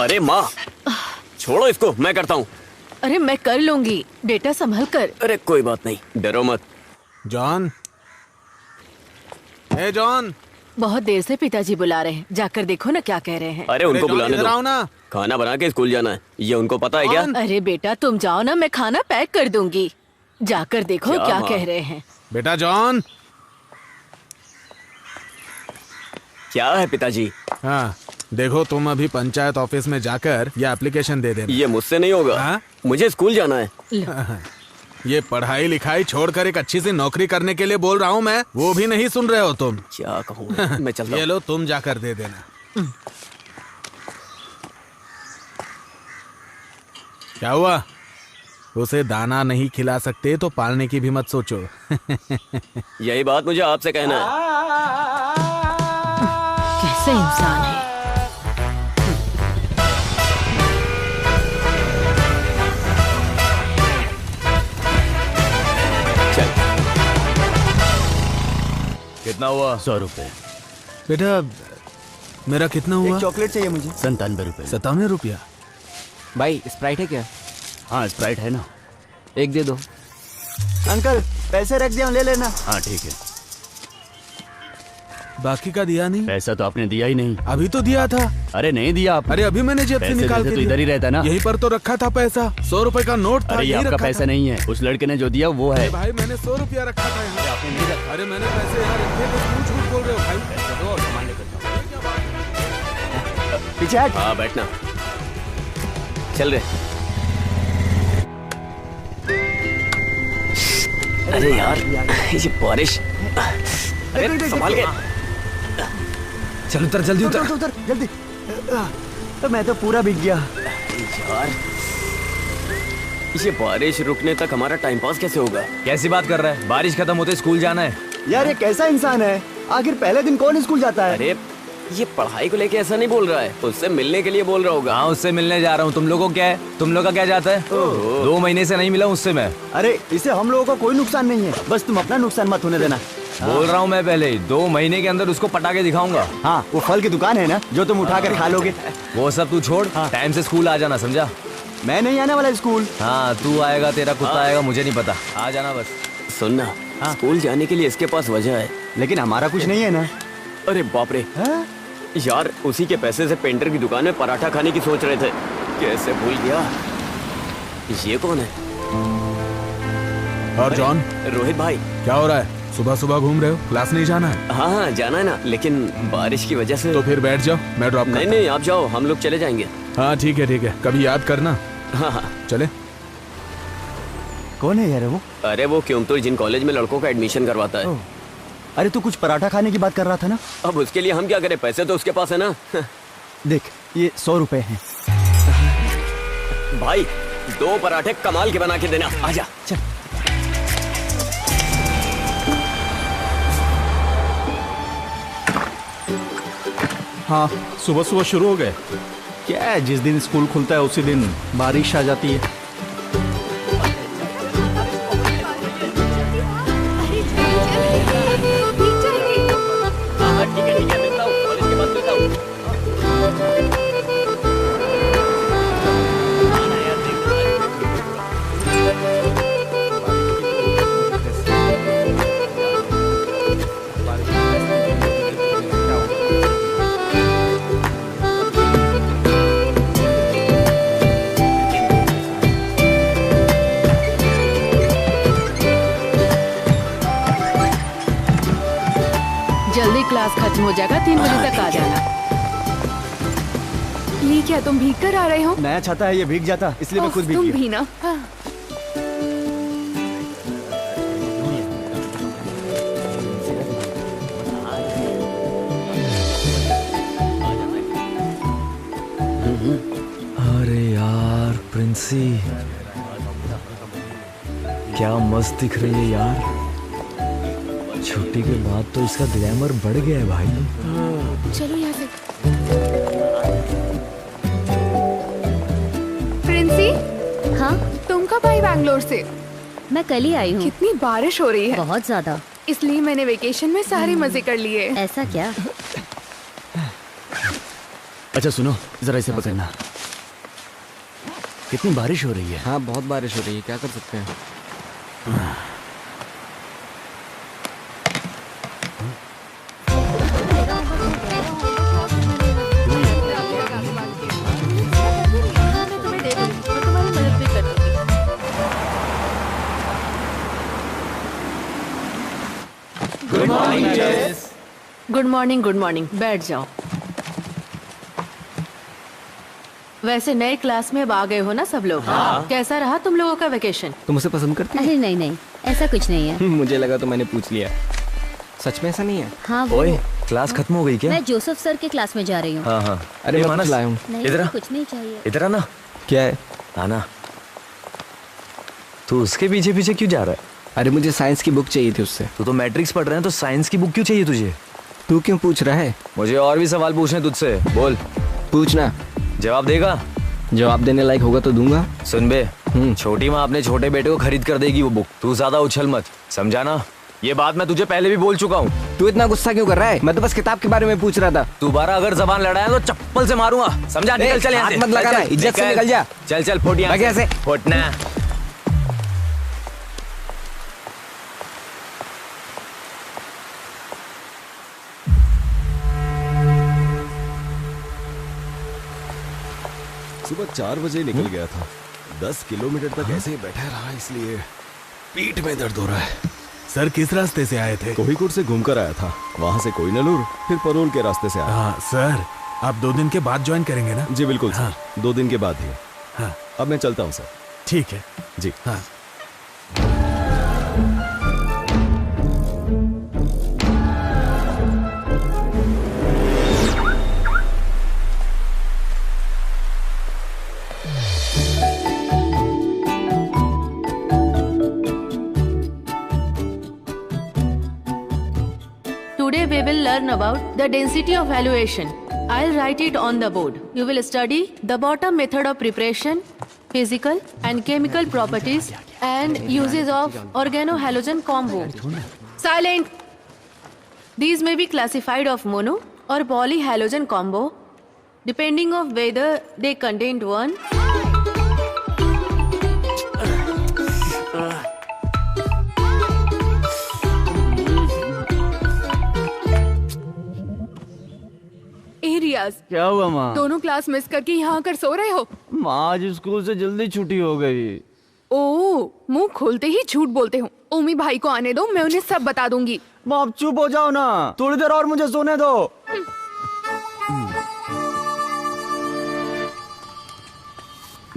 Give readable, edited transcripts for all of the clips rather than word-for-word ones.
अरे माँ, छोड़ो इसको, मैं करता हूँ। अरे मैं कर लूंगी, बेटा संभल कर। अरे कोई बात नहीं, डरो मत। जॉन, हे जॉन। बहुत देर से पिताजी बुला रहे हैं, जाकर देखो ना क्या कह रहे हैं। अरे उनको बुलाने इधर आओ दो, ना। खाना बना के स्कूल जाना है, ये उनको पता है क्या? अरे बेटा तुम जाओ ना, मैं खाना पैक कर दूंगी। जाकर देखो क्या कह रहे हैं। बेटा जॉन। क्या है पिताजी? हाँ देखो, तुम अभी पंचायत ऑफिस में जाकर ये एप्लीकेशन दे देना। ये मुझसे नहीं होगा। हाँ? मुझे स्कूल जाना है। ये पढ़ाई लिखाई छोड़कर एक अच्छी सी नौकरी करने के लिए बोल रहा हूँ मैं, वो भी नहीं सुन रहे हो तुम। क्या कहूँ, मैं चलता ये हूँ। लो, तुम जाकर दे देना। क्या हुआ? उसे दाना नहीं खिला सकते तो पालने की भी मत सोचो। यही बात मुझे आपसे कहना है। कैसे इंसान है। चल। कितना हुआ? 100 रुपए। बेटा मेरा कितना हुआ? एक चॉकलेट चाहिए मुझे। 97 रुपए। 57 रुपया। भाई स्प्राइट है क्या? हाँ स्प्राइट है ना। एक दे दो। अंकल पैसे रख दिया, ले लेना। हाँ ठीक है। बाकी का दिया नहीं? पैसा तो आपने दिया ही नहीं। अभी तो दिया था। अरे नहीं दिया आप। अरे अभी मैंने जेब से पैसे निकाल वैसे के तो दिया। इधर ही रहता ना। यहीं पर तो रखा था पैसा, 100 रुपए का नोट था। अरे ये यहीं आपका रखा पैसा था। नहीं है, उस लड़के ने जो दिया वो है। अरे भाई मैंने 100 रुपया रखा था यहाँ। आपने नहीं रखा। अरे मैंने पैसे यहाँ रखे थे, क्यों झूठ बोल रहे हो भाई? पैसे दो और सामान लेकर जाओ। पीछे हट। हाँ बैठना। चल रहे। अरे यार ये बारिश। अरे संभाल के। चल उतर, जल्दी उतर उतर जल्दी। तो मैं तो पूरा भीग गया। यार ये बारिश रुकने तक हमारा टाइम पास कैसे होगा? कैसी बात कर रहा है? बारिश खत्म होते स्कूल जाना है। यार ये कैसा इंसान है? आखिर पहले दिन कौन स्कूल जाता है? अरे ये पढ़ाई को लेके ऐसा नहीं बोल रहा है, उससे मिलने के लिए बोल रहा होगा। हाँ उससे मिलने जा रहा हूँ। तुम लोगों को क्या है? तुम लोग का क्या जाता है? 2 महीने से नहीं मिला उससे मैं। अरे इससे हम लोगों को कोई नुकसान नहीं है, बस तुम अपना नुकसान मत होने देना। बोल रहा हूँ मैं पहले ही, 2 महीने के अंदर उसको पटा के दिखाऊंगा। हाँ वो फल की दुकान है ना, जो तुम उठा कर खा लोगे। वो सब तू छोड़, टाइम से स्कूल आ जाना, समझा? मैं नहीं आने वाला स्कूल। हाँ तू आएगा, तेरा कुत्ता आएगा, मुझे नहीं पता। आ जाना बस। सुनना, स्कूल जाने के लिए इसके पास वजह है, लेकिन हमारा कुछ नहीं है ना। अरे बाप रे यार, उसी के पैसे से पेंटर की दुकान में पराठा खाने की सोच रहे थे। कैसे भूल गया। ये कौन है? और जॉन, रोहित भाई। क्या हो रहा है? सुबह सुबह घूम रहे हो? क्लास नहीं जाना है? हाँ हाँ जाना है ना, लेकिन बारिश की वजह से। तो फिर बैठ जाओ, मैं ड्रॉप नहीं नहीं आप जाओ, हम लोग चले जाएंगे। हाँ ठीक है, कभी याद करना। हाँ हाँ चले। कौन है यार वो? अरे वो क्योंतुर जिन कॉलेज में लड़कों का एडमिशन करवाता है। अरे तू कुछ पराठा खाने की बात कर रहा था ना? अब उसके लिए हम क्या करें, पैसे तो उसके पास है ना। देख ये 100 रुपए हैं। भाई 2 पराठे कमाल के बना के देना। आजा चल। हाँ सुबह सुबह शुरू हो गए। क्या है, जिस दिन स्कूल खुलता है उसी दिन बारिश आ जाती है। ठीक है मिलता हूँ, कॉलेज के बाद मिलता हूँ। जल्दी क्लास खत्म हो जाएगा, 3 बजे तक आ जाना। ये क्या तुम भीग कर आ रहे हो? नया छाता है, ये भीग जाता, इसलिए मैं खुद भीग तुम गया। भी ना। अरे यार प्रिंसी, क्या मस्त दिख रही है यार। छुट्टी के बाद तो इसका ग्लैमर बढ़ गया है भाई। चलो यहाँ से। प्रिंसी। हाँ तुम कब आई बैंगलोर से? मैं कल ही आई हूँ। कितनी बारिश हो रही है। बहुत ज्यादा, इसलिए मैंने वेकेशन में सारे मजे कर लिए। ऐसा क्या? अच्छा सुनो, जरा इसे पकड़ना। कितनी बारिश हो रही है। हाँ बहुत बारिश हो रही है, क्या कर सकते हैं। गुड मॉर्निंग, बैठ जाओ। वैसे नए क्लास में अब आ गए हो ना सब लोग। कैसा रहा तुम लोगों का वेकेशन? तुम उसे पसंद करती अरे नहीं नहीं, ऐसा कुछ नहीं है। हो? मुझे लगा तो मैंने पूछ लिया। सच में ऐसा नहीं है? हाँ वो ओए क्लास खत्म हो गई क्या? मैं जोसेफ सर के क्लास में जा रही हूँ। हाँ हाँ। अरे मैं मानस लाया हूँ। नहीं इधर आ। मुझे कुछ नहीं चाहिए। इधर आना। क्या है? आना। तू उसके पीछे पीछे क्यों जा रहा है? अरे मुझे साइंस की बुक चाहिए थी उससे। तू तो मैट्रिक्स पढ़ रहे हैं तो साइंस की बुक क्यों चाहिए तुझे? तू क्यों पूछ रहा है? मुझे और भी सवाल पूछने तुझसे, बोल। पूछना। जवाब देगा? जवाब देने लायक होगा तो दूंगा। सुन बे, छोटी माँ अपने छोटे बेटे को खरीद कर देगी वो बुक। तू ज्यादा उछल मत, समझा ना? ये बात मैं तुझे पहले भी बोल चुका हूँ। तू इतना गुस्सा क्यों कर रहा है? मैं तो बस किताब के बारे में पूछ रहा था। दोबारा अगर जबान लड़ाया तो चप्पल से मारूंगा, समझा? निकल चल यहाँ से। हाथ मत लगाना, इज्जत से निकल जा। चल चल फुट यहाँ कैसे? फुटना। सुबह 4 बजे निकल गया था। 10 किलोमीटर तक ऐसे ही बैठा रहा, इसलिए पीठ में दर्द हो रहा है। सर किस रास्ते से आए थे? कोहिकोड से घूमकर आया था, वहां से कोइनलूर, फिर परोल के रास्ते से आया। हाँ सर, आप 2 दिन के बाद ज्वाइन करेंगे ना? जी बिल्कुल सर, 2 दिन के बाद ही। हाँ अब मैं चलता हूँ सर। ठीक है जी। हाँ। Today we will learn about the density of valuation. I'll write it on the board. You will study the bottom method of preparation, physical and chemical properties, and uses of organohalogen combo. Silent. These may be classified of mono or polyhalogen combo, depending of whether they contain one. रियाज, क्या हुआ माँ? दोनों class miss करके यहाँ आकर सो रहे हो? माँ आज स्कूल से जल्दी छुट्टी हो गई। ओह, मुंह खोलते ही झूठ बोलते हो। ओमी भाई को आने दो, मैं उन्हें सब बता दूंगी। माँ आप चुप हो जाओ ना, थोड़ी देर और मुझे सोने दो।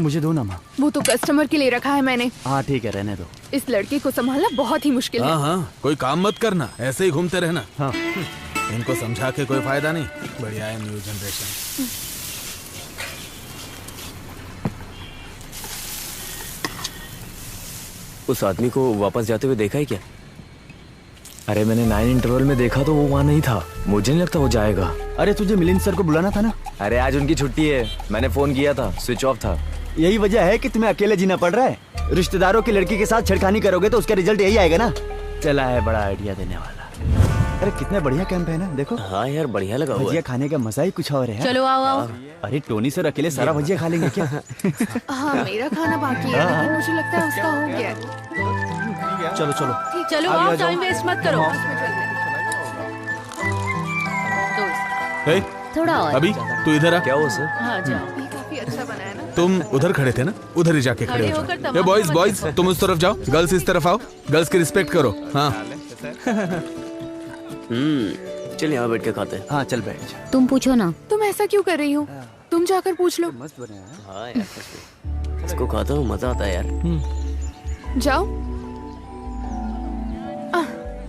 मुझे दो ना माँ। वो तो कस्टमर के लिए रखा है मैंने। हाँ ठीक है, रहने दो। इस लड़के को संभालना बहुत ही मुश्किल है। हाँ हाँ, कोई काम मत करना, ऐसे ही घूमते रहना। हाँ। इनको समझा के कोई फायदा नहीं। बढ़िया है न्यू जनरेशन। उस आदमी को वापस जाते हुए देखा है क्या? अरे मैंने 9 इंटरवल में देखा तो वो वहाँ नहीं था। मुझे नहीं लगता वो जाएगा। अरे तुझे मिलिंद सर को बुलाना था ना। अरे आज उनकी छुट्टी है, मैंने फोन किया था, स्विच ऑफ था। यही वजह है कि तुम्हें अकेले जीना पड़ रहा है। रिश्तेदारों की लड़की के साथ छेड़खानी करोगे तो उसका रिजल्ट यही आएगा ना। चला है बड़ा आइडिया देने वाला। अरे कितना बढ़िया कैंप है ना, देखो। हाँ यार बढ़िया लगा हुआ भजिया है। खाने का मजा ही कुछ और है। चलो आओ आओ। अरे टोनी सर अकेले सारा भजिया खा लेंगे क्या? हाँ मेरा खाना बाकी है, लेकिन मुझे लगता है उसका हो गया है। चलो चलो चलो आओ, टाइम वेस्ट मत करो। हे, थोड़ा और। अभी तू इधर आ। क्या हुआ सर? हाँ जाओ। ये काफी अच्छा बना है ना। तुम उधर खड़े थे ना, उधर ही जाके खड़े खड़े हो होकर जाओ। तमाम ये बॉयज बच्चे बॉयज तुम उस तरफ जाओ, गर्ल्स इस तरफ आओ। गर्ल्स की रिस्पेक्ट करो। हाँ चल यहाँ बैठ के खाते हैं। हाँ चल बैठ जा। तुम पूछो ना। तुम ऐसा क्यों कर रही हो? तुम जाकर पूछ लो। हाँ यार सच में। इसको खाता हूँ, मजा आता है यार। जाओ,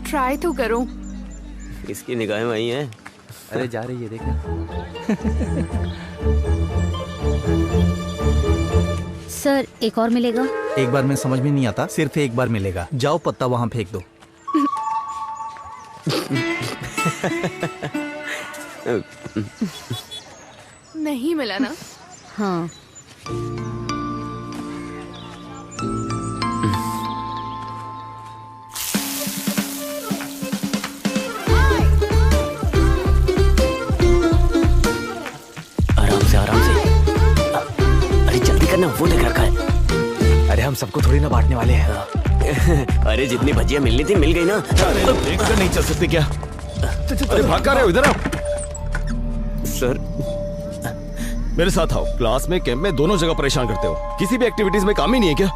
ट्राई तो करो। इसकी निगाहें वही हैं। अरे जा रही है देखना। सर एक और मिलेगा? एक बार में समझ में नहीं आता, सिर्फ एक बार मिलेगा। जाओ पत्ता वहाँ फेंक दो। नहीं मिला ना? हाँ। आराम से आराम से। अरे जल्दी करना। ना, वो देख रखा है। अरे हम सबको थोड़ी ना बांटने वाले हैं। अरे जितनी भजिया मिलनी थी मिल गई ना। देखकर नहीं चल सकते क्या? अरे भाग कर रहे हो, इधर आओ। सर मेरे साथ आओ। क्लास में, कैंप में, दोनों जगह परेशान करते हो। किसी भी एक्टिविटीज में काम ही नहीं है क्या?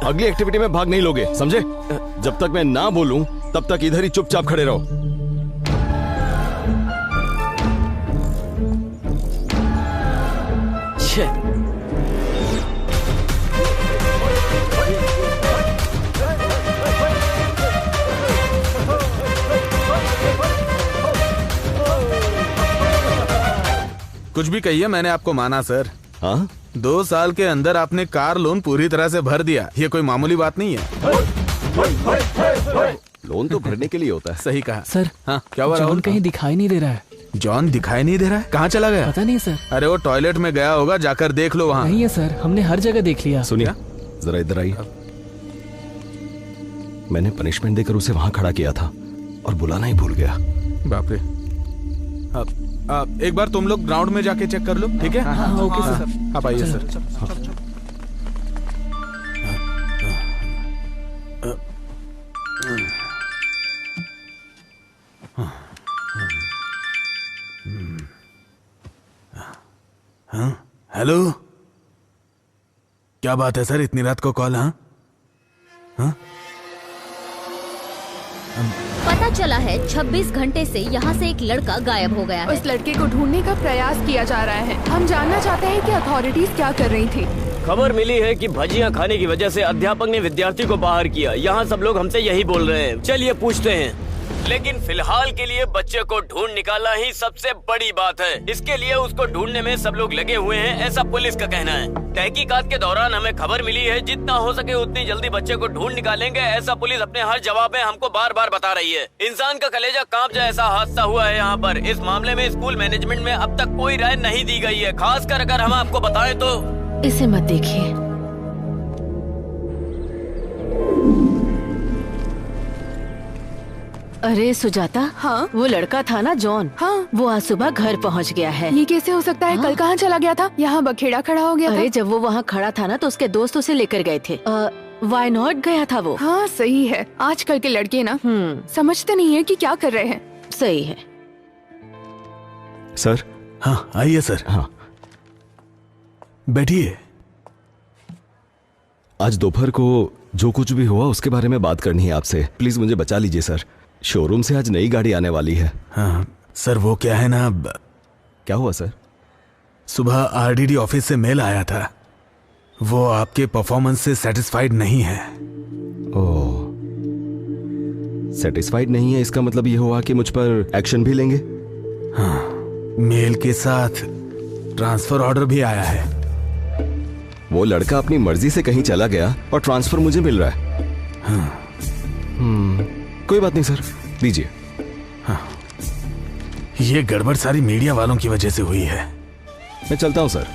अगली एक्टिविटी में भाग नहीं लोगे, समझे? जब तक मैं ना बोलूं तब तक इधर ही चुपचाप खड़े रहो। कुछ भी कहिए, मैंने आपको माना सर। हाँ, 2 साल के अंदर आपने कार लोन पूरी तरह से भर दिया। ये कोई मामूली बात नहीं है। लोन तो भरने के लिए होता है। सही कहा सर। हाँ, क्या हुआ राहुल? जॉन कहीं दिखाई नहीं दे रहा है। जॉन दिखाई नहीं दे रहा है? कहाँ चला गया? पता नहीं सर। अरे वो टॉयलेट में गया होगा, जाकर देख लो वहाँ। नहीं है सर, हमने हर जगह देख लिया। सुनिए, जरा इधर आइए। मैंने पनिशमेंट देकर उसे वहां खड़ा किया था और बुलाना ही भूल गया। बाप रे। एक बार तुम लोग ग्राउंड में जाके चेक कर लो, ठीक है? हाँ, ओके सर। आप आइए सर। हेलो, क्या बात है सर, इतनी रात को कॉल? हाँ, पता चला है 26 घंटे से यहाँ से एक लड़का गायब हो गया है। उस लड़के को ढूंढने का प्रयास किया जा रहा है। हम जानना चाहते हैं कि अथॉरिटीज क्या कर रही थी। खबर मिली है कि भजियां खाने की वजह से अध्यापक ने विद्यार्थी को बाहर किया। यहाँ सब लोग हमसे यही बोल रहे हैं। चलिए पूछते हैं। लेकिन फिलहाल के लिए बच्चे को ढूंढ निकालना ही सबसे बड़ी बात है। इसके लिए उसको ढूंढने में सब लोग लगे हुए हैं, ऐसा पुलिस का कहना है। तहकीकात के दौरान हमें खबर मिली है जितना हो सके उतनी जल्दी बच्चे को ढूंढ निकालेंगे, ऐसा पुलिस अपने हर जवाब में हमको बार बार बता रही है। इंसान का कलेजा कांप जाए ऐसा हादसा हुआ है यहाँ पर। इस मामले में स्कूल मैनेजमेंट में अब तक कोई राय नहीं दी गई है। खासकर अगर हम आपको बताएं तो इसे मत देखिए। अरे सुजाता, हाँ? वो लड़का था ना जॉन, हाँ? वो आज सुबह घर पहुंच गया है। ये कैसे हो सकता है? कल कहाँ चला गया था? यहाँ बखेड़ा खड़ा हो गया अरे था। जब वो वहाँ खड़ा था ना तो उसके दोस्त उसे लेकर गए थे। वाई नॉट गया था वो। हाँ सही है। आजकल के लड़के ना समझते नहीं है कि क्या कर रहे हैं। सही है। सर। हाँ आइए सर। हाँ, बैठिए। आज दोपहर को जो कुछ भी हुआ उसके बारे में बात करनी है आपसे। प्लीज मुझे बचा लीजिए सर। शोरूम से आज नई गाड़ी आने वाली है। हाँ सर, वो क्या है ना, क्या हुआ सर? सुबह आरडीडी ऑफिस से मेल आया था। वो आपके परफॉर्मेंस से सेटिस्फाइड नहीं है। ओह, सेटिस्फाइड नहीं है, इसका मतलब ये हुआ कि मुझ पर एक्शन भी लेंगे? हाँ, मेल के साथ ट्रांसफर ऑर्डर भी आया है। वो लड़का अपनी मर्जी से कहीं चला गया और ट्रांसफर मुझे मिल रहा है। हाँ। कोई बात नहीं सर, दीजिए। हाँ, ये गड़बड़ सारी मीडिया वालों की वजह से हुई है। मैं चलता हूं सर।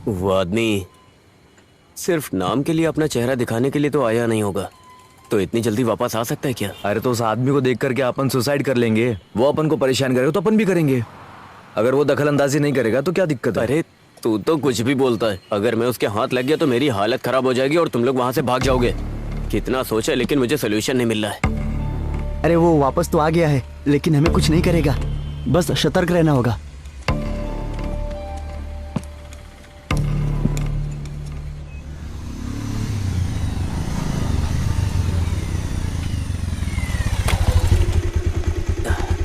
वो आदमी सिर्फ नाम के लिए, अपना चेहरा दिखाने के लिए तो आया नहीं होगा। तो इतनी जल्दी वापस आ सकता है क्या? अरे तो उस आदमी को देख करके अपन सुसाइड कर लेंगे। वो अपन को परेशान करेगा तो अपन भी करेंगे। अगर वो दखल अंदाजी नहीं करेगा तो क्या दिक्कत है? अरे तू तो कुछ भी बोलता है। अगर मैं उसके हाथ लग गया तो मेरी हालत खराब हो जाएगी और तुम लोग वहाँ से भाग जाओगे। कितना सोचा लेकिन मुझे सोल्यूशन नहीं मिल रहा है। अरे वो वापस तो आ गया है, लेकिन हमें कुछ नहीं करेगा। बस सतर्क रहना होगा।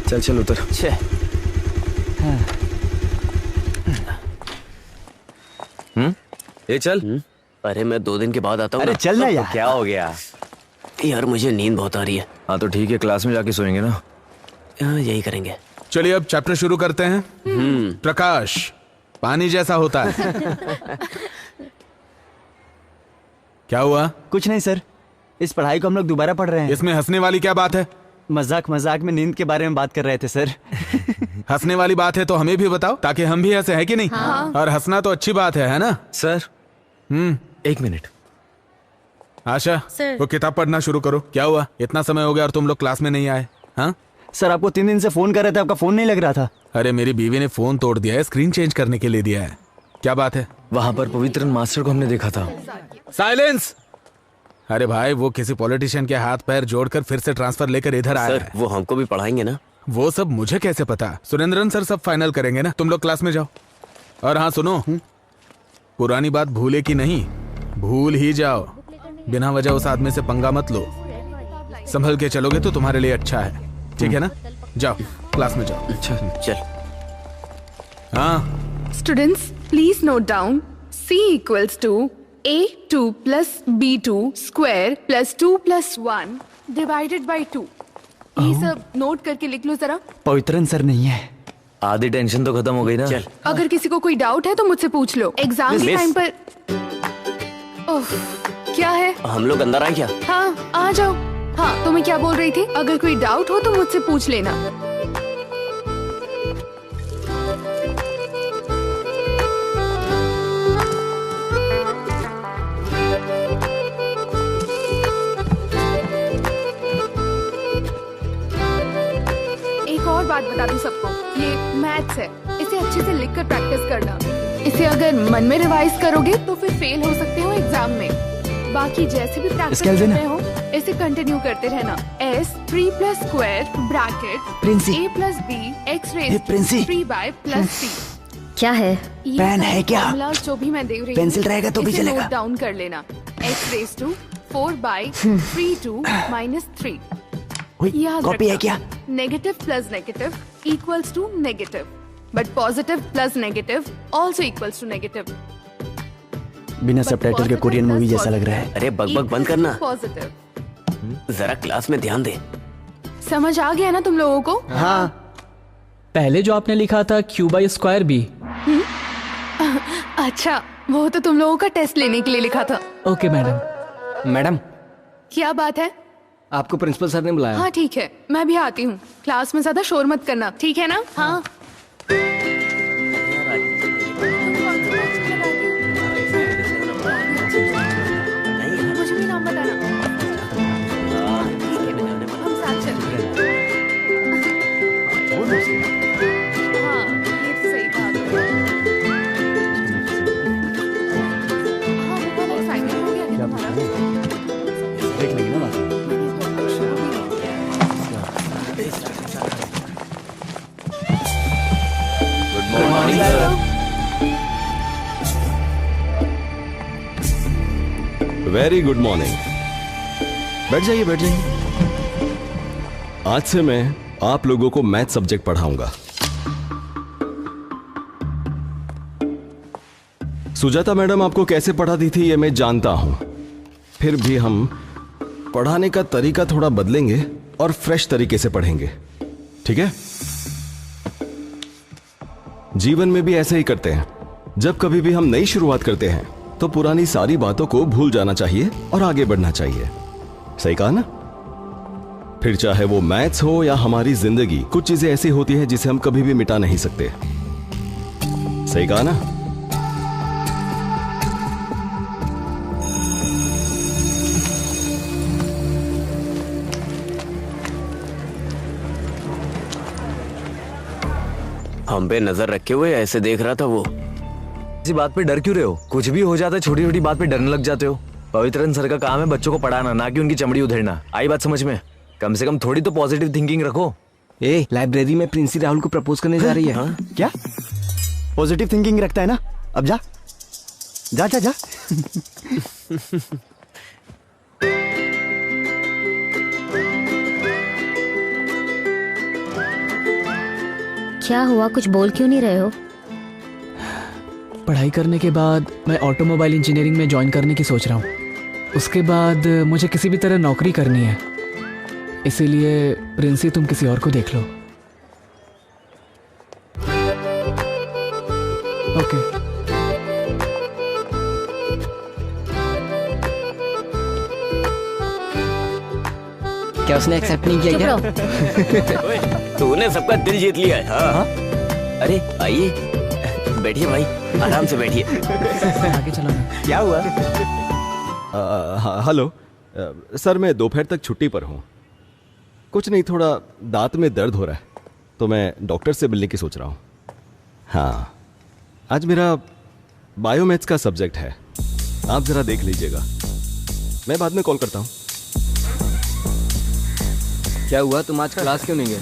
चल चल उतर। ये चल। अरे मैं 2 दिन के बाद आता हूँ। अरे चल ना यार। क्या हो गया? यार मुझे नींद बहुत आ रही है। हाँ तो ठीक है, क्लास में जाके सोएंगे ना। हाँ यही करेंगे। चलिए अब चैप्टर शुरू करते हैं। प्रकाश पानी जैसा होता है। क्या हुआ? कुछ नहीं सर, इस पढ़ाई को हम लोग दोबारा पढ़ रहे हैं। इसमें हंसने वाली क्या बात है? मजाक मजाक में नींद के बारे में बात कर रहे थे सर। हंसने वाली बात है तो हमें भी बताओ ताकि हम भी हंसे, है कि नहीं? हाँ। और हंसना तो अच्छी बात है ना? Sir 1 minute. आशा, सर। वो किताब पढ़ना शुरू करो। क्या हुआ? इतना समय हो गया और तुम लोग क्लास में नहीं आए? हाँ सर आपको 3 दिन से फोन कर रहे थे, आपका फोन नहीं लग रहा था। अरे मेरी बीवी ने फोन तोड़ दिया है, स्क्रीन चेंज करने के लिए दिया है। क्या बात है? वहां पर पवित्रन मास्टर को हमने देखा था। साइलेंस! अरे भाई वो किसी पॉलिटिशियन के हाथ पैर जोड़कर फिर से ट्रांसफर लेकर इधर आया सर, वो हमको भी पढ़ाएंगे ना? वो सब मुझे कैसे पता? सुरेंद्रन सर सब फाइनल करेंगे ना। तुम लोग क्लास में जाओ। और हाँ सुनो, पुरानी बात भूले की नहीं, भूल ही जाओ। बिना वजह उस आदमी से पंगा मत लो। संभल के चलोगे तो तुम्हारे लिए अच्छा है, ठीक है ना? जाओ क्लास में जाओ। अच्छा चल। हाँ students please note down C equals to A2 plus B2 square plus 2 plus 1 divided by 2। ये सब नोट करके लिख लो जरा। पवित्रन सर नहीं है। आधी टेंशन तो खत्म हो गई ना। चल। अगर किसी को कोई डाउट है तो मुझसे पूछ लो। एग्जाम के मिस। टाइम पर ओह, क्या है? हम लोग अंदर आए क्या? हाँ आ जाओ। हाँ तो मैं क्या बोल रही थी, अगर कोई डाउट हो तो मुझसे पूछ लेना। एक और बात बता दूं सबको, ये मैथ्स है, इसे अच्छे से लिखकर प्रैक्टिस करना। इसे अगर मन में रिवाइज करोगे तो फिर फेल हो सकते हो एग्जाम में। बाकी जैसे भी प्रैक्टिस कर रहे हो इसे कंटिन्यू करते रहना। S 3 plus square bracket Princy. A plus B x hey, raised Princy. 3 by plus C। क्या है? ये पेन सब है क्या? फॉर्मूला जो भी मैं दे रही हूँ, पेंसिल रहेगा तो भी इसे चलेगा। नोट डाउन कर लेना। x raised to 4 by 3 to minus 3। याद कॉपी है रखना, क्या? Negative plus negative equals to negative, but positive plus negative also equals to negative. बिना सबटाइटल के कोरियन मूवी जैसा लग रहा है। अरे बकबक बंद करना, पॉजिटिव। जरा क्लास में ध्यान दे। समझ आ गया ना तुम लोगों को? हाँ पहले जो आपने लिखा था Q by square B। अच्छा, वो तो तुम लोगों का टेस्ट लेने के लिए लिखा था। Okay madam. मैडम क्या बात है? आपको प्रिंसिपल सर ने बुलाया। हाँ ठीक है, मैं भी आती हूँ। क्लास में ज्यादा शोर मत करना, ठीक है ना? हाँ। मुझे भी नाम बताना। ठीक है, हम साथ चलेंगे। हाँ, ये तो सही बात है। हाँ, वो वाला assignment हो गया क्या तुम्हारा? देख लेंगे ना बात। Good morning sir. Very good morning. बैठ जाइए बैठ जाइए। आज से मैं आप लोगों को मैथ सब्जेक्ट पढ़ाऊंगा। सुजाता मैडम आपको कैसे पढ़ाती थी ये मैं जानता हूं, फिर भी हम पढ़ाने का तरीका थोड़ा बदलेंगे और फ्रेश तरीके से पढ़ेंगे, ठीक है? जीवन में भी ऐसे ही करते हैं। जब कभी भी हम नई शुरुआत करते हैं तो पुरानी सारी बातों को भूल जाना चाहिए और आगे बढ़ना चाहिए। सही कहा ना? फिर चाहे वो मैथ्स हो या हमारी जिंदगी, कुछ चीजें ऐसी होती हैं जिसे हम कभी भी मिटा नहीं सकते। सही कहा ना? हम पे नजर रखे हुए ऐसे देख रहा था वो। इसी बात पे डर क्यों रहे हो? कुछ भी हो जाता है, छोटी छोटी बात पे डरने लग जाते हो। पवित्रन सर का काम है बच्चों को पढ़ाना, ना कि उनकी चमड़ी उधेड़ना। आई बात समझ में? कम से कम थोड़ी तो पॉजिटिव थिंकिंग रखो। ए, लाइब्रेरी में प्रिंसी राहुल को प्रपोज करने जा रही है। हाँ? क्या पॉजिटिव थिंकिंग रखता है ना? अब जा जा जा जा। क्या हुआ, कुछ बोल क्यों नहीं रहे हो? पढ़ाई करने के बाद मैं ऑटोमोबाइल इंजीनियरिंग में ज्वाइन करने की सोच रहा हूँ। उसके बाद मुझे किसी भी तरह नौकरी करनी है, इसीलिए प्रिंसी तुम किसी और को देख लो। ओके। क्या उसने एक्सेप्ट नहीं किया क्या? तूने सबका दिल जीत लिया है। हाँ? अरे आइए, बैठिए भाई, आराम से बैठिए। आगे चलो ना। क्या हुआ? हेलो सर, मैं दोपहर तक छुट्टी पर हूं। कुछ नहीं, थोड़ा दांत में दर्द हो रहा है तो मैं डॉक्टर से मिलने की सोच रहा हूँ। हाँ, आज मेरा बायोमैथ्स का सब्जेक्ट है, आप जरा देख लीजिएगा। मैं बाद में कॉल करता हूँ। क्या हुआ, तुम आज क्लास क्यों नहीं गए?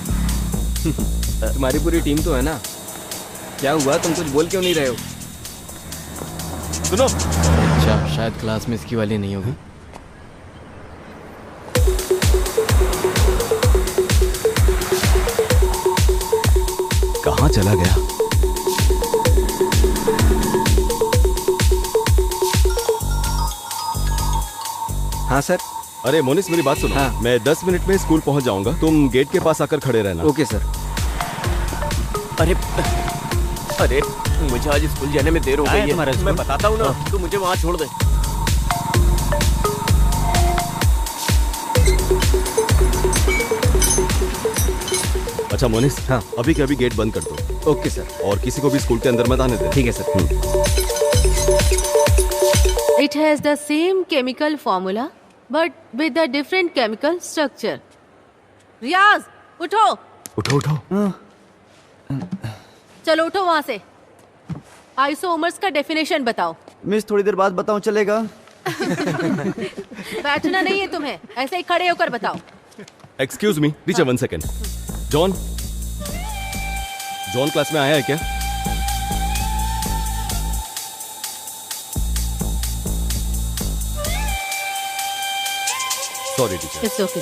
तुम्हारी पूरी टीम तो है ना। क्या हुआ, तुम कुछ बोल क्यों नहीं रहे हो? सुनो। अच्छा, शायद क्लास में इसकी वाली नहीं होगी। कहाँ चला गया? हाँ सर। अरे मोनिस, मेरी बात सुनो। हाँ। मैं 10 मिनट में स्कूल पहुंच जाऊंगा, तुम गेट के पास आकर खड़े रहना। Okay sir. अरे अरे मुझे आज स्कूल जाने में देर हो गई है। मैं बताता हूँ ना, तू मुझे वहाँ छोड़ दे। अच्छा मोनिस, हाँ, अभी के अभी गेट बंद कर दो। Okay sir. और किसी को भी स्कूल के अंदर मत आने दे। ठीक है sir. It has the same chemical formula, but with a different chemical structure. रियाज, उठो। उठो उठो। चलो उठो वहाँ से। आइसोमर्स का डेफिनेशन बताओ। मिस थोड़ी देर बाद बताऊं, चलेगा? बैठना नहीं है तुम्हें, ऐसे ही खड़े होकर बताओ। Excuse me teacher, 1 second. John, John class में आया है क्या? Sorry teacher. It's okay.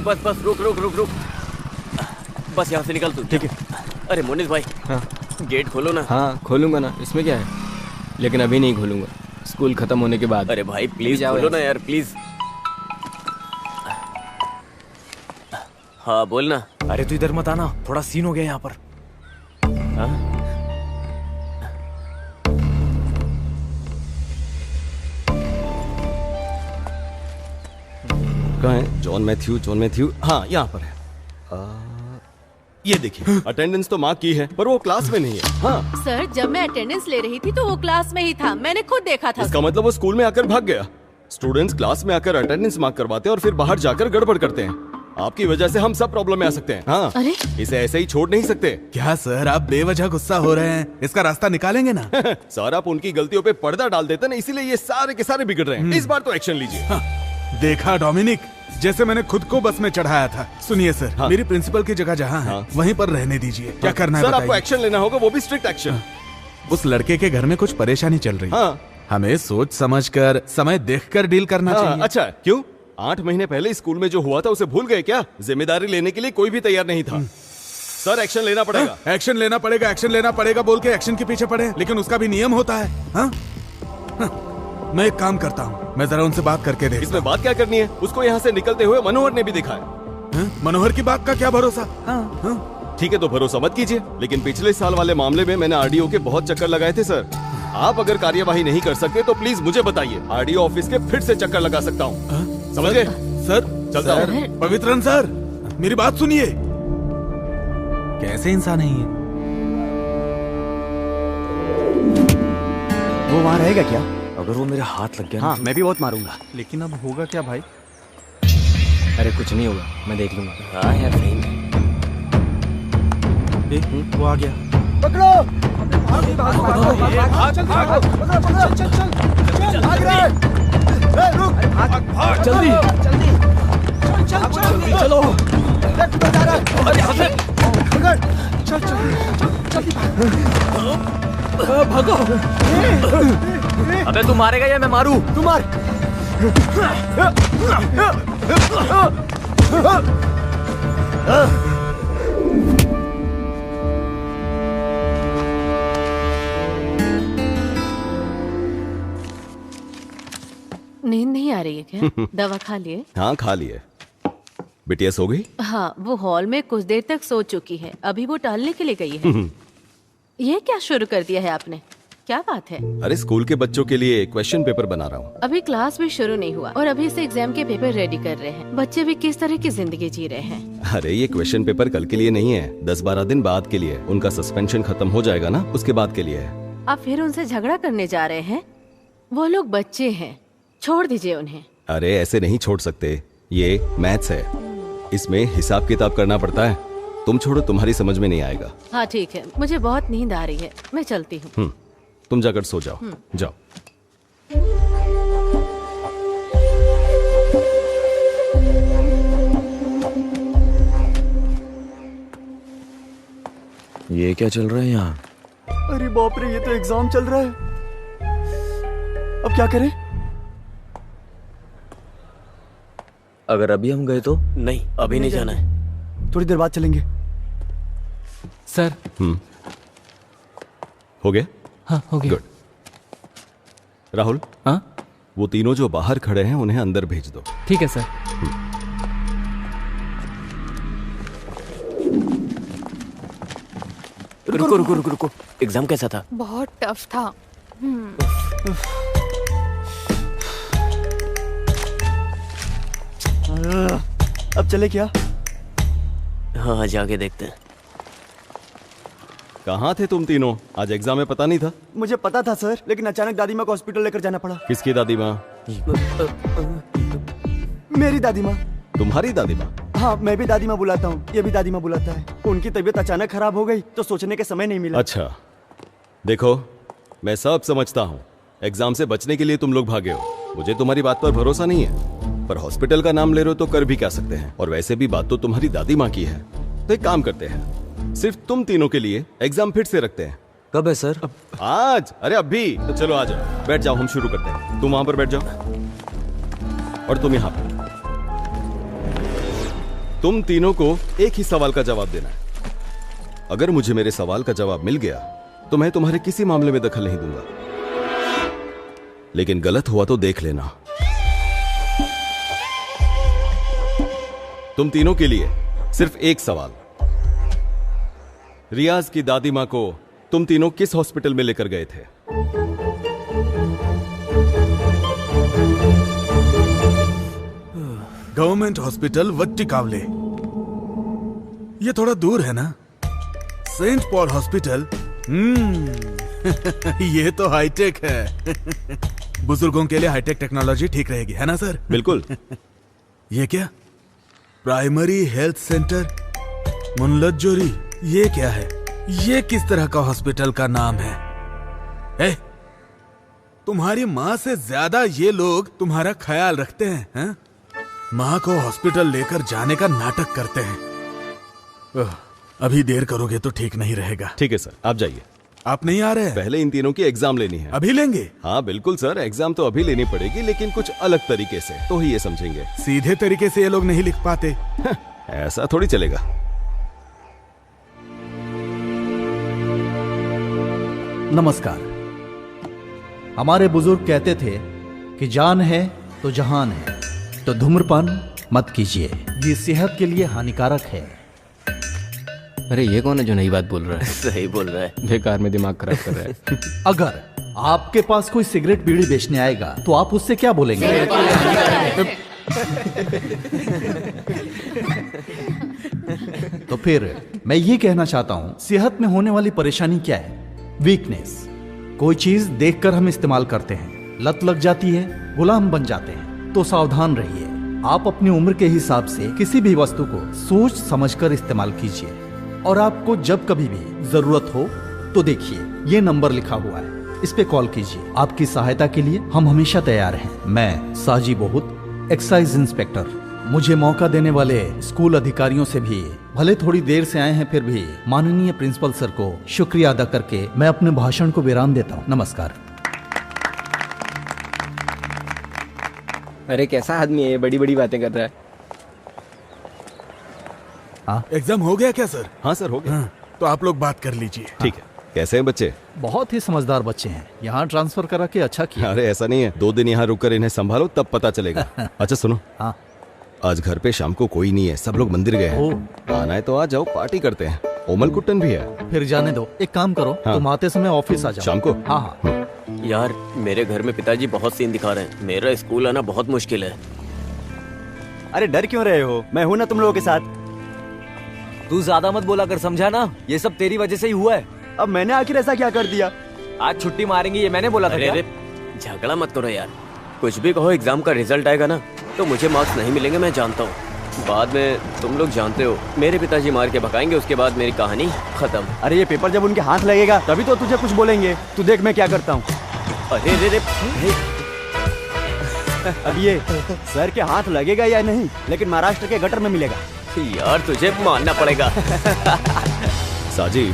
बस बस रुक रुक रुक रुक, बस यहाँ से निकल तू। ठीक है। अरे मोनिस भाई, हाँ गेट खोलो ना। हाँ खोलूंगा ना, इसमें क्या है, लेकिन अभी नहीं खोलूंगा, स्कूल खत्म होने के बाद। अरे भाई प्लीज खोलो ना यार, प्लीज। हाँ बोलना। अरे तू इधर मत आना, थोड़ा सीन हो गया यहाँ पर। हाँ? कहाँ है जॉन मैथ्यू? जॉन मैथ्यू, हाँ यहाँ पर है। ये देखिए, अटेंडेंस तो मार्क की है पर वो क्लास में नहीं है। हाँ सर, जब मैं अटेंडेंस ले रही थी तो वो क्लास में ही था, मैंने खुद देखा था। इसका मतलब वो स्कूल में आकर भाग गया। स्टूडेंट्स क्लास में आकर अटेंडेंस मार्क करवाते हैं और फिर बाहर जाकर गड़बड़ करते हैं। आपकी वजह से हम सब प्रॉब्लम में आ सकते हैं। हाँ, अरे? इसे ऐसे ही छोड़ नहीं सकते। क्या सर, आप बेवजह गुस्सा हो रहे हैं? इसका रास्ता निकालेंगे ना। सर, आप उनकी गलतियों पे पर्दा डाल देते ना, इसीलिए ये सारे के सारे बिगड़ रहे हैं। इस बार तो एक्शन लीजिए। हाँ, देखा डोमिनिक, जैसे मैंने खुद को बस में चढ़ाया था। सुनिए सर, हाँ। मेरी प्रिंसिपल की जगह जहाँ है, हाँ। वहीं पर रहने दीजिए। क्या करना है सर, आपको बताइए। एक्शन लेना होगा, वो भी स्ट्रिक्ट एक्शन। उस लड़के के घर में कुछ परेशानी चल रही है। हाँ। हमें सोच समझकर, समय देखकर डील करना चाहिए। अच्छा, क्यों? 8 महीने पहले स्कूल में जो हुआ था उसे भूल गए क्या? जिम्मेदारी लेने के लिए कोई भी तैयार नहीं था। सर, एक्शन लेना पड़ेगा। एक्शन लेना पड़ेगा, एक्शन लेना पड़ेगा बोल के एक्शन के पीछे पड़े, लेकिन उसका भी नियम होता है। हाँ? मैं एक काम करता हूँ, मैं जरा उनसे बात करके देखता हूँ। इसमें बात क्या करनी है? उसको यहाँ से निकलते हुए मनोहर ने भी देखा है। मनोहर की बात का क्या भरोसा? ठीक है, तो भरोसा मत कीजिए, लेकिन पिछले साल वाले मामले में मैंने आरडीओ के बहुत चक्कर लगाए थे सर। आप अगर कार्यवाही नहीं कर सकते तो प्लीज मुझे बताइए, आरडीओ ऑफिस के फिर से चक्कर लगा सकता हूँ। समझ गए? सर, चलता हूँ। पवित्रन सर, मेरी बात सुनिए। कैसे इंसान है ये? वो वहाँ रहेगा क्या? अगर वो मेरे हाथ लग गया हाँ, मैं भी बहुत मारूंगा। लेकिन अब होगा क्या भाई? अरे कुछ नहीं होगा, मैं देख लूंगा। हाँ यार सही में। वो आ गया। पकड़ो! जल्दी चलो। भागो। अबे तू मारेगा या मैं मारू? तू मार। नींद नहीं आ रही है क्या? दवा खा लिए? हाँ, खा लिए। बिटिया सो गई? हाँ, वो हॉल में कुछ देर तक सो चुकी है, अभी वो टहलने के लिए गई है। ये क्या शुरू कर दिया है आपने? क्या बात है? अरे स्कूल के बच्चों के लिए क्वेश्चन पेपर बना रहा हूँ। अभी क्लास भी शुरू नहीं हुआ और अभी से एग्जाम के पेपर रेडी कर रहे हैं। बच्चे भी किस तरह की जिंदगी जी रहे हैं। अरे ये क्वेश्चन पेपर कल के लिए नहीं है, 10-12 दिन बाद के लिए। उनका सस्पेंशन खत्म हो जाएगा ना, उसके बाद के लिए है। आप फिर उनसे झगड़ा करने जा रहे हैं? वो लोग बच्चे हैं, छोड़ दीजिए उन्हें। अरे ऐसे नहीं छोड़ सकते, ये मैथ्स है, इसमें हिसाब किताब करना पड़ता है। तुम छोड़ो, तुम्हारी समझ में नहीं आएगा। हाँ ठीक है, मुझे बहुत नींद आ रही है, मैं चलती हूँ। तुम जाकर सो जाओ, जाओ। ये क्या चल रहा है यहाँ? अरे बाप रे, ये तो एग्जाम चल रहा है। अब क्या करें? अगर अभी हम गए तो? नहीं, अभी नहीं जाना है। थोड़ी देर बाद चलेंगे। सर। हो गया? हाँ हो गया। गुड। राहुल। हाँ? वो तीनों जो बाहर खड़े हैं उन्हें अंदर भेज दो। ठीक है सर। रुको रुको रुको रुको, एग्जाम कैसा था? बहुत टफ था। अब चले क्या? हाँ जाके देखते हैं। कहाँ थे तुम तीनों? आज एग्जाम में पता नहीं था? मुझे पता था सर, लेकिन अचानक दादी माँ को हॉस्पिटल लेकर जाना पड़ा। किसकी दादी माँ? मेरी दादी माँ। तुम्हारी दादी माँ? हाँ, मैं भी दादी माँ बुलाता हूँ, ये भी दादी माँ बुलाता है। उनकी तबीयत अचानक खराब हो गई तो सोचने के समय नहीं मिला। अच्छा, देखो मैं सब समझता हूँ, एग्जाम से बचने के लिए तुम लोग भागे हो, मुझे तुम्हारी बात पर भरोसा नहीं है, पर हॉस्पिटल का नाम ले रहे हो तो कर भी क्या सकते हैं। और वैसे भी बात तो तुम्हारी दादी माँ की है, तो एक काम करते हैं, सिर्फ तुम तीनों के लिए एग्जाम फिर से रखते हैं। कब है सर? आज। अरे अभी तो चलो आ जाओ, बैठ जाओ, हम शुरू करते हैं। तुम वहां पर बैठ जाओ और तुम यहाँ पर। तुम तीनों को एक ही सवाल का जवाब देना है। अगर मुझे मेरे सवाल का जवाब मिल गया तो मैं तुम्हारे किसी मामले में दखल नहीं दूंगा, लेकिन गलत हुआ तो देख लेना। तुम तीनों के लिए सिर्फ एक सवाल, रियाज की दादी मां को तुम तीनों किस हॉस्पिटल में लेकर गए थे? गवर्नमेंट हॉस्पिटल वट्टिकावले। ये थोड़ा दूर है ना? Saint Paul hospital. ये तो हाईटेक है। बुजुर्गों के लिए हाईटेक टेक्नोलॉजी ठीक रहेगी, है ना सर? बिल्कुल। ये क्या? प्राइमरी हेल्थ सेंटर मुनलज्जोरी, ये क्या है? ये किस तरह का हॉस्पिटल का नाम है? तुम्हारी माँ से ज्यादा ये लोग तुम्हारा ख्याल रखते हैं? माँ को हॉस्पिटल लेकर जाने का नाटक करते हैं। अभी देर करोगे तो ठीक नहीं रहेगा। ठीक है सर, आप जाइए। आप नहीं आ रहे हैं? पहले इन तीनों की एग्जाम लेनी है। अभी लेंगे? हाँ बिल्कुल सर, एग्जाम तो अभी लेनी पड़ेगी, लेकिन कुछ अलग तरीके से, तो ही ये समझेंगे। सीधे तरीके से ये लोग नहीं लिख पाते। ऐसा थोड़ी चलेगा। नमस्कार। हमारे बुजुर्ग कहते थे कि जान है तो जहान है, तो धूम्रपान मत कीजिए, ये सेहत के लिए हानिकारक है। अरे ये कौन है जो नई बात बोल रहा है? सही बोल रहा है, बेकार में दिमाग खराब कर रहा है। अगर आपके पास कोई सिगरेट बीड़ी बेचने आएगा तो आप उससे क्या बोलेंगे? तो फिर मैं ये कहना चाहता हूं, सेहत में होने वाली परेशानी क्या है? वीकनेस। कोई चीज देखकर हम इस्तेमाल करते हैं, लत लग जाती है, गुलाम बन जाते हैं। तो सावधान रहिए, आप अपनी उम्र के हिसाब से किसी भी वस्तु को सोच समझकर इस्तेमाल कीजिए। और आपको जब कभी भी जरूरत हो तो देखिए, ये नंबर लिखा हुआ है, इस पे कॉल कीजिए। आपकी सहायता के लिए हम हमेशा तैयार हैं। मैं साजी बहुत, एक्साइज इंस्पेक्टर। मुझे मौका देने वाले स्कूल अधिकारियों से भी, भले थोड़ी देर से आए हैं फिर भी, माननीय प्रिंसिपल सर को शुक्रिया अदा करके मैं अपने भाषण को विराम देता हूँ। नमस्कार। अरे कैसा आदमी है ये, बड़ी बड़ी बातें कर रहा है। एग्जाम हो गया क्या सर? हाँ सर, हो गया। तो आप लोग बात कर लीजिए। ठीक है। कैसे हैं बच्चे? बहुत ही समझदार बच्चे हैं, यहाँ ट्रांसफर करा के अच्छा किया। अरे ऐसा नहीं है, 2 दिन यहाँ रुककर इन्हें संभालो तब पता चलेगा। अच्छा सुनो, हाँ, आज घर पे शाम को कोई नहीं है, सब लोग मंदिर गए हैं। आना है तो आ जाओ, पार्टी करते हैं। ओमल कुट्टन भी है। फिर जाने दो, एक काम करो, हाँ। तुम आते समय ऑफिस आ जाओ। शाम को? हाँ हाँ। यार मेरे घर में पिताजी बहुत सीन दिखा रहे हैं, मेरा स्कूल आना बहुत मुश्किल है। अरे डर क्यों रहे हो, मैं हूं ना तुम लोगों के साथ। तू ज्यादा मत बोला कर, समझा ना? ये सब तेरी वजह से ही हुआ है। अब मैंने आखिर ऐसा क्या कर दिया? आज छुट्टी मारेंगे ये मैंने बोला था। अरे क्या? अरे झगड़ा मत करो यार। कुछ भी कहो, एग्जाम का रिजल्ट आएगा ना तो मुझे मार्क्स नहीं मिलेंगे, मैं जानता हूँ। बाद में तुम लोग जानते हो, मेरे पिताजी मार के भगाएंगे, उसके बाद मेरी कहानी खत्म। अरे ये पेपर जब उनके हाथ लगेगा तभी तो तुझे कुछ बोलेंगे। तू देख मैं क्या करता हूँ। अरे रे रे, अब ये सर के हाथ लगेगा या नहीं, लेकिन महाराष्ट्र के गटर में मिलेगा। यार तुझे मानना पड़ेगा। साजी,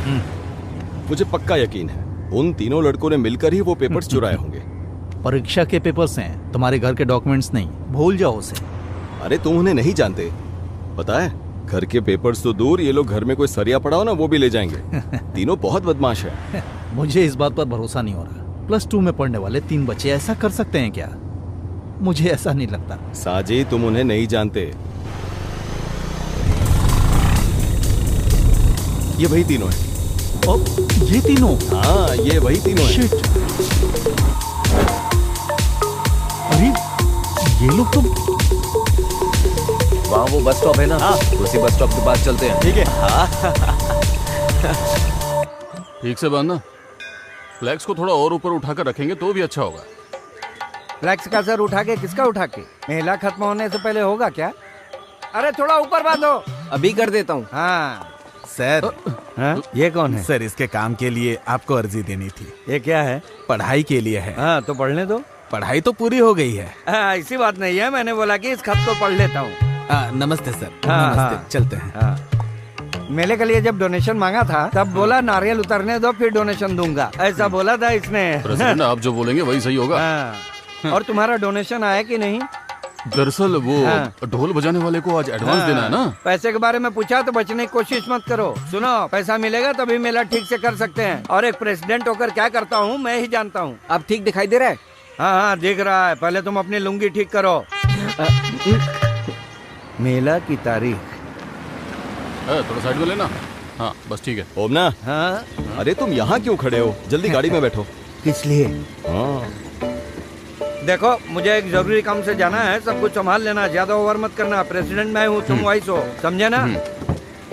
मुझे पक्का यकीन है उन तीनों लड़कों ने मिलकर ही वो पेपर्स चुराए होंगे। परीक्षा के पेपर्स हैं, तुम्हारे घर के डॉक्यूमेंट्स नहीं, भूल जाओ उसे। अरे तुम उन्हें नहीं जानते, पता है घर के पेपर्स तो दूर, ये लोग घर में कोई सरिया पड़ा हो ना वो भी ले जाएंगे। तीनों बहुत बदमाश है। मुझे इस बात पर भरोसा नहीं हो रहा। +2 में पढ़ने वाले 3 बच्चे ऐसा कर सकते हैं क्या? मुझे ऐसा नहीं लगता। साजी, तुम उन्हें नहीं जानते। ये वही तीनों हैं। ओ, ये तीनों? हाँ, ये वही तीनों हैं। शिट। अरे ये लोग तो वहाँ वो बस स्टॉप है ना, उसी बस स्टॉप के पास चलते हैं। ठीक है। ठीक से बांधना। फ्लैक्स को थोड़ा और ऊपर उठाकर रखेंगे तो भी अच्छा होगा। फ्लैक्स का सर उठा के किसका उठा के? मेला खत्म होने से पहले होगा क्या? अरे थोड़ा ऊपर बांधो। अभी कर देता हूँ। हाँ सर। ये कौन है? सर, इसके काम के लिए आपको अर्जी देनी थी। ये क्या है? पढ़ाई के लिए है। हाँ तो पढ़ने दो। पढ़ाई तो पूरी हो गई है। ऐसी बात नहीं है, मैंने बोला कि इस खत को पढ़ लेता हूँ। नमस्ते सर। हाँ, नमस्ते। हाँ। चलते हैं। मेले के लिए जब डोनेशन मांगा था तब बोला नारियल उतरने दो फिर डोनेशन दूंगा, ऐसा बोला था इसने। प्रेसिडेंट, आप जो बोलेंगे वही सही होगा। और तुम्हारा डोनेशन आया कि नहीं? दरअसल वो ढोल बजाने वाले को आज एडवांस देना है ना। पैसे के बारे में पूछा तो बचने की कोशिश मत करो। सुनो, पैसा मिलेगा तभी मेला ठीक से कर सकते हैं, और एक प्रेसिडेंट होकर क्या करता हूँ मैं ही जानता हूँ। अब ठीक दिखाई दे रहा है? हाँ हाँ दिख रहा है। पहले तुम अपनी लुंगी ठीक करो। मेला की तारीख थोड़ा साइड में लेना। हाँ बस ठीक है। ओमना। हाँ? अरे तुम यहाँ क्यों खड़े हो? जल्दी गाड़ी में बैठो। किस लिए? हाँ। देखो, मुझे एक जरूरी काम से जाना है, सब कुछ संभाल लेना, ज्यादा ओवर मत करना। प्रेसिडेंट मैं हूँ, तुम वाइस हो, समझे ना?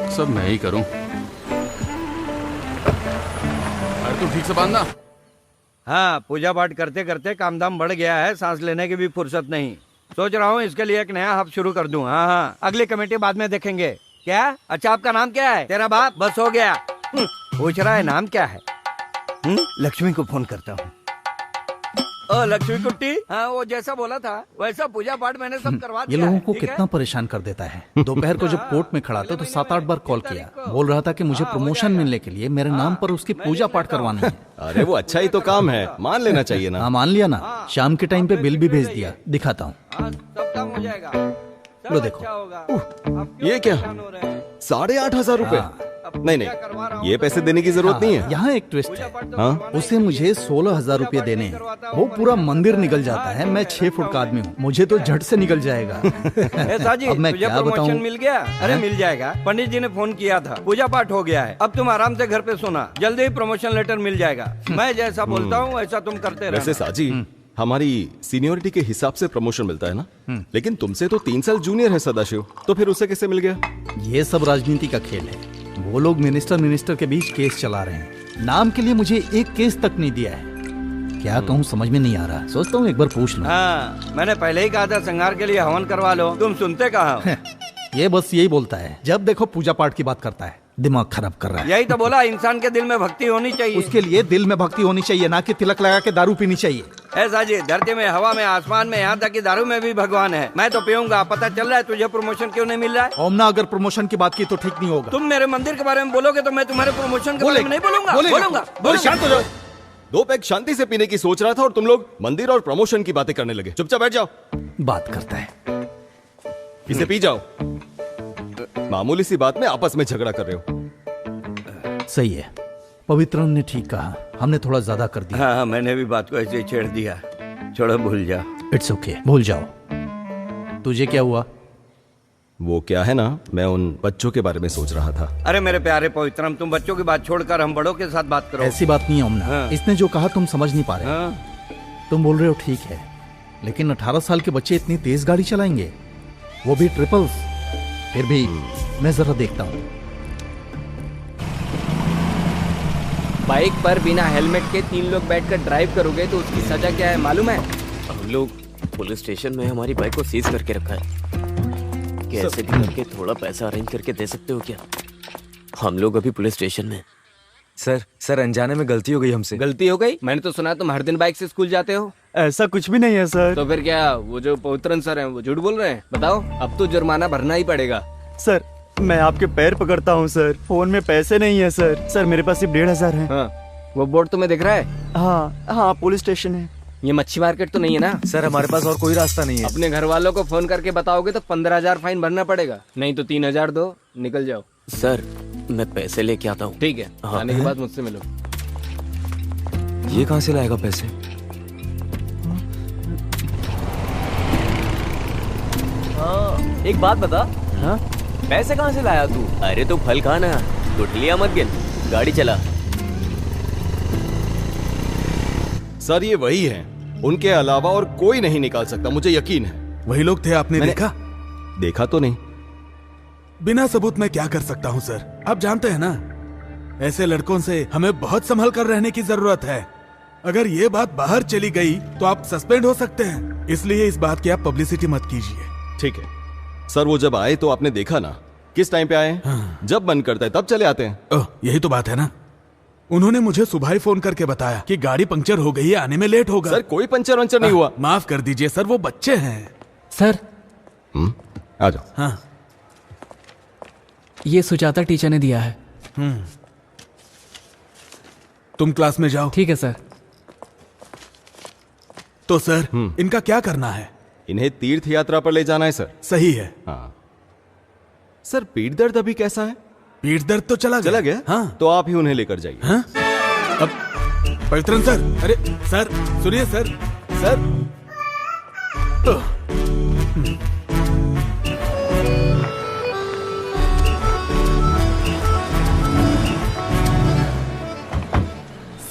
सब मैं ही करूँ। अरे तुम ठीक से बांधना। हाँ, पूजा पाठ करते करते काम धाम बढ़ गया है, सांस लेने की भी फुर्सत नहीं। सोच रहा हूँ इसके लिए एक नया हब शुरू कर दूं। हाँ हाँ, अगली कमेटी बाद में देखेंगे। क्या? अच्छा, आपका नाम क्या है? तेरा बाप? बस हो गया। पूछ रहा है नाम क्या है? लक्ष्मी को फोन करता हूँ। ओ लक्ष्मी कुट्टी, हाँ वो जैसा बोला था वैसा पूजा पाठ मैंने सब करवा दिया। ये लोगों को ठीक कितना परेशान कर देता है। दोपहर को जब कोर्ट में खड़ा था तो 7-8 बार कॉल किया, बोल रहा था कि मुझे प्रमोशन मिलने के लिए मेरे नाम पर उसकी पूजा पाठ करवानी है। अरे वो अच्छा ही तो काम है, मान लेना चाहिए ना। हाँ मान लिया ना। शाम के टाइम पे बिल भी भेज दिया, दिखाता हूँ। सब काम हो जाएगा। लो देखो। ये क्या? 8,500 रुपए? नहीं नहीं, ये पैसे देने की जरूरत नहीं है। यहाँ एक ट्विस्ट है। हाँ? उसे मुझे 16,000 रुपए देने हैं। वो पूरा मंदिर निकल जाता है। मैं 6 फुट का आदमी हूँ, मुझे तो झट से निकल जाएगा। साजी, अब मैं तुझे क्या प्रमोशन बताऊँ? मिल गया? अरे मिल जाएगा, पंडित जी ने फोन किया था, पूजा पाठ हो गया है। अब तुम आराम से घर पे सोना, जल्दी ही प्रमोशन लेटर मिल जाएगा। मैं जैसा बोलता हूँ वैसा तुम करते रहना। वैसे साजी, हमारी सीनियोरिटी के हिसाब से प्रमोशन मिलता है ना, लेकिन तुमसे तो 3 साल जूनियर है सदाशिव, तो फिर उसे कैसे मिल गया? ये सब राजनीति का खेल है। वो लोग मिनिस्टर के बीच केस चला रहे हैं। नाम के लिए मुझे एक केस तक नहीं दिया है। क्या कहूँ समझ में नहीं आ रहा, सोचता हूँ एक बार पूछ लूं। हाँ, मैंने पहले ही कहा था संगार के लिए हवन करवा लो, तुम सुनते कहाँ? ये बस यही बोलता है, जब देखो पूजा पाठ की बात करता है, दिमाग खराब कर रहा है। यही तो बोला, इंसान के दिल में भक्ति होनी चाहिए। उसके लिए दिल में भक्ति होनी चाहिए, ना कि तिलक लगा के दारू पीनी चाहिए। ऐसा जी, धरती में, हवा में, आसमान में, यहाँ तक कि दारू में भी भगवान है। मैं तो पीऊंगा। पता चल रहा है तुझे प्रमोशन क्यों नहीं मिल रहा है? ओमना, अगर प्रमोशन की बात की तो ठीक नहीं होगा। तुम मेरे मंदिर के बारे में बोलोगे तो मैं तुम्हारे प्रमोशन के बारे में नहीं बोलूंगा। शांत हो जाओ। 2 पैक शांति से पीने की सोच रहा था और तुम लोग मंदिर और प्रमोशन की बातें करने लगे। चुपचाप बैठ जाओ। बात करता है, इसे पी जाओ। मामूली सी बात में आपस में झगड़ा कर रहे हो। सही है, पवित्रन ने ठीक कहा, हमने थोड़ा ज्यादा कर दिया। हाँ, मैंने भी बात को ऐसे ही छेड़ दिया। छोड़ो, भूल जा। इट्स ओके, भूल जाओ। तुझे क्या हुआ? वो क्या है ना, मैं उन बच्चों के बारे में सोच रहा था। अरे मेरे प्यारे पवित्रम, तुम बच्चों की बात छोड़कर हम बड़ों के साथ बात करो। ऐसी बात नहीं है ओमना। हाँ। इसने जो कहा तुम समझ नहीं पा रहे। तुम बोल रहे हो ठीक है, लेकिन 18 साल के बच्चे इतनी तेज गाड़ी चलाएंगे, वो भी ट्रिपल्स। फिर भी मैं जरा देखता हूँ। बाइक पर बिना हेलमेट के 3 लोग बैठकर ड्राइव करोगे तो उसकी सजा क्या है मालूम है? हम लोग पुलिस स्टेशन में हमारी बाइक को सीज करके रखा है। कैसे भी करके थोड़ा पैसा अरेंज करके दे सकते हो क्या? हम लोग अभी पुलिस स्टेशन में। सर अनजाने में गलती हो गई हमसे। गलती हो गई? मैंने तो सुना तुम हर दिन बाइक से स्कूल जाते हो। ऐसा कुछ भी नहीं है सर। तो फिर क्या वो जो पवित्रन सर हैं वो झूठ बोल रहे हैं? बताओ, अब तो जुर्माना भरना ही पड़ेगा। सर मैं आपके पैर पकड़ता हूँ सर, फोन में पैसे नहीं है सर। सर मेरे पास सिर्फ 1500 है। हाँ, वो बोर्ड तुम्हें दिख रहा है? हाँ पुलिस स्टेशन है। ये मच्छी मार्केट तो नहीं है ना? सर हमारे पास और कोई रास्ता नहीं है। अपने घर वालों को फोन करके बताओगे तो 15,000 फाइन भरना पड़ेगा, नहीं तो 3,000 दो, निकल जाओ। सर मैं पैसे लेके आता हूँ। ठीक है, आने के बाद मुझसे मिलो। ये कहाँ से लाएगा पैसे? हाँ, एक बात बता। हाँ? पैसे कहाँ से लाया तू? अरे तो फल खाना, गुठलियाँ मत गिन, गाड़ी चला। सर ये वही है, उनके अलावा और कोई नहीं निकाल सकता, मुझे यकीन है। वही लोग थे, आपने देखा? देखा तो नहीं। बिना सबूत मैं क्या कर सकता हूँ सर? आप जानते हैं ना, ऐसे लड़कों से हमें बहुत संभल कर रहने की जरूरत है। अगर ये बात बाहर चली गई तो आप सस्पेंड हो सकते हैं, इसलिए इस बात की आप पब्लिसिटी मत कीजिए। ठीक है सर, वो जब आए तो आपने देखा ना किस टाइम पे आए? हाँ। जब मन करता है तब चले आते हैं। यही तो बात है ना। उन्होंने मुझे सुबह ही फोन करके बताया कि गाड़ी पंक्चर हो गई है, आने में लेट होगा। सर कोई पंचर वंचर नहीं हुआ। माफ कर दीजिए सर, वो बच्चे हैं। सर आ जाओ। हाँ ये सुजाता टीचर ने दिया है। तुम क्लास में जाओ। ठीक है सर। तो सर इनका क्या करना है? इन्हें तीर्थ यात्रा पर ले जाना है सर। सही है। हाँ सर, पीठ दर्द अभी कैसा है? पीठ दर्द तो चला गया। हाँ तो आप ही उन्हें लेकर जाइए। हाँ? अब पवित्रन सर, अरे सर सुनिए सर।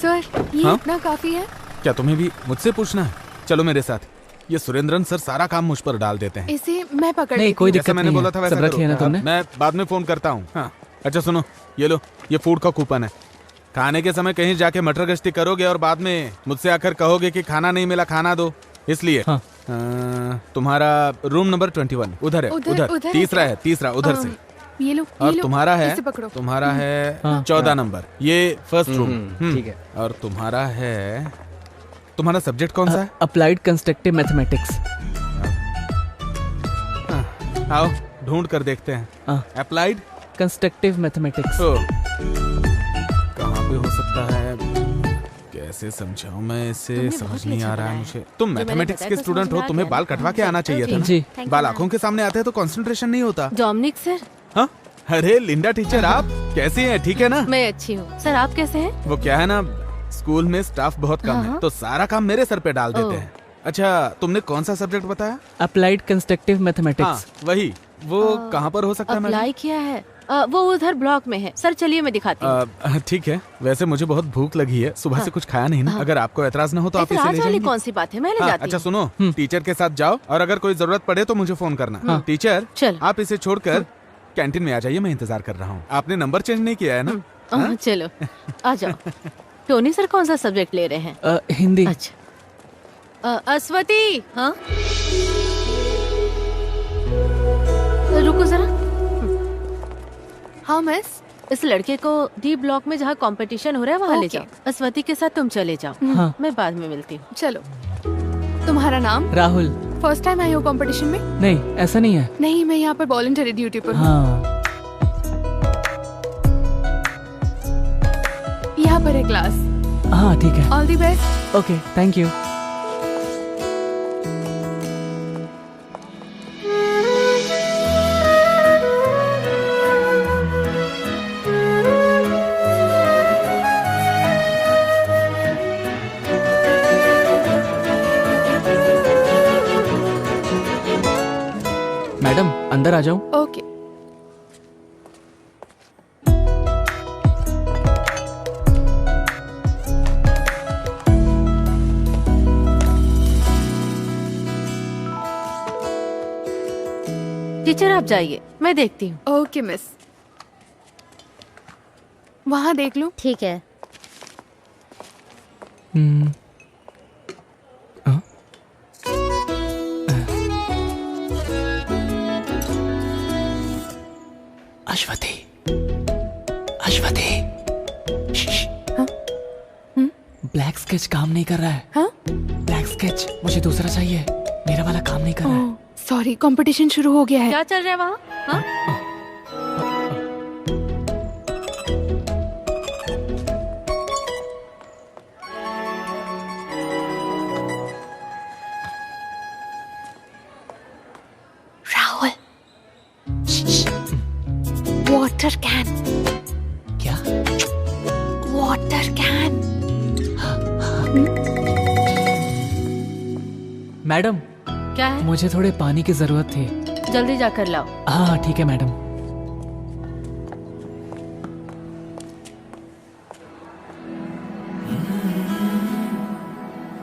सर ये हाँ? इतना काफी है? क्या तुम्हें भी मुझसे पूछना है? चलो मेरे साथ। ये सुरेंद्रन सर सारा काम मुझ पर डाल देते हैं। इसे मैं पकड़ नहीं, कोई लेती दिक्कत जैसा मैंने नहीं बोला है। था वैसा सब रख लिया ना करो। तुमने? मैं बाद में फोन करता हूँ। हाँ अच्छा सुनो, ये लो, ये फूड का कूपन है। खाने के समय कहीं जाके मटर गश्ती करोगे और बाद में मुझसे आकर कहोगे कि खाना नहीं मिला, खाना दो, इसलिए। हाँ। तुम्हारा रूम नंबर 21 उधर है। उधर तीसरा है, तीसरा उधर से। ये लो, और ये लो, तुम्हारा है, इसे पकड़ो। तुम्हारा है हाँ। 14 नंबर, ये फर्स्ट रूम। ठीक है। और तुम्हारा है, तुम्हारा सब्जेक्ट कौन सा है? Applied constructive mathematics. आओ ढूंढ कर देखते हैं। Applied constructive mathematics. कहाँ पे हो सकता है? कैसे समझाऊं मैं इसे, समझ नहीं आ रहा है मुझे। तुम मैथमेटिक्स के स्टूडेंट हो, तुम्हें बाल कटवा के आना चाहिए था जी। ना। बाल आंखों के सामने आते हैं तो कंसंट्रेशन नहीं होता। Dominic sir. हाँ अरे लिंडा टीचर, आप कैसी हैं? ठीक है ना? मैं अच्छी हूँ सर, आप कैसे हैं? वो क्या है ना, स्कूल में स्टाफ बहुत कम है तो सारा काम मेरे सर पे डाल देते हैं। अच्छा तुमने कौन सा सब्जेक्ट बताया? Applied constructive mathematics. वही, वो कहाँ पर हो सकता है? अप्लाई किया है, वो उधर ब्लॉक में है। सर चलिए मैं दिखाती हूँ। ठीक है, वैसे मुझे बहुत भूख लगी है, सुबह से कुछ खाया नहीं ना। अगर आपको एतराज न हो तो आप इसे ले जाएंगे। कौन सी बात है, मैं ले जाती हूँ। अच्छा सुनो, टीचर के साथ जाओ और अगर कोई जरूरत पड़े तो मुझे फोन करना। टीचर चल। आप इसे छोड़कर कैंटीन में आ जाइए, मैं इंतजार कर रहा हूँ। आपने नंबर चेंज नहीं किया है ना? चलो आ जाओ। टोनी सर कौन सा सब्जेक्ट ले रहे हैं? हिंदी। अच्छा अस्वती। हाँ रुको जरा। हाँ मिस। इस लड़के को डी ब्लॉक में जहाँ कंपटीशन हो रहा है वहाँ ले जाओ। अस्वती के साथ तुम चले जाओ। हाँ। मैं बाद में मिलती हूँ। चलो। तुम्हारा नाम? राहुल। फर्स्ट टाइम आई हो कंपटीशन में? नहीं ऐसा नहीं है। नहीं, मैं यहाँ पर वॉलंटरी ड्यूटी पर हूँ। हाँ। यहाँ पर है क्लास। हाँ ठीक है। All the best. Okay thank you. Madam अंदर आ जाऊं? ओके। टीचर आप जाइए, मैं देखती हूँ। Okay miss. वहाँ देख लो। ठीक है। अश्वती, अश्वती, ब्लैक स्केच काम नहीं कर रहा है। हाँ? ब्लैक स्केच मुझे दूसरा चाहिए, मेरा वाला काम नहीं कर रहा है। सॉरी, कंपटीशन शुरू हो गया है। क्या चल रहा है वहाँ? हाँ? Rahul, water can. क्या? Water can. मैडम, क्या है? मुझे थोड़े पानी की जरूरत थी। जल्दी जाकर लाओ। हाँ ठीक है मैडम।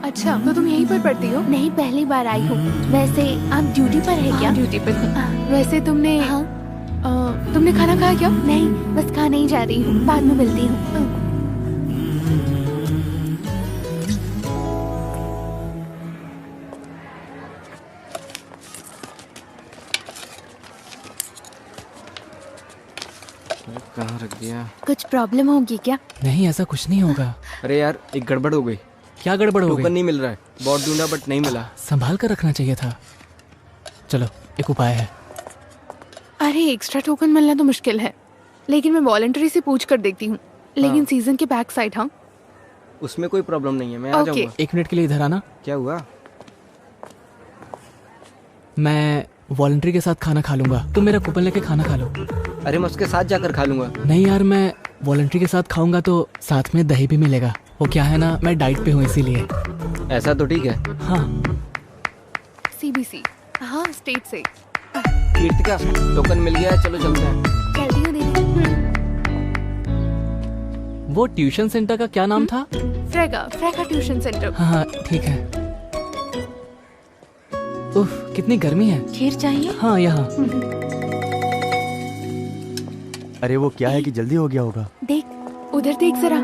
अच्छा, तो तुम यहीं पर पढ़ती हो? नहीं, पहली बार आई हूँ। वैसे आप ड्यूटी पर है क्या? ड्यूटी पर हूँ। वैसे तुमने तुमने खाना खाया क्या? नहीं, बस खाने ही जा रही हूँ, बाद में मिलती हूँ। कहाँ रख दिया? कुछ प्रॉब्लम होगी क्या? नहीं, ऐसा कुछ नहीं होगा। अरे यार, एक गड़बड़ हो गई। क्या गड़बड़ हो गई? टोकन नहीं मिल रहा है। बहुत ढूंढा बट नहीं मिला। संभाल कर रखना चाहिए था। चलो, एक उपाय है। अरे एक्स्ट्रा टोकन मिलना तो मुश्किल है, लेकिन मैं वॉलंटरी से पूछ कर देखती हूँ। लेकिन सीजन के बैक साइड। हाँ, उसमें कोई प्रॉब्लम नहीं है, मैं आ जाऊंगा। 1 मिनट के लिए इधर आना। क्या हुआ? मैं वॉलंटरी के साथ खाना खा लूंगा, तुम मेरा कूपन लेके खाना खा लो। अरे मैं उसके साथ जाकर खा लूंगा। नहीं यार, मैं वॉलंटरी के साथ खाऊंगा तो साथ में दही भी मिलेगा। वो क्या है ना, मैं डाइट पे हूँ इसीलिए। ऐसा तो ठीक है। हाँ। CBC। हाँ, स्टेट से। कीर्तिका, टोकन मिल गया है, चलो चलते हैं। जल्दी हो दीदी। वो ट्यूशन सेंटर का क्या नाम था? फ्रेगा ट्यूशन सेंटर। हाँ ठीक है। उफ, कितनी गर्मी है। खीर चाहिए? हाँ, यहाँ। अरे वो क्या है कि जल्दी हो गया होगा। देख, उधर देख जरा।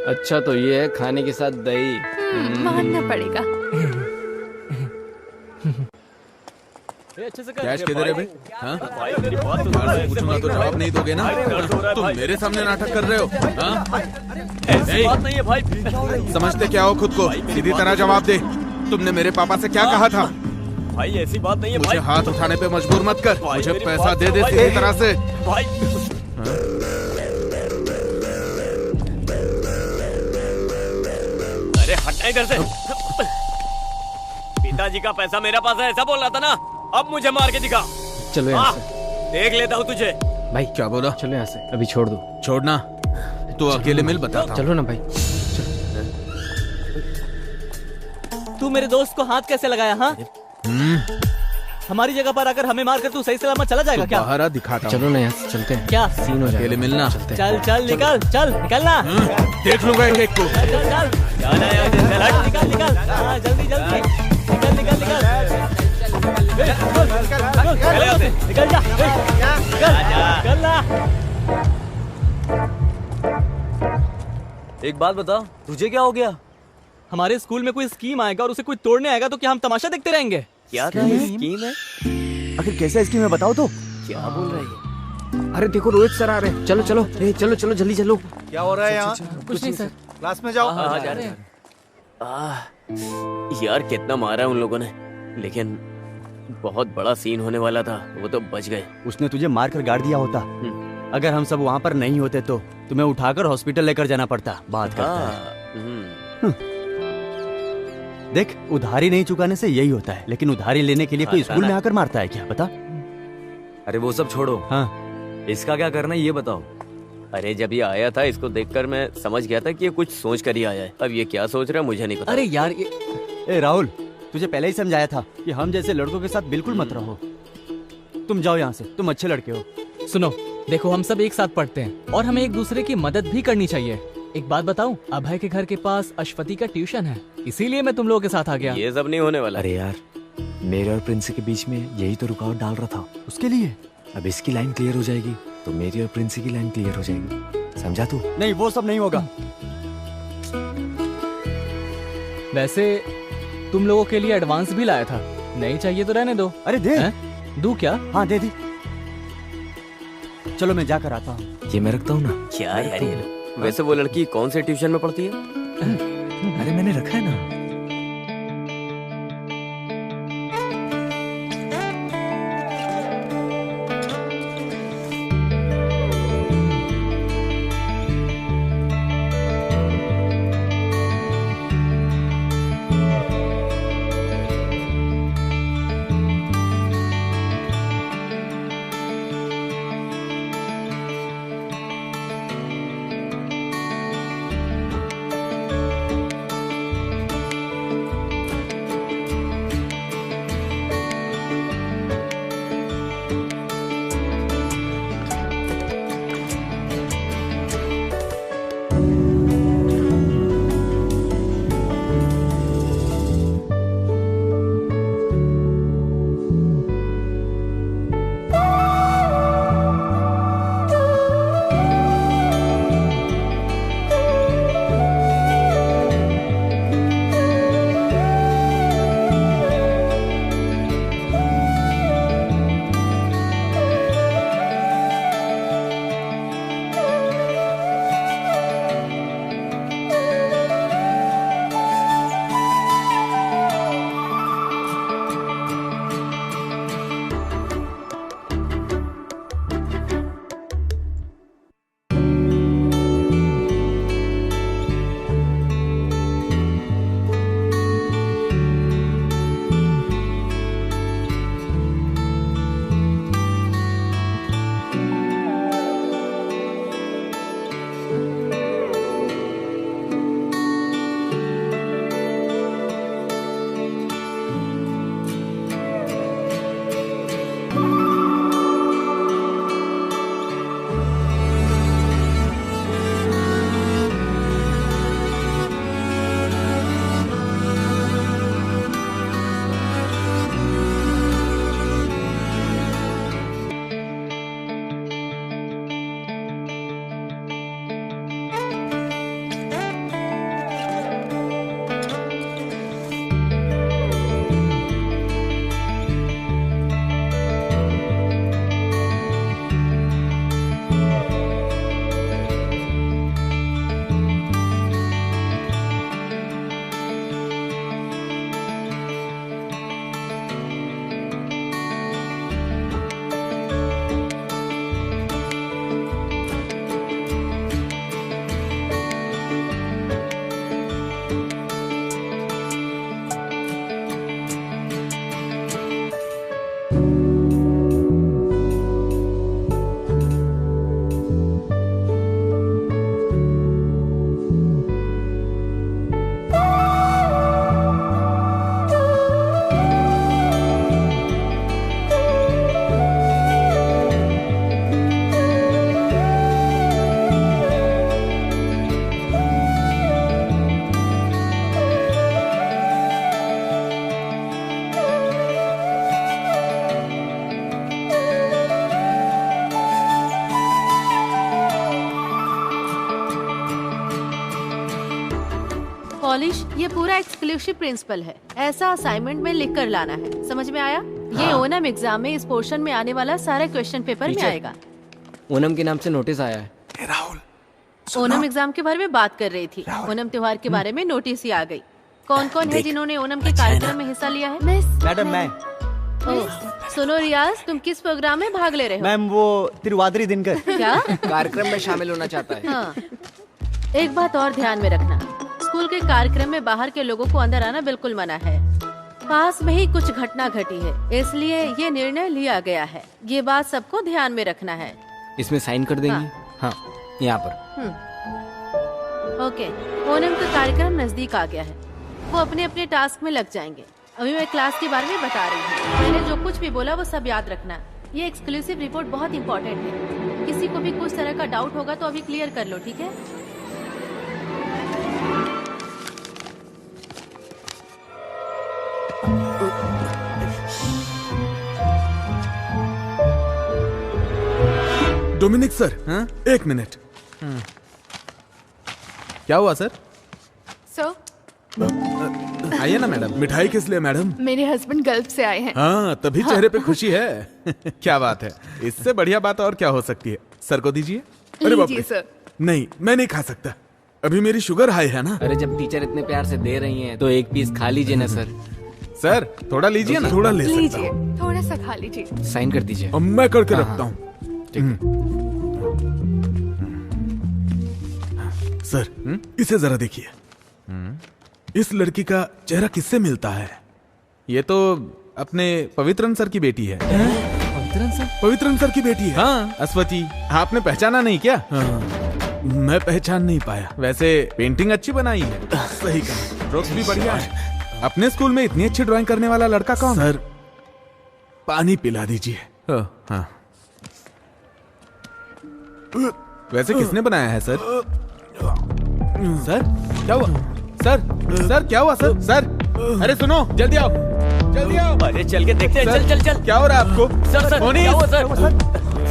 अच्छा, तो ये है खाने के साथ दही। मानना पड़ेगा। कैश किधर है भाई? हाँ? पूछूंगा तो जवाब नहीं दोगे ना? तुम मेरे सामने नाटक कर रहे हो? हाँ? ऐसी बात नहीं है भाई। समझते क्या हो खुद को? सीधी तरह जवाब दे। तुमने मेरे पापा से क्या कहा था? भाई ऐसी बात नहीं है मुझे भाई। हाथ उठाने पे मजबूर मत कर। मुझे मेरी पैसा बात दे दे भाई। सीधी तरह से। भाई अरे हटना इधर से। पिताजी का पैसा मेरे पास है, ऐसा बोल रहा था ना? अब मुझे मार के दिखा। चलो यहाँ से। देख लेता हूँ तुझे। भाई क्या बोला? चलो यहाँ से, अभी छोड़ दो। छोड़ना तो अकेले मिल बताता हूँ। चलो ना भाई। तू मेरे दोस्त को हाथ कैसे लगाया? हाँ, हमारी जगह पर आकर हमें मारकर तू सही सलामत चला जाएगा क्या? बाहर आ, दिखाता हूँ। चलो ना यहाँ से, चलते हैं। क्या सीन हो जाएगा। अकेले मिलना। चल चल निकल, चल निकलना। देख लूंगा एक को। चल चल चल, निकल निकल। हाँ, जल्दी जल्दी निकल निकल निकल। निकल जा, निकल ना। एक बात बता, तुझे क्या हो गया? हमारे स्कूल में कोई स्कीम आएगा और उसे कोई तोड़ने आएगा तो क्या हम तमाशा देखते रहेंगे? क्या स्कीम है? आखिर कैसा स्कीम है बताओ तो। क्या बोल रही है? अरे देखो, रोहित सर आ रहे हैं। चलो चलो, चलो चलो जल्दी चलो। क्या हो रहा है यहाँ? कुछ नहीं सर। क्लास में जाओ। हाँ, जा रहे हैं। यार कितना मारा है उन लोगों ने, लेकिन बहुत बड़ा सीन होने वाला था, वो तो बच गए। उसने तुझे मार कर गाड़ दिया होता। अगर हम सब वहाँ पर नहीं होते तो तुम्हें उठाकर हॉस्पिटल लेकर जाना पड़ता। बात करता है। देख, उधारी नहीं चुकाने से यही होता है, लेकिन उधारी लेने के लिए कोई स्कूल में आकर मारता है क्या? बता। अरे वो सब छोड़ो। हाँ, इसका क्या करना है ये बताओ। अरे जब ये आया था, इसको देखकर मैं समझ गया था कि ये कुछ सोच कर ही आया है। अब ये क्या सोच रहा है मुझे नहीं पता। अरे यार ए राहुल, तुझे पहले ही समझाया था कि हम जैसे लड़कों के साथ बिल्कुल मत रहो। तुम जाओ यहाँ से, तुम अच्छे लड़के हो। सुनो, देखो हम सब एक साथ पढ़ते हैं और हमें एक दूसरे की मदद भी करनी चाहिए। एक बात बताऊं, अभय के घर के पास अश्वती का ट्यूशन है, इसीलिए मैं तुम लोगों के साथ आ गया। ये सब नहीं होने वाला। अरे यार, मेरे और प्रिंस के बीच में यही तो रुकावट डाल रहा था। उसके लिए अब इसकी लाइन क्लियर हो जाएगी तो मेरी और प्रिंस की लाइन क्लियर हो जाएगी। समझा तू? नहीं, वो सब नहीं होगा। वैसे तुम लोगों के लिए एडवांस भी लाया था। नहीं चाहिए तो रहने दो। अरे दे। दूं क्या? हाँ दे दी। चलो मैं जाकर आता हूँ। ये मैं रखता हूँ ना। क्या यार ये लोग? वैसे वो लड़की कौन से ट्यूशन में पढ़ती है? अरे मैंने रखा है ना। पॉलिश, ये पूरा एक्सक्लूसिव प्रिंसिपल है। ऐसा असाइनमेंट में लिख कर लाना है, समझ में आया? ये ओनम एग्जाम में इस पोर्शन में आने वाला सारा क्वेश्चन पेपर में आएगा। ओनम के नाम से नोटिस आया है। ओनम एग्जाम के बारे में बात कर रही थी। ओनम त्योहार के बारे में नोटिस ही आ गई। कौन कौन है जिन्होंने ओनम के कार्यक्रम में हिस्सा लिया है? मैडम मैं। सुनो रियाज, तुम किस प्रोग्राम में भाग ले रहे हो? मैम वो तिरुवादिरी दिनकर। क्या? कार्यक्रम में शामिल होना चाहता है। हाँ। एक बात और ध्यान में रखना, स्कूल के कार्यक्रम में बाहर के लोगों को अंदर आना बिल्कुल मना है। पास में ही कुछ घटना घटी है, इसलिए ये निर्णय लिया गया है। ये बात सबको ध्यान में रखना है। इसमें साइन कर देंगे? हाँ, यहाँ पर। ओके, ओनम का कार्यक्रम नजदीक आ गया है। वो अपने अपने टास्क में लग जाएंगे। अभी मैं क्लास के बारे में बता रही हूँ। मैंने जो कुछ भी बोला वो सब याद रखना। ये एक्सक्लूसिव रिपोर्ट बहुत इंपॉर्टेंट है। किसी को भी कुछ तरह का डाउट होगा तो अभी क्लियर कर लो, ठीक है? डोमिनिक सर, एक मिनट। क्या हुआ सर? सर आइए ना मैडम। मिठाई किस लिए मैडम? मेरे हस्बैंड गल्फ से आए हैं। हाँ, तभी चेहरे पे खुशी है। क्या बात है, इससे बढ़िया बात और क्या हो सकती है। सर को दीजिए। अरे बाप लीजिए रे। सर। नहीं, मैं नहीं खा सकता, अभी मेरी शुगर हाई है ना। अरे जब टीचर इतने प्यार से दे रही हैं तो एक पीस खा लीजिए ना सर। सर थोड़ा लीजिए ना। थोड़ा ले सकता लीजिए, थोड़ा सा खा लीजिए। साइन कर दीजिए। हूँ। मैं करके हाँ, रखता हाँ। हूँ। सर इसे जरा देखिए। इस लड़की का चेहरा किससे मिलता है? ये तो अपने पवित्रन सर की बेटी है। पवित्रन सर की बेटी है। हाँ, अश्वती। आपने पहचाना नहीं क्या? हाँ, मैं पहचान नहीं पाया। वैसे पेंटिंग अच्छी बनाई है। सही कहा, स्ट्रोक्स भी बढ़िया है। अपने स्कूल में इतनी अच्छी ड्राइंग करने वाला लड़का कौन? सर पानी पिला दीजिए। हाँ। वैसे किसने बनाया है सर? सर क्या हुआ? सर क्या हुआ सर? सर अरे सुनो, जल्दी आओ, जल्दी आओ। अरे चल के देखते हैं। सर, चल चल चल। क्या हो रहा है आपको? सर मोनी, क्या हुआ सर?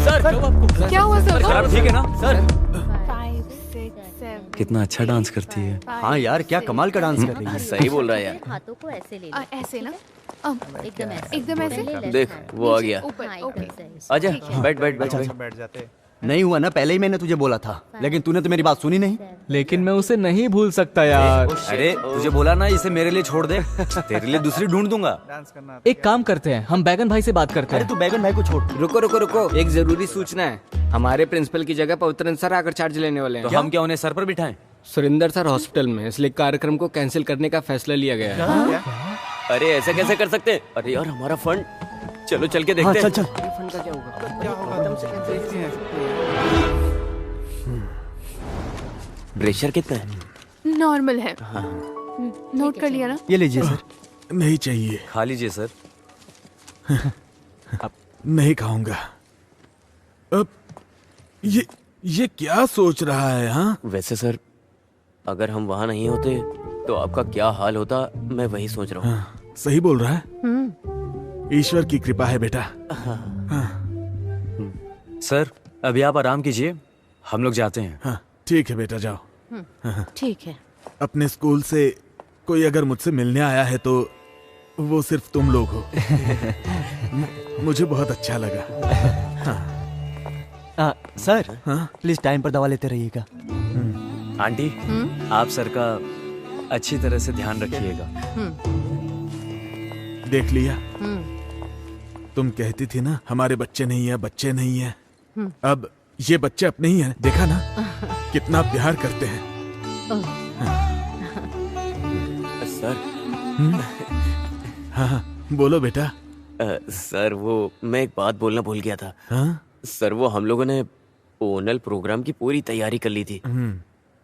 सर क्या हुआ सर? खराब ठीक है ना सर? 5, 6, 7। कितना अच्छा डांस करती है। हाँ यार, क्या कमाल का डांस कर रही है। सही बोल रहा है यार। हाथों को ऐसे ले ऐसे ना? एकदम ऐसे। एकदम ऐसे? देख वो आ गया। ऊपर, ओके। आजा, बैठ। बैठ जाते। नहीं हुआ ना, पहले ही मैंने तुझे बोला था, लेकिन तूने तो मेरी बात सुनी नहीं। लेकिन मैं उसे नहीं भूल सकता यार। अरे तुझे बोला ना इसे मेरे लिए छोड़ दे, तेरे लिए दूसरी ढूंढ दूंगा। एक काम करते हैं, हम बैगन भाई से बात करते हैं। अरे तू बैगन भाई को छोड़। रुको, एक जरूरी सूचना है। हमारे प्रिंसिपल की जगह पवित्रन सर आकर चार्ज लेने वाले हैं। तो हम क्या उन्हें सर पर बिठाएं? सुरेंद्र सर हॉस्पिटल में, इसलिए कार्यक्रम को कैंसिल करने का फैसला लिया गया है। अरे ऐसे कैसे कर सकते हैं? अरे यार हमारा फंड। चलो चल के देखते हैं। चल। फंड का क्या होगा? प्रेशर कितना है? नॉर्मल है। नोट कर लिया ना? ये लीजिए सर। नहीं चाहिए। खा लीजिए सर। नहीं खाऊंगा। अब ये क्या सोच रहा है? हाँ वैसे सर, अगर हम वहाँ नहीं होते तो आपका क्या हाल होता, मैं वही सोच रहा हूँ। हाँ, सही बोल रहा है। ईश्वर की कृपा है बेटा। सर अभी आप आराम कीजिए, हम लोग जाते हैं। हाँ ठीक है बेटा, जाओ। ठीक है। अपने स्कूल से कोई अगर मुझसे मिलने आया है तो वो सिर्फ तुम लोग हो। मुझे बहुत अच्छा लगा। सर प्लीज टाइम पर दवा लेते रहिएगा। आंटी आप सर का अच्छी तरह से ध्यान रखिएगा। देख लिया, तुम कहती थी ना हमारे बच्चे नहीं है, बच्चे नहीं है। अब ये बच्चे अपने ही हैं, देखा ना कितना प्यार करते हैं। सर हाँ बोलो बेटा। सर वो मैं एक बात बोलना भूल गया था। हाँ? सर वो हम लोगों ने ओनल प्रोग्राम की पूरी तैयारी कर ली थी।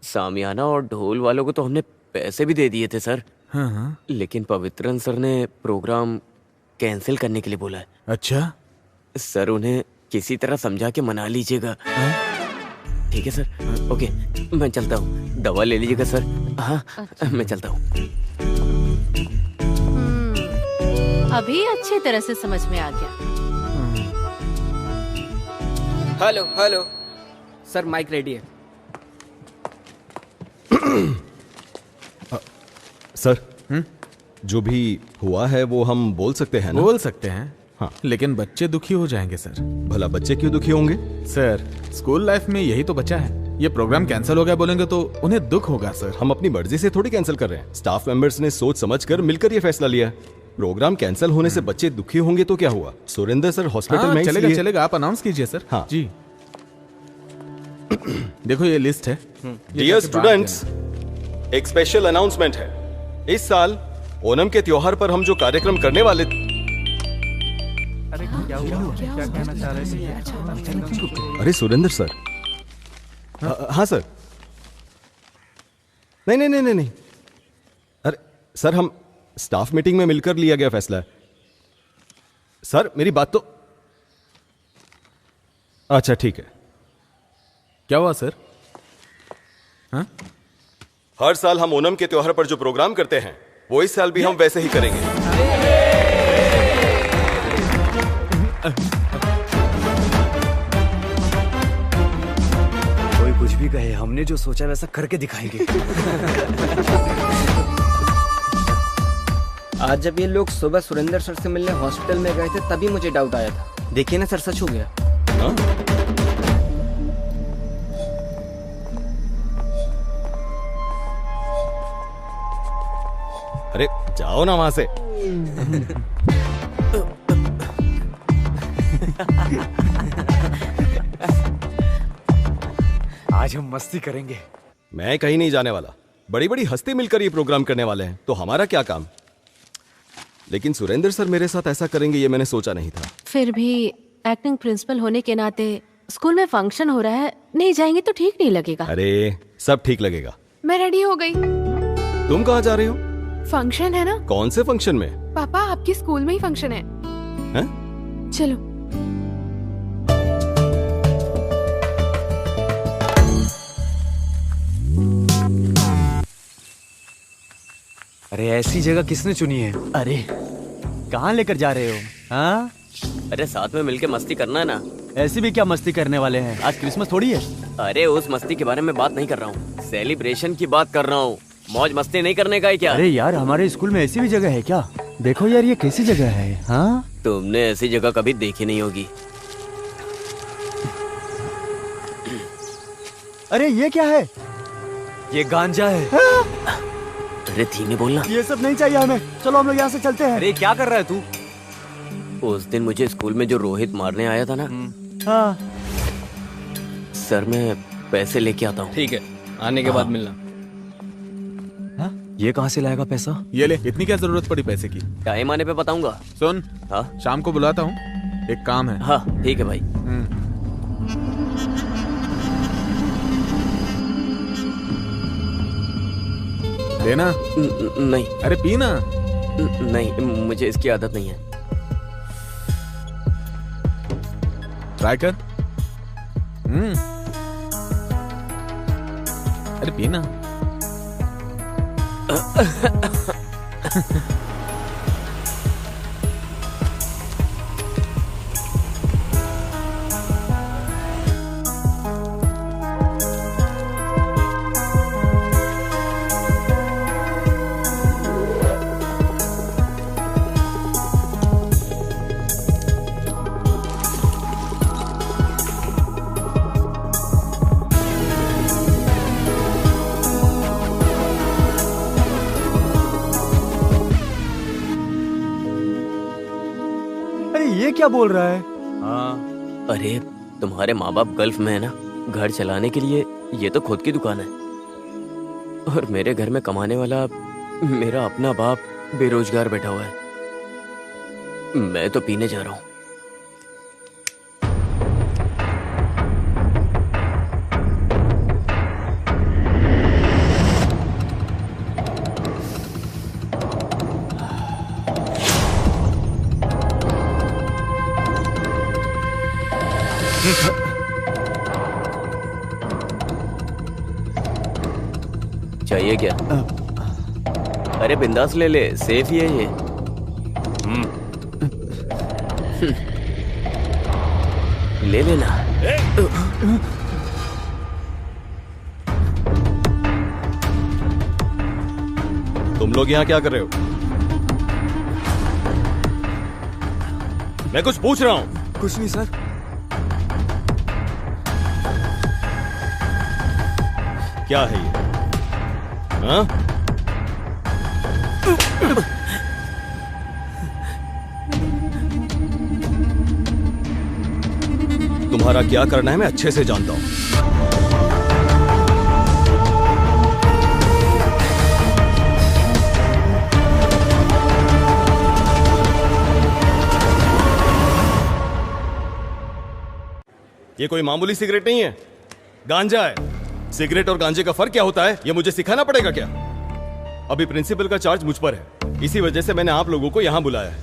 सामियाना और ढोल वालों को तो हमने पैसे भी दे दिए थे सर। हाँ। लेकिन पवित्रन सर ने प्रोग्राम कैंसिल करने के लिए बोला है। अच्छा सर उन्हें किसी तरह समझा के मना लीजिएगा। ठीक है सर? ओके मैं चलता हूँ। दवा ले लीजिएगा सर। हाँ मैं चलता हूँ। अभी अच्छी तरह से समझ में आ गया। हेलो सर, माइक रेडी है। सर जो भी हुआ है वो हम बोल सकते हैं ना? बोल सकते हैं। हाँ लेकिन बच्चे दुखी हो जाएंगे सर। भला बच्चे क्यों दुखी होंगे? सर स्कूल लाइफ में यही तो बचा है। ये प्रोग्राम कैंसिल हो गया बोलेंगे तो उन्हें दुख होगा सर। हम अपनी मर्जी से थोड़ी कैंसिल कर रहे हैं। स्टाफ मेंबर्स ने सोच समझकर मिलकर ये फैसला लिया। प्रोग्राम कैंसिल होने से बच्चे दुखी होंगे तो क्या हुआ? सुरेंद्र सर हॉस्पिटल में चलेगा आप अनाउंस कीजिए सर। हाँ जी देखो ये लिस्ट है। डियर स्टूडेंट्स, एक स्पेशल अनाउंसमेंट है। इस साल ओणम के त्योहार पर हम जो कार्यक्रम करने वाले। अरे सुरेंद्र सर। हाँ सर। नहीं। अरे सर हम स्टाफ मीटिंग में मिलकर लिया गया फैसला है। सर मेरी बात तो। अच्छा ठीक है। क्या हुआ सर? हाँ? हर साल हम ओणम के त्योहार पर जो प्रोग्राम करते हैं वो इस साल भी हम वैसे ही करेंगे। कोई कुछ भी कहे, हमने जो सोचा वैसा करके दिखाएंगे। आज जब ये लोग सुबह सुरेंद्र सर से मिलने हॉस्पिटल में गए थे तभी मुझे डाउट आया था। देखिए ना सर, सच हो गया। अरे जाओ ना वहां से। आज हम मस्ती करेंगे। मैं कहीं नहीं जाने वाला। बड़ी बड़ी हस्ती मिलकर ये प्रोग्राम करने वाले हैं, तो हमारा क्या काम। लेकिन सुरेंद्र सर मेरे साथ ऐसा करेंगे ये मैंने सोचा नहीं था। फिर भी एक्टिंग प्रिंसिपल होने के नाते स्कूल में फंक्शन हो रहा है, नहीं जाएंगे तो ठीक नहीं लगेगा। अरे सब ठीक लगेगा। मैं रेडी हो गई। तुम कहाँ जा रही हो? फंक्शन है ना। कौन से फंक्शन में? पापा आपकी स्कूल में ही फंक्शन है। चलो। अरे ऐसी जगह किसने चुनी है? अरे कहाँ लेकर जा रहे हो? हाँ? अरे साथ में मिलके मस्ती करना है ना। ऐसी भी क्या मस्ती करने वाले हैं? आज क्रिसमस थोड़ी है। अरे उस मस्ती के बारे में बात नहीं कर रहा हूँ, सेलिब्रेशन की बात कर रहा हूँ। मौज मस्ती नहीं करने का है क्या? अरे यार हमारे स्कूल में ऐसी भी जगह है क्या? देखो यार ये कैसी जगह है। हाँ? तुमने ऐसी जगह कभी देखी नहीं होगी। अरे ये क्या है? ये गांजा है। अरे धीमे बोलना। ये सब नहीं चाहिए हमें, चलो हम लोग यहाँ से चलते हैं। अरे क्या कर रहा है तू? उस दिन मुझे स्कूल में जो रोहित मारने आया था ना। हाँ। सर मैं पैसे लेके आता हूँ। ठीक है, आने के बाद मिलना। ये कहाँ से लाएगा पैसा? ये ले, इतनी क्या जरूरत पड़ी पैसे की? टाइम आने पे बताऊंगा। सुन, हाँ शाम को बुलाता हूँ, एक काम है। हाँ ठीक है भाई। लेना? नहीं। अरे पीना। नहीं, मुझे इसकी आदत नहीं है। ट्राई कर। अरे पीना। ये क्या बोल रहा है? हाँ। अरे तुम्हारे माँ बाप गल्फ में है ना, घर चलाने के लिए ये तो खुद की दुकान है। और मेरे घर में कमाने वाला मेरा अपना बाप बेरोजगार बैठा हुआ है। मैं तो पीने जा रहा हूँ। चाहिए क्या? अरे बिंदास ले ले, सेफ ही है ये। ले लेना। तुम लोग यहाँ क्या कर रहे हो? मैं कुछ पूछ रहा हूँ। कुछ नहीं सर। क्या है ये? हाँ? तुम्हारा क्या करना है मैं अच्छे से जानता हूं। ये कोई मामूली सिगरेट नहीं है, गांजा है। सिगरेट और गांजे का फर्क क्या होता है ये मुझे सिखाना पड़ेगा क्या? अभी प्रिंसिपल का चार्ज मुझ पर है, इसी वजह से मैंने आप लोगों को यहाँ बुलाया है।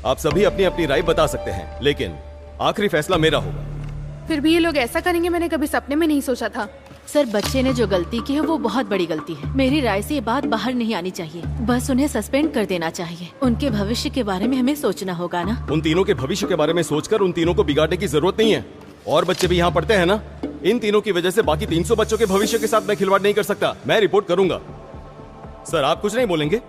आप सभी अपनी अपनी राय बता सकते हैं, लेकिन आखिरी फैसला मेरा होगा। फिर भी ये लोग ऐसा करेंगे मैंने कभी सपने में नहीं सोचा था। सर बच्चे ने जो गलती की है वो बहुत बड़ी गलती है। मेरी राय से ये बात बाहर नहीं आनी चाहिए, बस उन्हें सस्पेंड कर देना चाहिए। उनके भविष्य के बारे में हमें सोचना होगा ना। उन तीनों के भविष्य के बारे में सोचकर उन तीनों को बिगाड़ने की जरूरत नहीं है। और बच्चे भी यहाँ पढ़ते हैं ना, इन तीनों की वजह से बाकी 300 बच्चों के भविष्य के साथ मैं खिलवाड़ नहीं कर सकता। मैं रिपोर्ट करूंगा। सर आप कुछ नहीं बोलेंगे?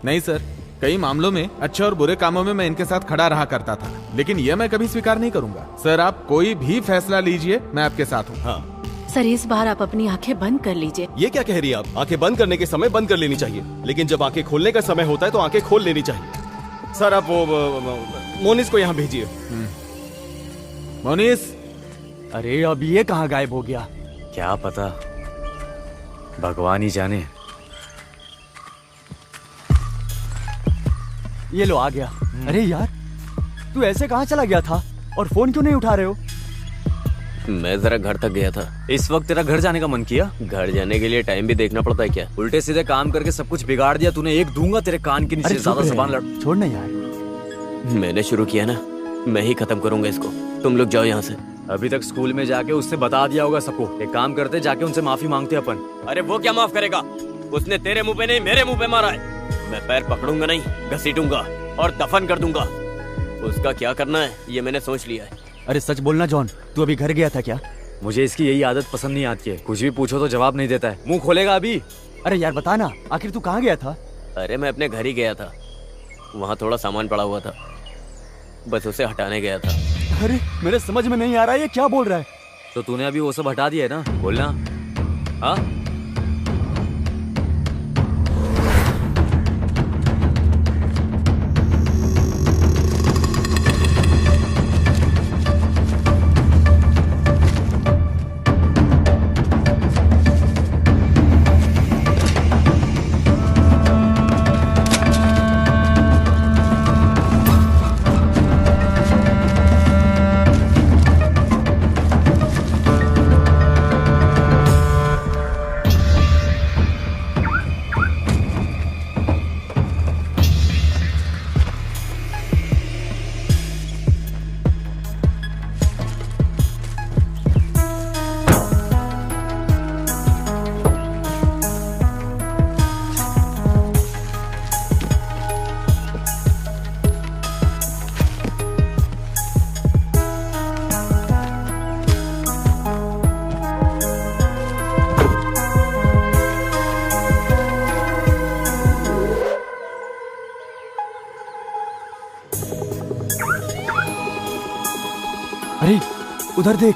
नहीं सर, कई मामलों में, अच्छे और बुरे कामों में मैं इनके साथ खड़ा रहा करता था, लेकिन यह मैं कभी स्वीकार नहीं करूंगा। सर, आप कोई भी फैसला लीजिए, मैं आपके साथ हूँ। हाँ। सर, इस बार आप अपनी आंखें बंद कर लीजिए। ये क्या कह रही है आप? आंखें बंद करने के समय बंद कर लेनी चाहिए, लेकिन जब आंखें खोलने का समय होता है तो आंखें खोल लेनी चाहिए। सर, आप वो मोनिस को यहाँ भेजिए। मोनिस, अरे अब ये कहाँ गायब हो गया? क्या पता, भगवान ही जाने। ये लो आ गया। अरे यार, तू ऐसे कहाँ चला गया था और फोन क्यों नहीं उठा रहे हो? मैं जरा घर तक गया था। इस वक्त तेरा घर जाने का मन किया? घर जाने के लिए टाइम भी देखना पड़ता है क्या? उल्टे सीधे काम करके सब कुछ बिगाड़ दिया तूने। एक दूंगा तेरे कान के नीचे, ज्यादा जबान लड़। छोड़ ना यार। मैंने शुरू किया ना, मैं ही खत्म करूंगा इसको। तुम लोग जाओ यहाँ से। अभी तक स्कूल में जाके उससे बता दिया होगा सबको। एक काम करते, जाके उनसे माफी मांगते अपन। अरे वो क्या माफ करेगा? उसने तेरे मुंह पे नहीं मेरे मुंह पे मारा है। मैं पैर पकड़ूंगा नहीं, घसीटूंगा और दफन कर दूंगा। उसका क्या करना है ये मैंने सोच लिया है। अरे सच बोलना जॉन, तू अभी घर गया था क्या? मुझे इसकी यही आदत पसंद नहीं आती है। कुछ भी पूछो तो जवाब नहीं देता है। मुंह खोलेगा अभी? अरे यार बता ना, आखिर तू कहाँ गया था? अरे मैं अपने घर ही गया था। वहाँ थोड़ा सामान पड़ा हुआ था, बस उसे हटाने गया था। अरे मेरे समझ में नहीं आ रहा है, ये क्या बोल रहा है? तो तूने अभी वो सब हटा दिया है ना? बोलना। हाँ, अरे उधर देख।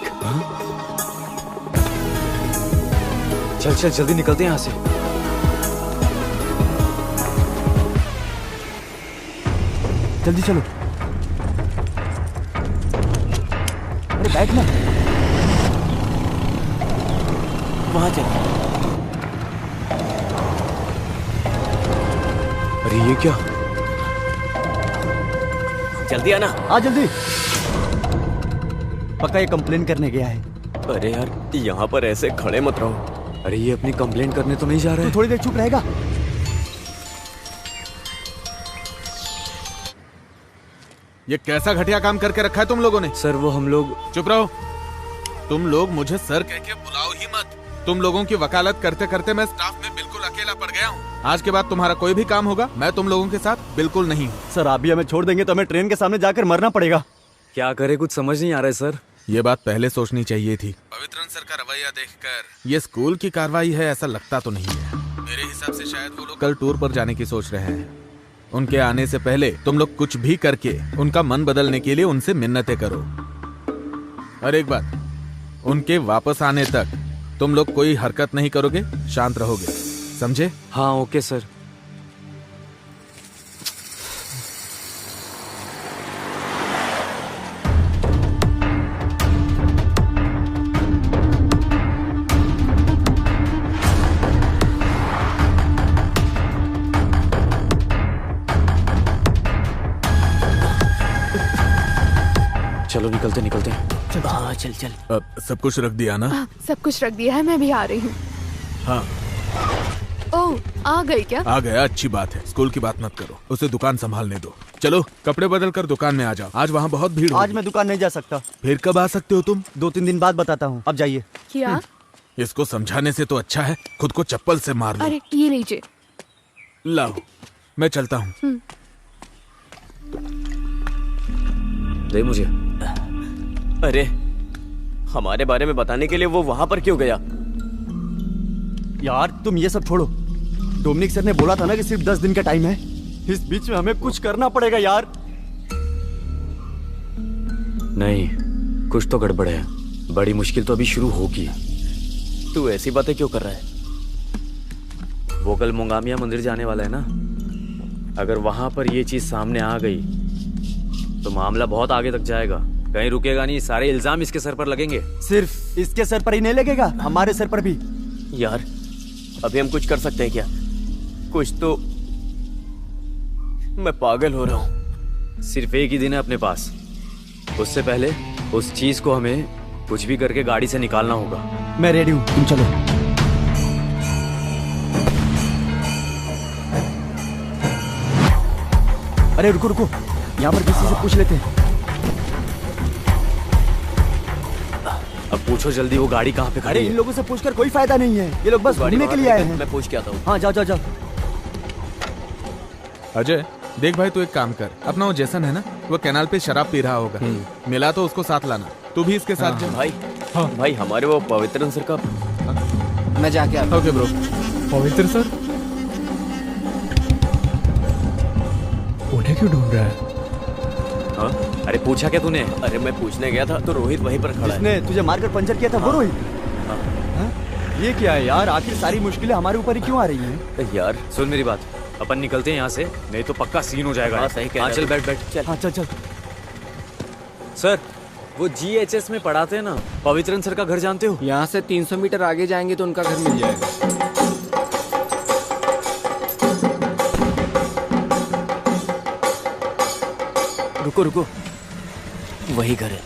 चल चल जल्दी निकलते हैं यहाँ से। जल्दी चलो। अरे बैठ ना। वहां चल। अरे ये क्या? जल्दी आना। आ जल्दी। पक्का ये कंप्लेन करने गया है। अरे यार यहाँ पर ऐसे खड़े मत रहो। अरे ये अपनी कंप्लेन करने तो नहीं जा रहा है? तू थोड़ी देर चुप रहेगा? ये कैसा घटिया काम करके रखा है तुम लोगों ने? सर वो हम लोग। चुप रहो। तुम लोग मुझे सर कह के बुलाओ ही मत। तुम लोगों की वकालत करते करते मैं स्टाफ में बिल्कुल अकेला पड़ गया हूँ। आज के बाद तुम्हारा कोई भी काम होगा, मैं तुम लोगों के साथ बिल्कुल नहीं हूँ। सर आप भी हमें छोड़ देंगे तो हमें ट्रेन के सामने जाकर मरना पड़ेगा। क्या करे, कुछ समझ नहीं आ रहा है सर। ये बात पहले सोचनी चाहिए थी। पवित्रन सर का रवैया देखकर ये स्कूल की कार्रवाई है ऐसा लगता तो नहीं है। मेरे हिसाब से शायद वो लोग कल टूर पर जाने की सोच रहे हैं। उनके आने से पहले तुम लोग कुछ भी करके उनका मन बदलने के लिए उनसे मिन्नतें करो। और एक बात, उनके वापस आने तक तुम लोग कोई हरकत नहीं करोगे, शांत रहोगे, समझे? हाँ ओके सर। चलो निकलते निकलते हैं। चल चल। अब सब कुछ रख दिया ना? सब कुछ रख दिया है, मैं भी आ रही हूँ। हाँ। ओह आ गई क्या? आ गया, अच्छी बात है। स्कूल की बात मत करो, उसे दुकान संभालने दो। चलो कपड़े बदल कर दुकान में आ जाओ, आज वहाँ बहुत भीड़ होगी। आज मैं दुकान नहीं जा सकता। फिर कब आ सकते हो तुम? 2-3 दिन बाद बताता हूँ, अब जाइए। क्या? इसको समझाने से तो अच्छा है खुद को चप्पल से मार लो। अरे ये लीजिए। लाओ, मैं चलता हूँ। दे मुझे। अरे हमारे बारे में बताने के लिए वो वहां पर क्यों गया? यार तुम ये सब छोड़ो। डोमिनिक सर ने बोला था ना कि सिर्फ 10 दिन का टाइम है। इस बीच में हमें कुछ करना पड़ेगा यार। नहीं, कुछ तो गड़बड़ है। बड़ी मुश्किल तो अभी शुरू होगी। तू ऐसी बातें क्यों कर रहा है? वो कल मुंगामिया मंदिर जाने वाला है ना। अगर वहां पर ये चीज सामने आ गई तो मामला बहुत आगे तक जाएगा। कहीं रुकेगा नहीं, सारे इल्जाम इसके सर पर लगेंगे। सिर्फ इसके सर पर ही नहीं लगेगा, हमारे सर पर भी। यार अभी हम कुछ कर सकते हैं क्या? कुछ तो। मैं पागल हो रहा हूँ। सिर्फ एक ही दिन है अपने पास। उससे पहले उस चीज को हमें कुछ भी करके गाड़ी से निकालना होगा। मैं रेडी हूँ, तुम चलो। अरे रुको रुको, यहाँ पर किसी से पूछ लेते हैं। अब पूछो जल्दी, वो गाड़ी कहाँ पे खड़ी अरे है? इन लोगों से पूछकर कोई फायदा नहीं है, ये लोग बस घूमने के लिए आए हैं। मैं पूछ के आता हूँ। हाँ जाओ जाओ जाओ। अजय देख भाई, तू एक काम कर, अपना वो जैसन है ना, वो कैनाल पे शराब पी रहा होगा। मिला तो उसको साथ लाना। तू भी इसके साथ जा। भाई भाई हमारे वो पवित्रन सर का। मैं जाके आता हूँ। Okay bro. पवित्र सर उन्हें क्यों ढूंढ रहा है? हाँ? अरे पूछा क्या तूने? अरे मैं पूछने गया था तो रोहित वहीं पर खड़ा है। इसने तुझे मारकर पंचर किया था वो रोहित? ये क्या है यार, आखिर सारी मुश्किलें हमारे ऊपर ही क्यों आ रही हैं? यार सुन मेरी बात, अपन निकलते हैं यहाँ से, नहीं तो पक्का सीन हो जाएगा। हाँ, सही कह रहा है। चल बैठ बैठ चल। हाँ चल चल। सर वो GHS में पढ़ाते हैं ना, पवित्रन सर का घर जानते हो? यहाँ से 300 मीटर आगे जाएंगे तो उनका घर मिल जाएगा। रुको रुको, वही घर है।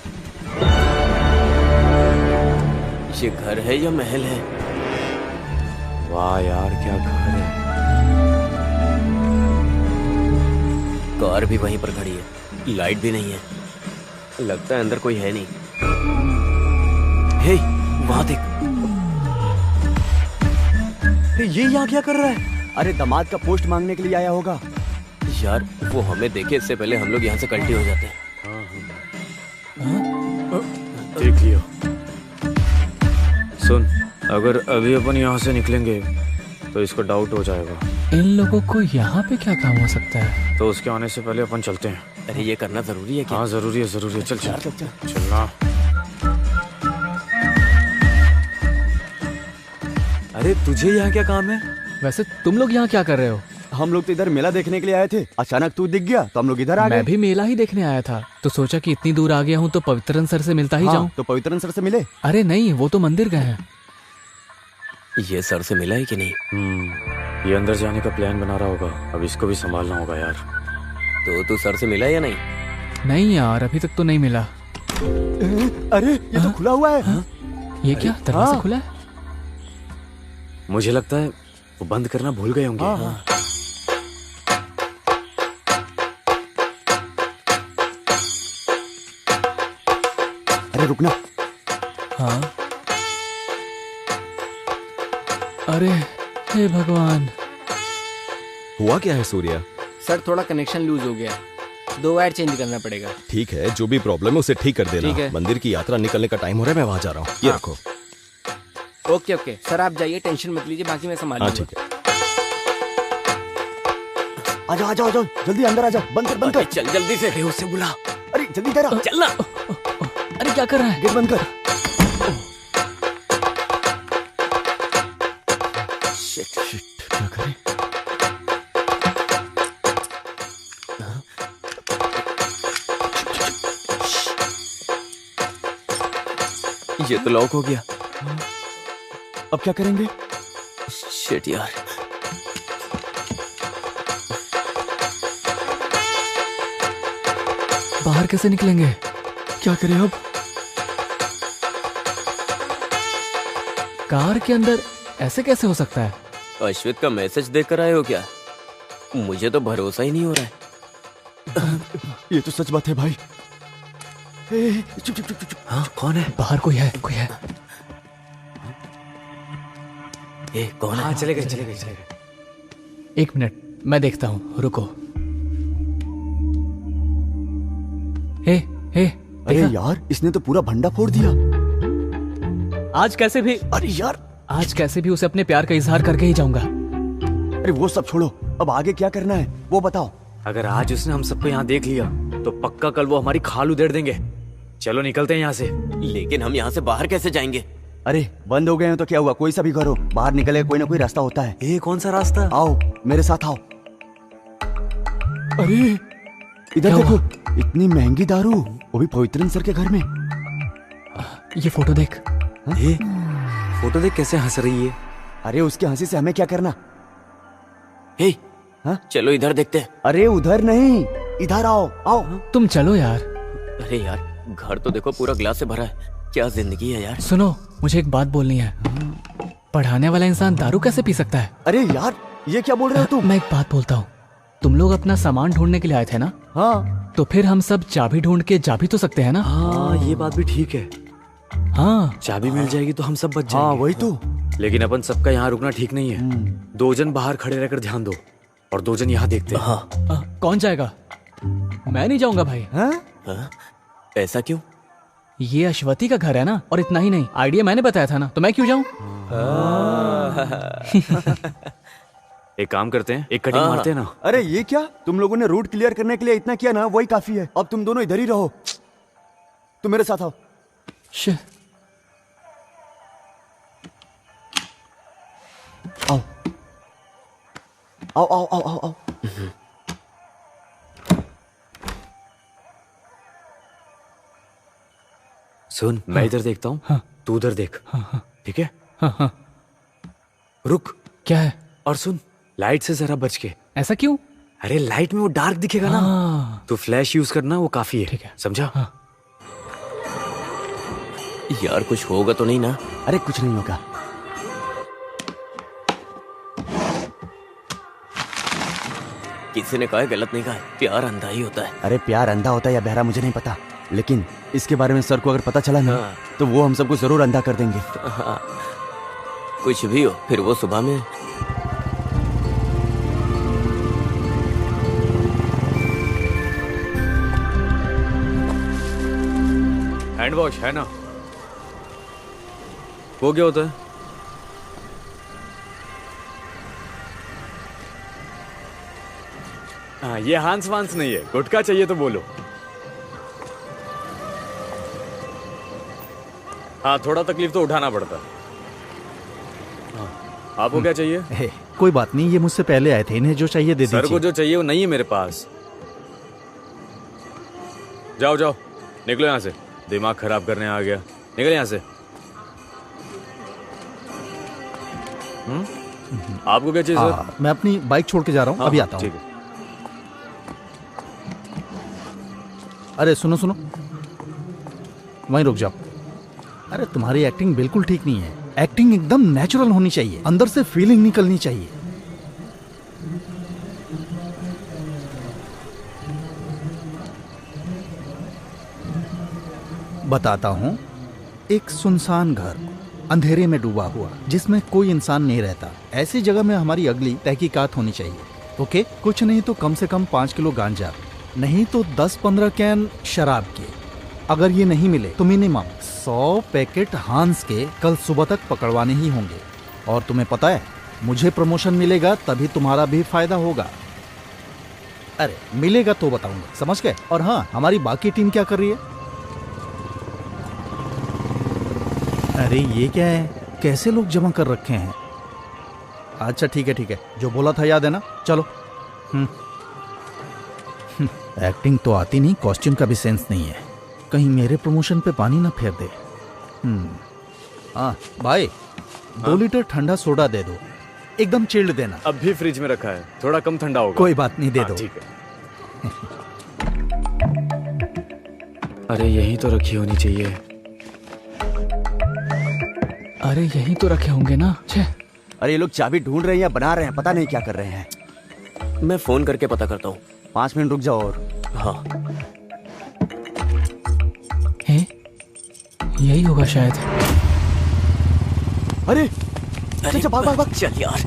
ये घर है या महल है? वाह यार क्या घर है। कार भी वहीं पर खड़ी है, लाइट भी नहीं है। लगता है अंदर कोई है नहीं। हे, वहां देख। ये यहाँ क्या कर रहा है? अरे दामाद का पोस्ट मांगने के लिए आया होगा। यार वो हमें देखे इससे पहले हम लोग यहाँ से कल्टी हो जाते हैं। देख लियो। सुन, अगर अभी अपन यहाँ से निकलेंगे तो इसको डाउट हो जाएगा। इन लोगों को यहाँ पे क्या काम हो सकता है? तो उसके आने से पहले अपन चलते हैं। अरे ये करना जरूरी है क्या? हाँ जरूरी है जरूरी है। चल चल चल चल चलना। अरे तुझे यहाँ क्या काम है? वैसे तुम लोग यहाँ क्या कर रहे हो? हम लोग तो इधर मेला देखने के लिए आए थे, अचानक तू दिख गया तो हम लोग इधर आ गए। मैं भी मेला ही देखने आया था, तो सोचा कि इतनी दूर आ गया हूँ तो पवित्रन सर से मिलता ही जाऊँ। तो पवित्रन सर से मिले? अरे नहीं, वो तो मंदिर गए हैं। ये सर से मिला है कि नहीं? ये अंदर जाने का प्लान बना रहा होगा, अब इसको भी संभालना होगा यार। तो तू सर से मिला या नहीं? नहीं यार, अभी तक तो नहीं मिला। अरे ये तो खुला हुआ है। ये क्या दरवाजा खुला है? मुझे लगता है वो बंद करना भूल गए होंगे। अरे रुकना। हाँ। अरे हे भगवान, हुआ क्या है सूर्या? सर थोड़ा कनेक्शन लूज हो गया, 2 वायर चेंज करना पड़ेगा। ठीक है, जो भी प्रॉब्लम है उसे ठीक कर देना। ठीक है। मंदिर की यात्रा निकलने का टाइम हो रहा है, मैं वहां जा रहा हूँ। ये रखो। ओके ओके सर, आप जाइए, टेंशन मत लीजिए, बाकी मैं संभाल लूंगा। ठीक है। आजा आजा आजा, जल्दी अंदर आजा। बंद कर बंद कर। चल जल्दी से। उससे बुला। अरे जल्दी इधर आ। चलना। अरे क्या कर रहा है? गेट बंद कर। शिट, क्या करें? ये तो लॉक हो गया। अब क्या करेंगे? शिट यार। बाहर कैसे निकलेंगे? क्या करें अब? कार के अंदर ऐसे कैसे हो सकता है? अश्वित का मैसेज देखकर आए हो क्या? मुझे तो भरोसा ही नहीं हो रहा है। ये तो सच बात है भाई। चुप चुप चुप चुप। हाँ कौन है? बाहर कोई है, कोई है। कौन है? हाँ चले गए। 1 मिनट, मैं देखता हूँ, रुको। हे अरे यार, इसने तो पूरा भंडा फोड़ दिया। आज कैसे भी उसे अपने प्यार का इजहार करके ही जाऊंगा। अरे वो सब छोड़ो, अब आगे क्या करना है वो बताओ। अगर आज उसने हम सबको यहाँ देख लिया तो पक्का कल वो हमारी खाल उधेड़ देंगे। चलो निकलते हैं यहाँ से। लेकिन हम यहाँ से बाहर कैसे जाएंगे? अरे बंद हो गए हैं तो क्या हुआ, कोई सा भी करो, बाहर निकले कोई ना कोई रास्ता होता है। ये कौन सा रास्ता? आओ मेरे साथ आओ। अरे इधर देखो, इतनी महंगी दारू, वो भी पवित्रन सर के घर में। ये फोटो देख। ये फोटो देख कैसे हंस रही है। अरे उसकी हंसी से हमें क्या करना। हे, चलो इधर देखते हैं। अरे उधर नहीं, इधर आओ आओ। तुम चलो यार। अरे यार घर तो देखो पूरा ग्लास से भरा है, क्या जिंदगी है यार। सुनो मुझे एक बात बोलनी है। पढ़ाने वाला इंसान दारू कैसे पी सकता है? अरे यार ये क्या बोल रहे हो तुम? मैं एक बात बोलता हूँ, तुम लोग अपना सामान ढूंढने के लिए आए थे ना? हाँ। तो फिर हम सब चाबी ढूंढ के जा भी तो सकते हैं ना? हाँ ये बात भी ठीक है। हाँ चाबी मिल जाएगी तो हम सब बच जाएंगे। हाँ वही तो। लेकिन अपन सबका यहाँ रुकना ठीक नहीं है। 2 जन बाहर खड़े रहकर ध्यान दो और 2 जन यहाँ देखते हैं। हाँ। कौन जाएगा? मैं नहीं जाऊंगा भाई। हाँ? ऐसा क्यों? ये अश्वती का घर है ना, और इतना ही नहीं, आइडिया मैंने बताया था ना, तो मैं क्यों जाऊं? एक काम करते हैं, एक कटिंग मारते हैं ना। अरे ये क्या, तुम लोगों ने रूट क्लियर करने के लिए इतना किया ना, वही काफी है। अब तुम दोनों इधर ही रहो, तुम मेरे साथ आओ। आओ आओ आओ आओ आओ आओ। सुन मैं इधर देखता हूँ, तू उधर देख। ठीक है? रुक। क्या है? और सुन, लाइट से जरा बच के। ऐसा क्यों? अरे लाइट में वो डार्क दिखेगा ना, तो फ्लैश यूज करना, वो काफी है। ठीक है, समझा? यार कुछ होगा तो नहीं ना? अरे कुछ नहीं होगा। किसी ने कहा है, गलत नहीं कहा है, प्यार अंधा ही होता है। अरे प्यार अंधा होता है या बहरा मुझे नहीं पता, लेकिन इसके बारे में सर को अगर पता चला ना, तो वो हम सबको जरूर अंधा कर देंगे। हाँ। कुछ भी हो, फिर वो सुबह में। हैंड वॉश है ना? वो क्या होता है? हाँ ये हांस वांस नहीं है, गुटखा चाहिए तो बोलो। हाँ थोड़ा तकलीफ तो उठाना पड़ता है। हाँ, आपको क्या चाहिए? कोई बात नहीं, ये मुझसे पहले आए थे, इन्हें जो चाहिए दे दीजिए। सर को जो चाहिए वो नहीं है मेरे पास। जाओ जाओ निकलो यहाँ से, दिमाग खराब करने आ गया। निकल यहाँ से। आपको क्या चाहिए सर? मैं अपनी बाइक छोड़ के जा रहा हूँ, अभी आता हूँ। ठीक है। अरे सुनो सुनो, वहीं रुक जाओ। अरे तुम्हारी एक्टिंग बिल्कुल ठीक नहीं है। एक्टिंग एकदम नेचुरल होनी चाहिए, अंदर से फीलिंग निकलनी चाहिए। बताता हूं, एक सुनसान घर अंधेरे में डूबा हुआ, जिसमें कोई इंसान नहीं रहता, ऐसी जगह में हमारी अगली तहकीकात होनी चाहिए। ओके? कुछ नहीं तो कम से कम 5 किलो गांजा, नहीं तो 10-15 कैन शराब के। अगर ये नहीं मिले तो मिनिमम 100 पैकेट हांस के कल सुबह तक पकड़वाने ही होंगे। और तुम्हें पता है, मुझे प्रमोशन मिलेगा तभी तुम्हारा भी फायदा होगा। अरे मिलेगा तो बताऊंगा, समझ गए? और हाँ, हमारी बाकी टीम क्या कर रही है? अरे ये क्या है, कैसे लोग जमा कर रखे हैं? अच्छा ठीक है ठीक है, जो बोला था याद है ना? चलो। एक्टिंग तो आती नहीं, कॉस्ट्यूम का भी सेंस नहीं है, कहीं मेरे प्रमोशन पे पानी ना फेर दे। हाँ भाई, 2 लीटर ठंडा सोडा दे दो, एकदम चिल्ड देना। अब भी फ्रिज में रखा है, थोड़ा कम ठंडा होगा। कोई बात नहीं, दे दो। ठीक है। अरे यही तो रखी होनी चाहिए। अरे यही तो रखे होंगे ना। छे। अरे ये लोग चाबी ढूंढ रहे हैं या बना रहे हैं, पता नहीं क्या कर रहे हैं। मैं फोन करके पता करता हूँ। 5 मिनट रुक जाओ। और हाँ यही होगा शायद। अरे चल भाग भाग भाग। चल यार।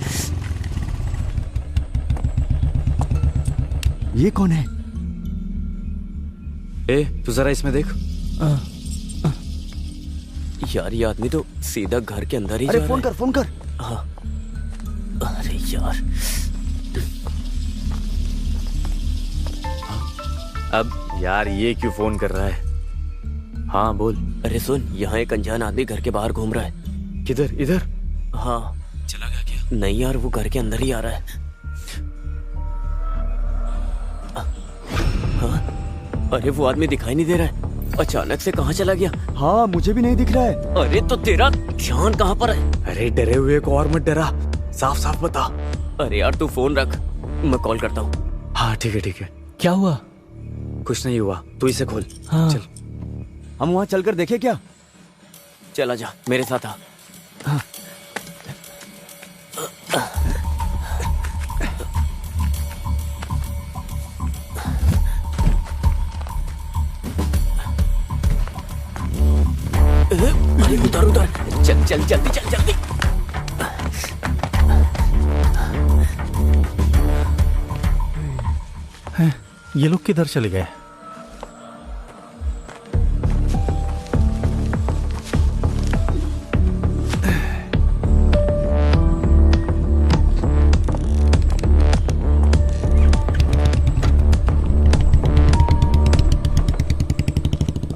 ये कौन है? ए तू जरा इसमें देख। यार ये आदमी तो सीधा घर के अंदर ही अरे जा फोन रहा कर, फोन कर। हाँ। अरे यार अब यार ये क्यों फोन कर रहा है? हाँ बोल। अरे सुन, यहाँ एक अनजान आदमी घर के बाहर घूम रहा है। किधर? इधर? हाँ। चला गया क्या? नहीं यार, वो घर के अंदर ही आ रहा है। हाँ? अरे वो आदमी दिखाई नहीं दे रहा है। अचानक से कहाँ चला गया? हाँ मुझे भी नहीं दिख रहा है। अरे तो तेरा ध्यान कहाँ पर है? अरे डरे हुए को और मत डरा, साफ साफ बता। अरे यार तू फोन रख, मैं कॉल करता हूँ। हाँ ठीक है ठीक है। क्या हुआ? कुछ नहीं हुआ, तू इसे खोल। हाँ। चल हम वहाँ चलकर देखे क्या? चला जा, मेरे साथ आ। हाँ। अरे उधर उधर, चल चल जल्दी चल जल्दी। ये लोग किधर चले गए?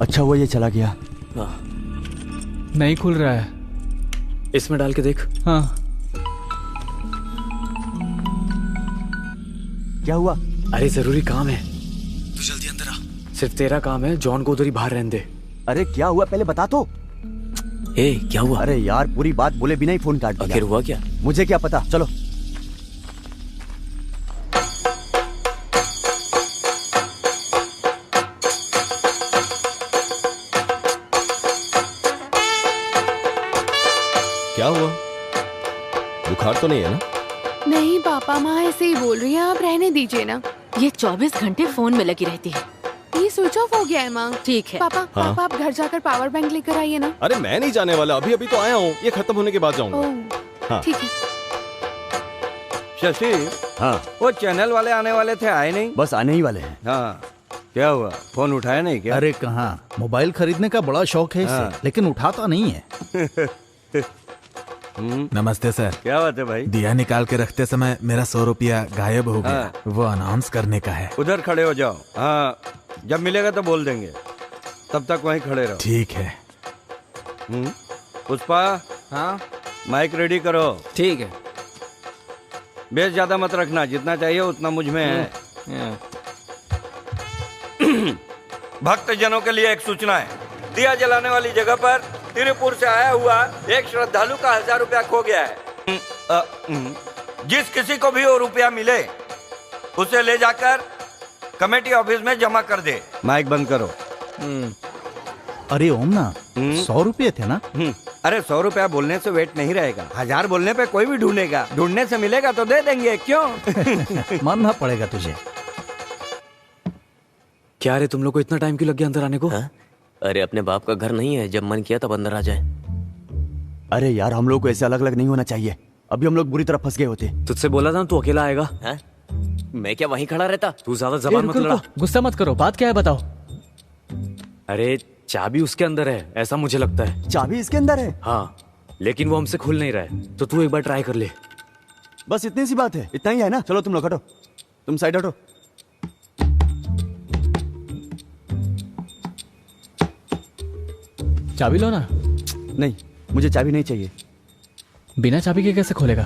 अच्छा हुआ ये चला गया। नहीं खुल रहा है। इसमें डाल के देख। हाँ। क्या हुआ? अरे जरूरी काम है, तू जल्दी अंदर आ। सिर्फ तेरा काम है, जॉन को उधर ही बाहर रहने दे। अरे क्या हुआ पहले बता तो। ए क्या हुआ? अरे यार पूरी बात बोले बिना ही फोन काट दिया। आखिर हुआ क्या? मुझे क्या पता, चलो। क्या हुआ? बुखार तो नहीं है ना? नहीं पापा, माँ ऐसे ही बोल रही है, आप रहने दीजिए ना। ये 24 घंटे फोन में लगी रहती है। ये स्विच ऑफ हो गया है माँ। ठीक है पापा। हाँ। पापा आप घर जाकर पावर बैंक लेकर आइए ना। अरे मैं नहीं जाने वाला, अभी अभी तो आया हूँ, ये खत्म होने के बाद जाऊंगा। ओह हाँ। ठीक है। शशि, हाँ वो चैनल वाले आने वाले थे, आए नहीं? बस आने ही वाले हैं। हाँ क्या हुआ, फोन उठाया नहीं क्या? अरे कहाँ, मोबाइल खरीदने का बड़ा शौक है इसे, हाँ। लेकिन उठाता नहीं है। नमस्ते सर। क्या बात है भाई? दिया निकाल के रखते समय मेरा 100 रुपया गायब हो गया। वो अनाउंस करने का है। उधर खड़े हो जाओ। हाँ जब मिलेगा तो बोल देंगे, तब तक वहीं खड़े रहो। ठीक है। पुष्पा। हाँ माइक रेडी करो। ठीक है। बेस ज्यादा मत रखना, जितना चाहिए उतना मुझ में है। भक्त जनों के लिए एक सूचना है। दिया जलाने वाली जगह पर तिरुपुर से आया हुआ एक श्रद्धालु का 1000 रुपया खो गया है। जिस किसी को भी वो रुपया मिले उसे ले जाकर कमेटी ऑफिस में जमा कर दे। माइक बंद करो। अरे ओम ना, 100 रुपये थे ना? अरे 100 रुपया बोलने से वेट नहीं रहेगा, 1000 बोलने पे कोई भी ढूंढेगा, ढूंढने से मिलेगा तो दे देंगे, क्यों? मानना पड़ेगा तुझे। क्या रे, तुम लोग को इतना टाइम क्यों लग गया अंदर आने को? हाँ? अरे अपने बाप का घर नहीं है, जब मन किया तब अंदर आ जाए। अरे यार हम लोग को ऐसे अलग अलग नहीं होना चाहिए, अभी हम लोग बुरी तरह फंस गए होते। तुझसे बोला था तू अकेला आएगा। हाँ? मैं क्या वहीं खड़ा रहता? तू ज्यादा जबान मत लड़ा। गुस्सा मत करो, बात क्या है बताओ। अरे चाबी उसके अंदर है, ऐसा मुझे लगता है। चाबी इसके अंदर है? हाँ, लेकिन वो हमसे खुल नहीं रहा है, तो तू एक बार ट्राई कर ले। बस इतनी सी बात है, इतना ही है ना? चलो तुम लोग हटो, तुम साइड हटो। चाबी लो ना। नहीं, मुझे चाबी नहीं चाहिए। बिना चाबी के कैसे खोलेगा?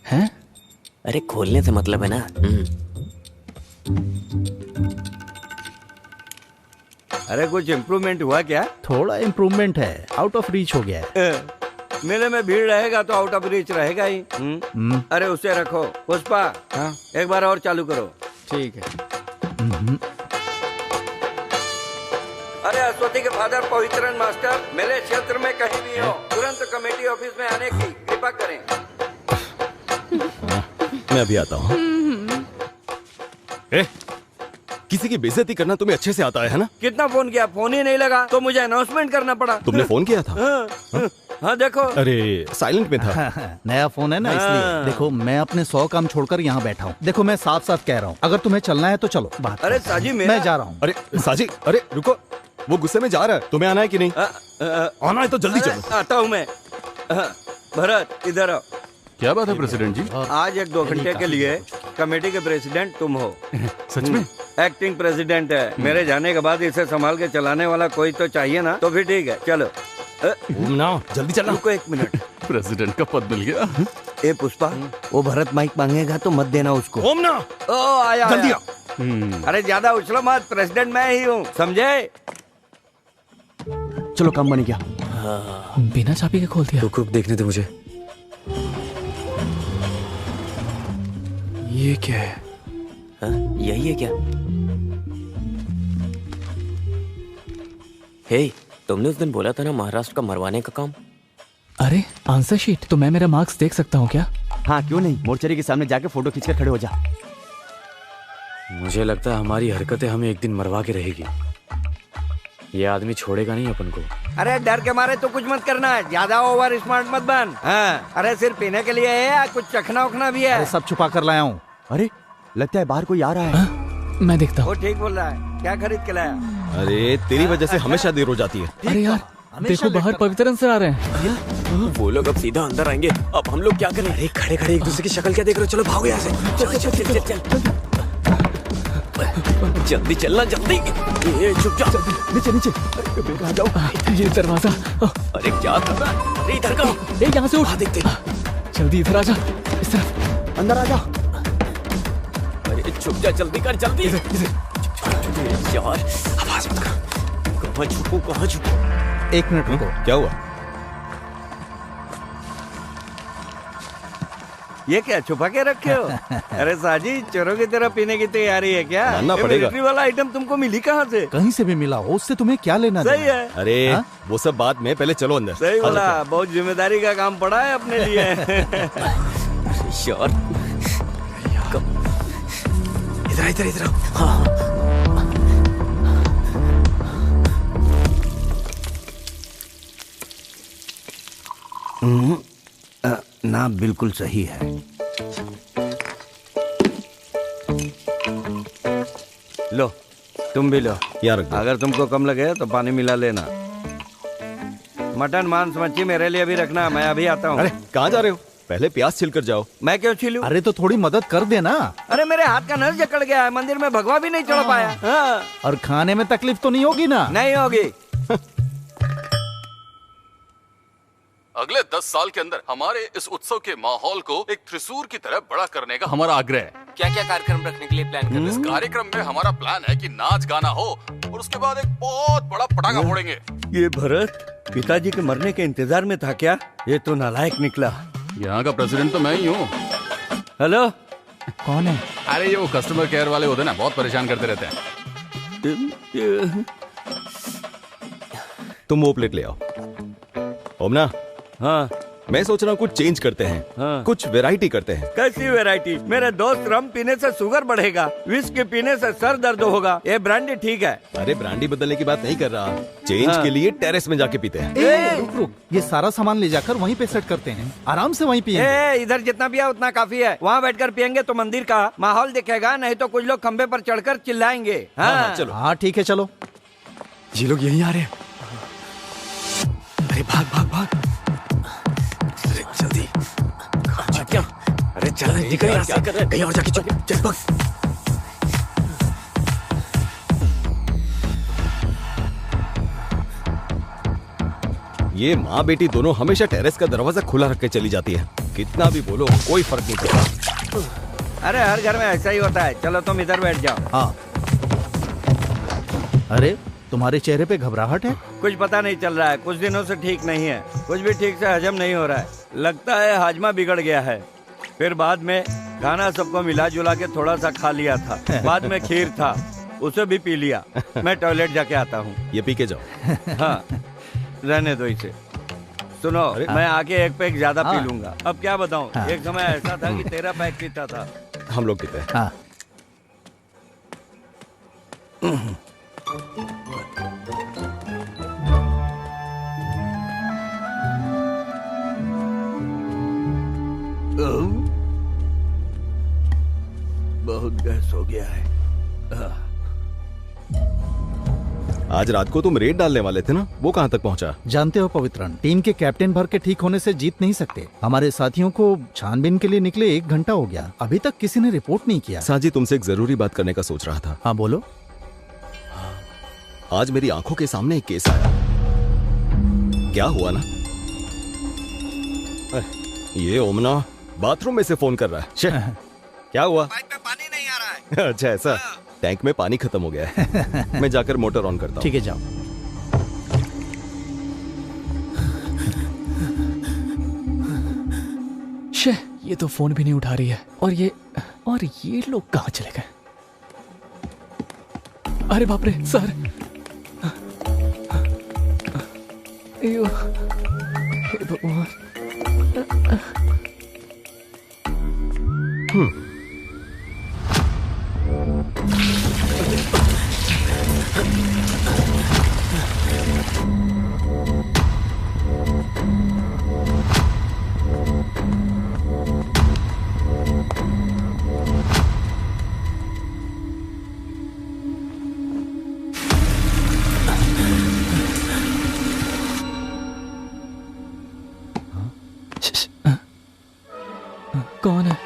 हैं? अरे खोलने से मतलब है ना। अरे कुछ इम्प्रूवमेंट हुआ क्या? थोड़ा इम्प्रूवमेंट है, आउट ऑफ रीच हो गया है। मेले में भीड़ रहेगा तो आउट ऑफ रीच रहेगा ही। अरे उसे रखो। पुष्पा, हाँ? एक बार और चालू करो। ठीक है। अरे अश्वती के फादर पवित्रन मास्टर मेरे क्षेत्र में कहीं भी हो, तुरंत कमेटी ऑफिस में आने की कृपा करें। मैं अभी आता हूँ। किसी की बेइज्जती करना तुम्हें अच्छे से आता है ना? कितना फोन किया, फोन ही नहीं लगा तो मुझे अनाउंसमेंट करना पड़ा। तुमने फोन किया था? हाँ देखो। अरे साइलेंट में था। नया फोन है ना, इसलिए। देखो मैं अपने 100 काम छोड़कर यहाँ बैठा हूँ। देखो मैं साफ साफ कह रहा हूँ, अगर तुम्हें चलना है तो चलो। बात अरे साजी मेरा... मैं जा रहा हूँ। अरे साजी, अरे रुको, वो गुस्से में जा रहा है, तुम्हें आना है कि नहीं? आना है तो जल्दी चलो। आता हूँ मैं। भरत इधर आओ। क्या बात है प्रेसिडेंट जी? आज 1-2 घंटे के लिए कमेटी के प्रेसिडेंट तुम हो। सच में? एक्टिंग प्रेसिडेंट है। मेरे जाने के बाद इसे संभाल के चलाने वाला कोई तो चाहिए ना, तो फिर ठीक है चलो। ना जल्दी चला। रुको 1 मिनट। प्रेसिडेंट का पद मिल गया। ए पुष्पा, वो भरत माइक मांगेगा तो मत देना उसको। ओम ना। ओ आया जल्दी आया। अरे ज्यादा उछलो मत, प्रेसिडेंट मैं ही हूँ, समझे? चलो काम बन गया। बिना चाबी के खोल दिया। रुक देखने दे मुझे। ये क्या है? यही है क्या? हे, तुमने उस दिन बोला था ना महाराष्ट्र का मरवाने का काम। अरे आंसर शीट, तो मैं मेरा मार्क्स देख सकता हूँ क्या? हाँ क्यों नहीं, मोर्चरी के सामने जाके फोटो खींचकर खड़े हो जा। मुझे लगता है हमारी हरकतें हमें एक दिन मरवा के रहेगी। ये आदमी छोड़ेगा नहीं अपन को। अरे डर के मारे तो कुछ मत करना है, ज्यादा ओवर स्मार्ट मत बन। हाँ, अरे सिर्फ पीने के लिए है या कुछ चखना उखना भी है? अरे सब छुपा कर लाया हूँ। अरे लगता है बाहर कोई आ रहा है। मैं देखता हूँ। वो ठीक बोल रहा है। क्या खरीद के लाया? अरे तेरी वजह से हमेशा देर हो जाती है। अरे यार देखो बाहर पवित्रन सर आ रहे हैं। वो लोग अब सीधा अंदर आएंगे, अब हम लोग क्या करें? अरे खड़े खड़े एक दूसरे की शक्ल क्या देख रहे हो? चलो भागो यहाँ से। चल चल चल चल चल। जल्दी चलना जल्दी। ये चुप जा। नीचे नीचे। आ जाओ। ये दरवाजा। अरे क्या कर रहा है? अरे इधर का। ए यहाँ से उठ। देखते। जल्दी इधर आ जा। इस तरफ अंदर आ जा। अरे छुप जा, जल्दी कर जल्दी। यार आवाज मत कर। कहाँ छुपू कहाँ छुपू? 1 मिनट रुको। क्या हुआ? ये क्या छुपा के रखे हो? अरे साजी, चोरों की तरह पीने की तैयारी है क्या? मानना ये पड़ेगा। मिलिट्री वाला आइटम तुमको मिली कहाँ से? कहीं से भी मिला हो, उससे तुम्हें क्या लेना सही देना? है। अरे वो सब बात में, पहले चलो अंदर। सही बोला, बहुत जिम्मेदारी का काम पड़ा है अपने लिए। यार इधर इधर इधर। हाँ ना बिल्कुल सही है। लो तुम भी लो यार। अगर तुमको कम लगे तो पानी मिला लेना। मटन मांस मच्छी मेरे लिए भी रखना, मैं अभी आता हूँ। अरे कहाँ जा रहे हो? पहले प्याज छिल कर जाओ। मैं क्यों छिलूं? अरे तो थोड़ी मदद कर देना। अरे मेरे हाथ का नस जकड़ गया है, मंदिर में भगवा भी नहीं चढ़ पाया। हाँ। और खाने में तकलीफ तो नहीं होगी ना? नहीं होगी। अगले 10 साल के अंदर हमारे इस उत्सव के माहौल को एक त्रिशूर की तरह बड़ा करने का हमारा आग्रह है। क्या क्या कार्यक्रम रखने के लिए प्लान कर रहे इस कार्यक्रम में हमारा प्लान है कि नाच गाना हो और उसके बाद एक बहुत बड़ा पटाखा फोड़ेंगे। ये भरत पिताजी के मरने के इंतजार में था क्या? ये तो नालायक निकला। यहाँ का प्रेसिडेंट तो मैं ही हूँ। हेलो, कौन है? अरे ये वो कस्टमर केयर वाले होते हैं ना, बहुत परेशान करते रहते हैं। तुम वो प्लेट ले आओ। ओमना। हाँ मैं सोच रहा हूँ कुछ चेंज करते हैं। हाँ। कुछ वैरायटी करते हैं। कैसी वैरायटी? मेरे दोस्त, रम पीने से शुगर बढ़ेगा, विस्की पीने से सर दर्द होगा, ये ब्रांडी ठीक है। अरे ब्रांडी बदलने की बात नहीं कर रहा, चेंज हाँ। के लिए टेरेस में जाके पीते हैं। रुक रुक, ये सारा सामान ले जाकर वहीं पे सेट करते हैं, आराम से वहीं पिएंगे। इधर जितना पिया उतना काफी है। वहाँ बैठकर पियेंगे तो मंदिर का माहौल दिखेगा, नहीं तो कुछ लोग खंबे पर चढ़कर चिल्लाएंगे। हाँ चलो। हाँ ठीक है चलो। ये लोग यहीं आ रहे हैं। अरे भाग भाग भाग। अरे जल्दी। क्या? अरे चल निकल यहाँ से। कहीं और जाके चुप चल भाग। ये माँ बेटी दोनों हमेशा टेरेस का दरवाजा खुला रख के चली जाती है। कितना भी बोलो कोई फर्क नहीं पड़ता। अरे हर घर में ऐसा ही होता है। चलो तुम इधर बैठ जाओ। हाँ। अरे तुम्हारे चेहरे पे घबराहट है? कुछ पता नहीं चल रहा है, कुछ दिनों से ठीक नहीं है, कुछ भी ठीक से हजम नहीं हो रहा है। लगता है हाजमा बिगड़ गया है। फिर बाद में खाना सबको मिला जुला के थोड़ा सा खा लिया था, बाद में खीर था, उसे भी पी लिया। मैं टॉयलेट जाके आता हूँ। ये पी के जाओ। हाँ रहने दो इसे। सुनो, मैं आके एक पैक ज्यादा पी लूंगा। अब क्या बताऊँ, एक समय ऐसा था कि 13 पैक पीता था। हम लोग पीते हैं। हाँ। बहुत गैस हो गया है। आज रात को तुम रेड डालने वाले थे ना, वो कहाँ तक पहुँचा? जानते हो पवित्रन, टीम के कैप्टन भर के ठीक होने से जीत नहीं सकते। हमारे साथियों को छानबीन के लिए निकले 1 घंटा हो गया, अभी तक किसी ने रिपोर्ट नहीं किया। साजी, तुमसे एक जरूरी बात करने का सोच रहा था। हाँ बोलो। आज मेरी आंखों के सामने एक केस आया। क्या हुआ ना, ये ओमना बाथरूम में से फोन कर रहा है। क्या हुआ? पाइप में पानी नहीं आ रहा है। अच्छा ऐसा, टैंक में पानी खत्म हो गया है। मैं जाकर मोटर ऑन करता हूँ। ठीक है, जाओ। शे, ये तो फोन भी नहीं उठा रही है। और ये लोग कहाँ चले गए? अरे बाप रे सर, अयो, हे भगवान। कौन है?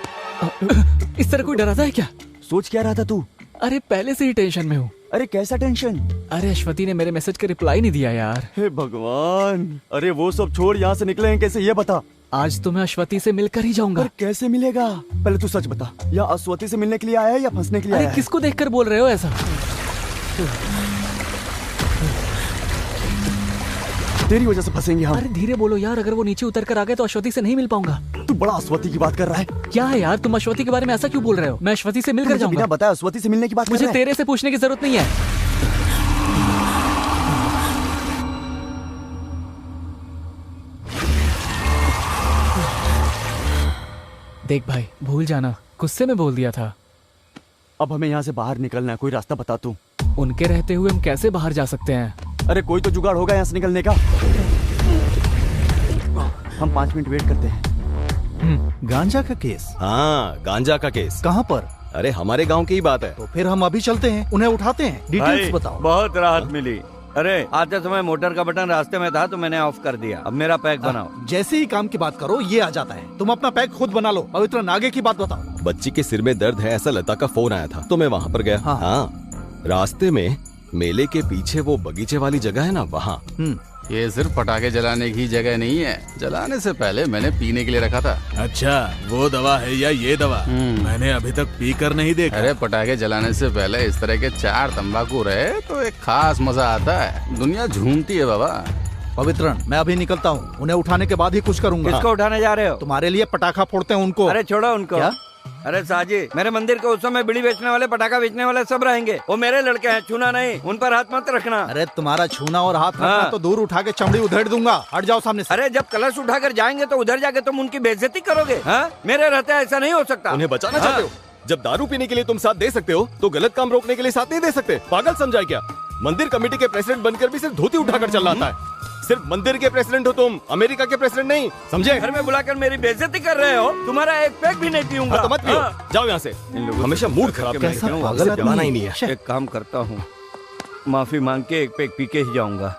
इस तरह कोई डराता है क्या? सोच क्या रहा था तू? अरे पहले से ही टेंशन में हूँ। अरे कैसा टेंशन? अरे अश्वती ने मेरे मैसेज का रिप्लाई नहीं दिया यार। हे भगवान, अरे वो सब छोड़, यहाँ से निकले हैं कैसे ये बता। आज तो मैं अश्वती से मिलकर ही जाऊंगा। पर कैसे मिलेगा? पहले तू सच बता, या अश्वती से मिलने के लिए आया है या फंसने के लिए आया है? किसको देखकर बोल रहे हो ऐसा? तेरी वजह से फंसेंगे हम। अरे धीरे बोलो यार, अगर वो नीचे उतर कर आ गए तो अश्वती से नहीं मिल पाऊंगा। तू बड़ा अश्वती की बात कर रहा है। क्या है यार, तुम अश्वती के बारे में ऐसा क्यों बोल रहे हो? मैं अश्वती से मिलकर जाऊंगा। बिना बताए अश्वती से मिलने की बात कर रहा है? मुझे तेरे से पूछने की जरूरत नहीं है। देख भाई, भूल जाना, गुस्से में बोल दिया था। अब हमें यहाँ से बाहर निकलना है, कोई रास्ता बता तू। उनके रहते हुए हम कैसे बाहर जा सकते हैं? अरे कोई तो जुगाड़ होगा यहाँ से निकलने का। हम 5 मिनट वेट करते हैं। गांजा का केस? हाँ, गांजा का केस। कहाँ पर? अरे हमारे गांव की ही बात है। तो फिर हम अभी चलते हैं, उन्हें उठाते हैं। डिटेल्स बताओ। बहुत राहत मिली। अरे आते समय मोटर का बटन रास्ते में था तो मैंने ऑफ कर दिया। अब मेरा पैक बनाओ। जैसे ही काम की बात करो ये आ जाता है। तुम अपना पैक खुद बना लो। पवित्र, आगे की बात बताओ। बच्ची के सिर में दर्द है ऐसा लता का फोन आया था, तो मैं वहाँ पर गया। हाँ, रास्ते में मेले के पीछे वो बगीचे वाली जगह है ना, वहाँ। ये सिर्फ पटाखे जलाने की जगह नहीं है, जलाने से पहले मैंने पीने के लिए रखा था। अच्छा, वो दवा है या ये दवा? मैंने अभी तक पी कर नहीं देखा। अरे पटाखे जलाने से पहले इस तरह के 4 तंबाकू रहे तो एक खास मजा आता है। दुनिया झूमती है बाबा। पवित्रन, मैं अभी निकलता हूँ, उन्हें उठाने के बाद ही कुछ करूंगा। किसको उठाने जा रहे हो? तुम्हारे लिए पटाखा फोड़ते हैं उनको। अरे छोड़ो उनको। क्या? अरे साजी, मेरे मंदिर के उत्सव में बीड़ी बेचने वाले, पटाखा बेचने वाले सब रहेंगे। वो मेरे लड़के हैं, छूना नहीं, उन पर हाथ मत रखना। अरे तुम्हारा छूना और हाथ रखना तो दूर उठा के चमड़ी उधेड़ दूंगा। हट जाओ सामने से। अरे जब कलश उठाकर जाएंगे तो उधर जाके तुम उनकी बेइज्जती करोगे। हाँ? मेरे रहते ऐसा नहीं हो सकता। उन्हें बचाना चाहते हो? जब दारू पीने के लिए तुम साथ दे सकते हो तो गलत काम रोकने के लिए साथ नहीं दे सकते? पागल समझा क्या? मंदिर कमेटी के प्रेसिडेंट बनकर भी सिर्फ धोती उठाकर चल रहा है। सिर्फ मंदिर के प्रेसिडेंट हो तुम, अमेरिका के प्रेसिडेंट नहीं, समझे? घर में बुलाकर मेरी बेइज्जती कर रहे हो। तुम्हारा एक पैक भी नहीं पीऊंगा। तो मत पियो, जाओ यहाँ से। हमेशा मूड खराब कैसा पागल बनाना ही नहीं है। एक काम करता हूँ, माफी मांग के एक पैक पी के ही जाऊंगा।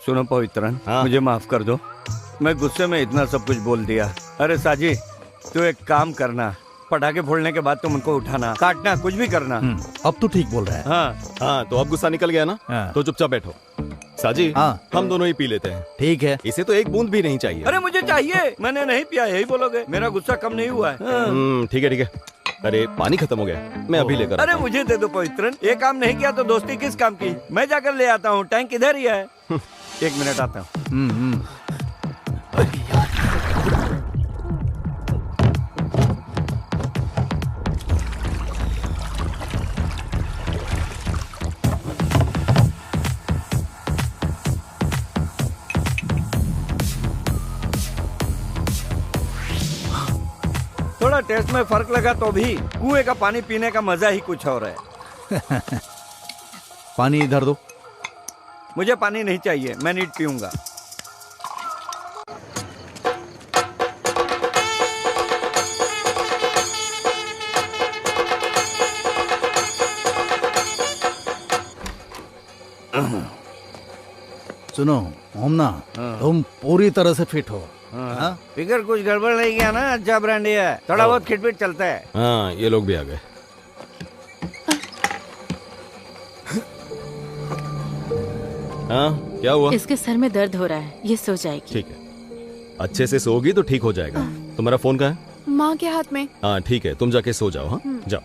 सुनो पवित्रन, मुझे माफ कर दो, मैं गुस्से में इतना सब कुछ बोल दिया। अरे साजी, तू एक काम करना, पटाखे फोड़ने के बाद तुम उनको उठाना, काटना, कुछ भी करना। अब तो ठीक बोल रहा है। हाँ, तो अब गुस्सा निकल गया ना? तो चुपचाप बैठो। साजी, हम दोनों ही पी लेते हैं। ठीक है। इसे तो एक बूंद भी नहीं चाहिए। अरे मुझे चाहिए, मैंने नहीं पिया, यही बोलोगे? मेरा गुस्सा कम नहीं हुआ है। ठीक है ठीक है। अरे पानी खत्म हो गया, मैं अभी लेकर। अरे मुझे दे दो पवित्रन, ये काम नहीं किया तो दोस्ती किस काम की? मैं जाकर ले आता हूँ, टैंक इधर ही है। 1 मिनट आता हूँ। थोड़ा टेस्ट में फर्क लगा तो भी कुएं का पानी पीने का मजा ही कुछ और है। पानी इधर दो। मुझे पानी नहीं चाहिए, मैं नीट पीऊंगा। सुनो ओमना, तुम पूरी तरह से फिट हो। हाँ? फिगर कुछ गड़बड़ नहीं किया ना? अच्छा ब्रांडी है, थोड़ा बहुत खिटपिट चलता है। हाँ, ये लोग भी आ गए। हाँ, क्या हुआ? इसके सर में दर्द हो रहा है, ये सो जाएगी। ठीक है, अच्छे से सोगी तो ठीक हो जाएगा। तुम्हारा फोन कहाँ है? माँ के हाथ में। हाँ ठीक है, तुम जाके सो जाओ। हाँ जाओ।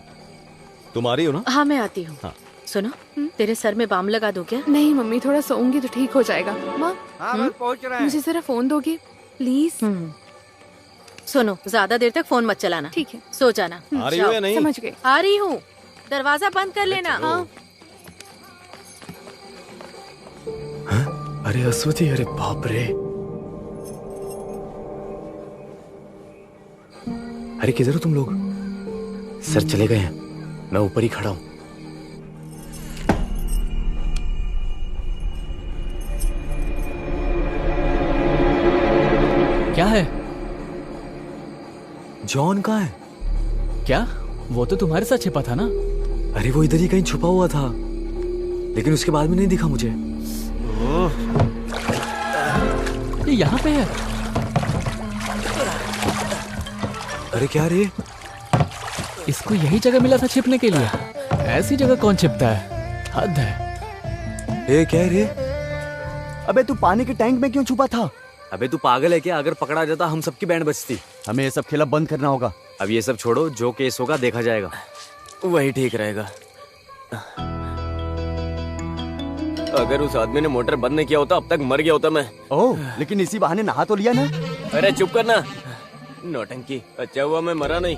तुम आ रही हो ना? हाँ मैं आती हूँ। हाँ। सुनो, तेरे सर में बाम लगा दूं क्या? नहीं मम्मी, थोड़ा सोऊंगी तो ठीक हो जाएगा। माँ हाँ बस पहुँच रहा है। मुझे जरा फोन दोगी प्लीज? सुनो, ज्यादा देर तक फोन मत चलाना। ठीक है, सो जाना। आ रही हो या नहीं? समझ गई। आ रही हूँ, दरवाजा बंद कर लेना। हाँ। अरे अश्वती, अरे बाप रे। अरे किधर हो तुम लोग? सर चले गए हैं, मैं ऊपर ही खड़ा हूं। क्या है? जॉन कहाँ है? क्या? वो तो तुम्हारे साथ छिपा था ना? अरे वो इधर ही कहीं छुपा हुआ था, लेकिन उसके बाद में नहीं दिखा मुझे। ये यहाँ पे है। अरे क्या रे? इसको यही जगह मिला था छिपने के लिए। ऐसी जगह कौन छिपता है? हद है। ए क्या रे? अबे तू पानी के टैंक में क्यों छुपा था? अबे तू पागल है क्या? अगर पकड़ा जाता हम सबकी बैंड बजती। हमें ये सब खेला बंद करना होगा। अब ये सब छोड़ो, जो केस होगा देखा जाएगा। वही ठीक रहेगा। अगर उस आदमी ने मोटर बंद नहीं किया होता अब तक मर गया होता मैं। ओह, लेकिन इसी बहाने नहा तो लिया ना। अरे चुप करना, नौटंकी। अच्छा हुआ मैं मरा नहीं।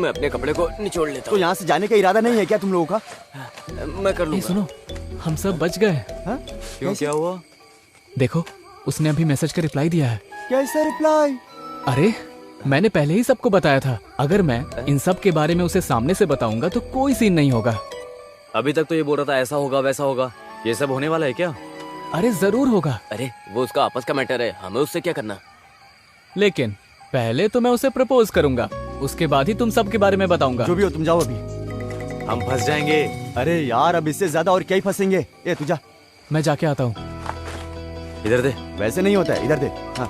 मैं अपने कपड़े को निचोड़ लेता तो हूँ। यहाँ से जाने का इरादा नहीं है क्या तुम लोगों का? मैं कर लूंगा। सुनो, हम सब बच गए। क्यों, क्या हुआ? देखो, उसने अभी मैसेज का रिप्लाई दिया है। कैसा रिप्लाई? अरे मैंने पहले ही सबको बताया था, अगर मैं इन सब के बारे में उसे सामने से बताऊंगा तो कोई सीन नहीं होगा। अभी तक तो ये बोल रहा था ऐसा होगा वैसा होगा। ये सब होने वाला है क्या? अरे जरूर होगा। अरे वो उसका आपस का मैटर है, हमें उससे क्या करना। लेकिन पहले तो मैं उसे प्रपोज करूंगा, उसके बाद ही तुम सब के बारे में बताऊंगा। जो भी हो तुम जाओ अभी। हम फंस जाएंगे। अरे यार, अब इससे ज्यादा और क्या ही फंसेंगे। ए तू जा। मैं जाके आता हूँ। इधर दे। वैसे नहीं होता है, इधर दे। हाँ।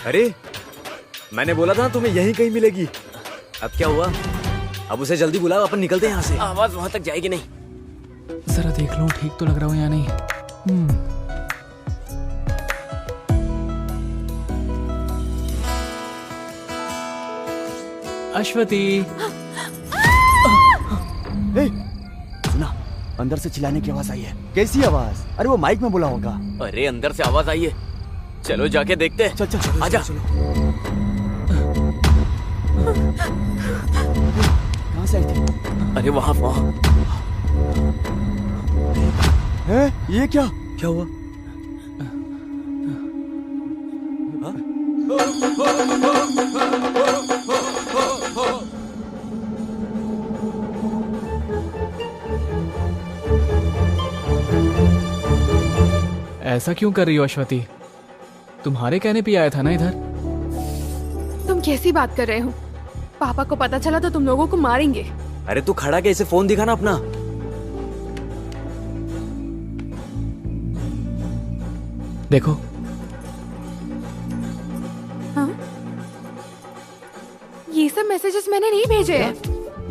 अरे मैंने बोला था तुम्हें यहीं कहीं मिलेगी। अब क्या हुआ? अब उसे जल्दी बुलाओ, अपन निकलते हैं यहाँ से। आवाज वहां तक जाएगी नहीं। जरा देख लूं ठीक तो लग रहा हूँ या नहीं। अश्वती। सुना, अंदर से चिल्लाने की आवाज आई है। कैसी आवाज? अरे वो माइक में बोला होगा। अरे अंदर से आवाज आई है, चलो जाके देखते हैं। चल चल चल, आजा। कहाँ से आई थी? अरे वहाँ ये क्या? क्या हुआ? ऐसा क्यों कर रही हो अश्वती? तुम्हारे कहने पे आया था ना इधर। तुम कैसी बात कर रहे हो? पापा को पता चला तो तुम लोगों को मारेंगे। अरे तू खड़ा कैसे? फोन दिखा ना अपना। देखो। हाँ? ये सब मैसेजेस मैंने नहीं भेजे हैं।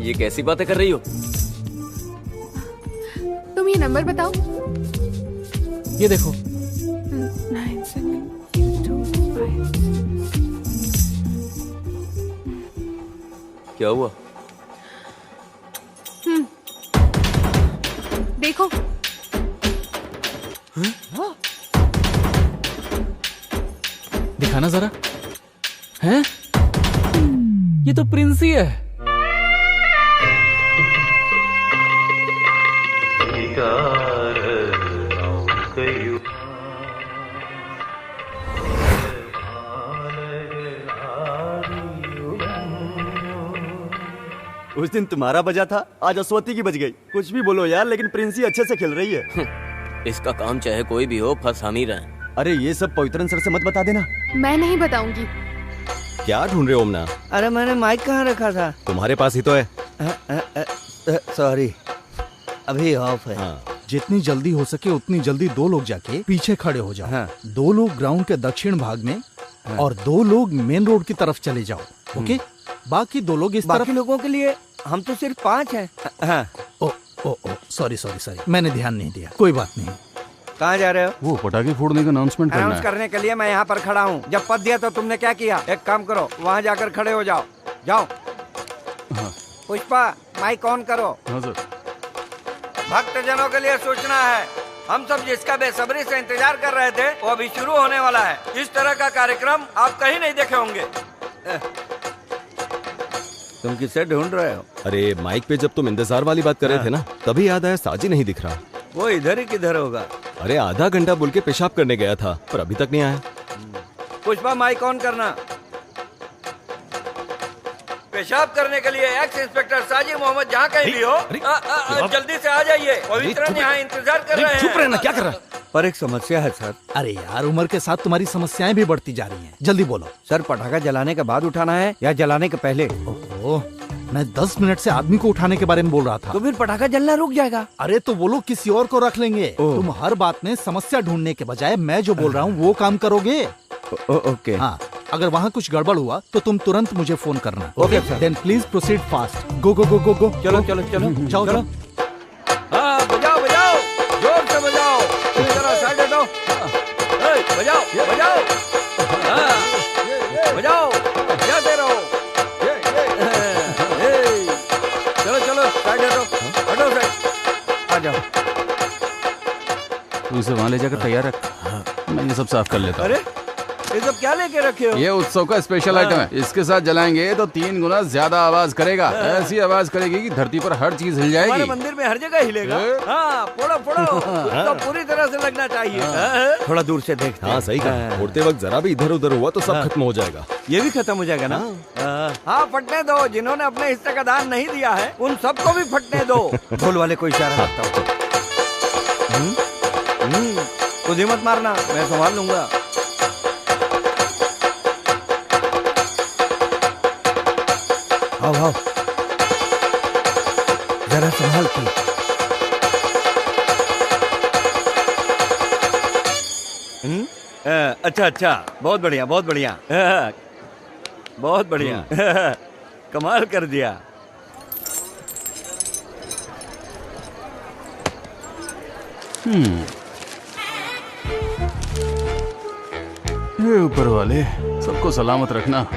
ये कैसी बातें कर रही हो? तुम ये नंबर बताओ। ये देखो। 96225। क्या हुआ? देखो। दिखाना जरा। हैं? ये तो प्रिंसी है। उस दिन तुम्हारा बजा था, आज अश्वती की बज गई। कुछ भी बोलो यार, लेकिन प्रिंसी अच्छे से खेल रही है। इसका काम चाहे कोई भी हो, फंस हम ही रहे। अरे ये सब पवित्रन सर से मत बता देना। मैं नहीं बताऊंगी। क्या ढूंढ रहे हो ओमना? अरे मैंने माइक कहाँ रखा था? तुम्हारे पास ही तो है। सॉरी, अभी ऑफ है। हाँ। जितनी जल्दी हो सके उतनी जल्दी 2 लोग जाके पीछे खड़े हो जाओ। 2 लोग ग्राउंड के दक्षिण भाग में और 2 लोग मेन रोड की तरफ चले जाओ। ओके? बाकी 2 लोग इस तरफ। बाकी लोगों के लिए हम तो सिर्फ 5 हैं। हाँ। ओ सॉरी मैंने ध्यान नहीं दिया। कोई बात नहीं। कहाँ जा रहे हो? वो पटाखे फोड़ने का अनाउंसमेंट करना है। करने के लिए मैं यहाँ पर खड़ा हूँ। जब पद दिया तो तुमने क्या किया? एक काम करो, वहाँ जाकर खड़े हो जाओ। जाओ। हाँ। पुष्पा, माइक ऑन करो। हाँ सर। भक्तजनों के लिए सूचना है, हम सब जिसका बेसब्री से इंतजार कर रहे थे वो अभी शुरू होने वाला है। इस तरह का कार्यक्रम आप कहीं नहीं देखे होंगे। तुम किससे ढूंढ रहे हो? अरे माइक पे जब तुम इंतजार वाली बात कर रहे थे ना, तभी याद आया साजी नहीं दिख रहा। वो इधर ही किधर होगा? अरे आधा घंटा बोल के पेशाब करने गया था, पर अभी तक नहीं आया। पुष्पा, माइक ऑन करना। पेशाब करने के लिए एक्स इंस्पेक्टर साजी मोहम्मद जहाँ कहीं भी हो, जल्दी से आ जाइए। पवित्रन यहाँ इंतजार कर रहे हैं। चुप रहना, क्या कर रहा है? पर एक समस्या है सर। अरे यार, उम्र के साथ तुम्हारी समस्याएं भी बढ़ती जा रही हैं। जल्दी बोलो। सर, पटाखा जलाने के बाद उठाना है या जलाने के पहले? ओह, मैं 10 मिनट से आदमी को उठाने के बारे में बोल रहा था। तो फिर पटाखा जलना रुक जाएगा। अरे तो वो लोग किसी और को रख लेंगे। तुम हर बात में समस्या ढूंढने के बजाय मैं जो बोल रहा हूँ वो काम करोगे। ओके। हाँ, अगर वहाँ कुछ गड़बड़ हुआ तो तुम तुरंत मुझे फोन करना। Okay sir. Then please proceed fast. Go go go go go. चलो चलो चलो जाओ चलो। हाँ, बजाओ बजाओ, जोर से बजाओ। जरा साइड हटो। बजाओ बजाओ, बजाओ, बजाते रहो। चलो चलो साइड हटो, हटो साइड। आ जाओ। तू इसे वहाँ ले जाकर तैयार रख, मैं ये सब साफ कर लेता हूँ। अरे ये सब क्या लेके रखे हो? ये उत्सव का स्पेशल आइटम है। इसके साथ जलाएंगे तो 3 गुना ज्यादा आवाज करेगा। ऐसी आवाज करेगी कि धरती पर हर चीज हिल जाएगी। हमारे मंदिर में हर जगह हिलेगा। हाँ, फोड़ो फोड़ो, तो पूरी तरह से लगना चाहिए। थोड़ा दूर से देखते। हाँ सही कहा। फोड़ते वक्त जरा भी इधर उधर हुआ तो सब खत्म हो जाएगा। ये भी खत्म हो जाएगा ना? हाँ, फटने दो। जिन्होंने अपने हिस्से का दान नहीं दिया है उन सबको भी फटने दो। ढोल वाले को इशारा करता हूँ। तुझे मत मारना, मैं संभाल लूंगा। आओ आओ, जरा संभाल के। अच्छा अच्छा, बहुत बढ़िया बहुत बढ़िया, बहुत बढ़िया। कमाल कर दिया। हे ऊपर वाले, सबको सलामत रखना।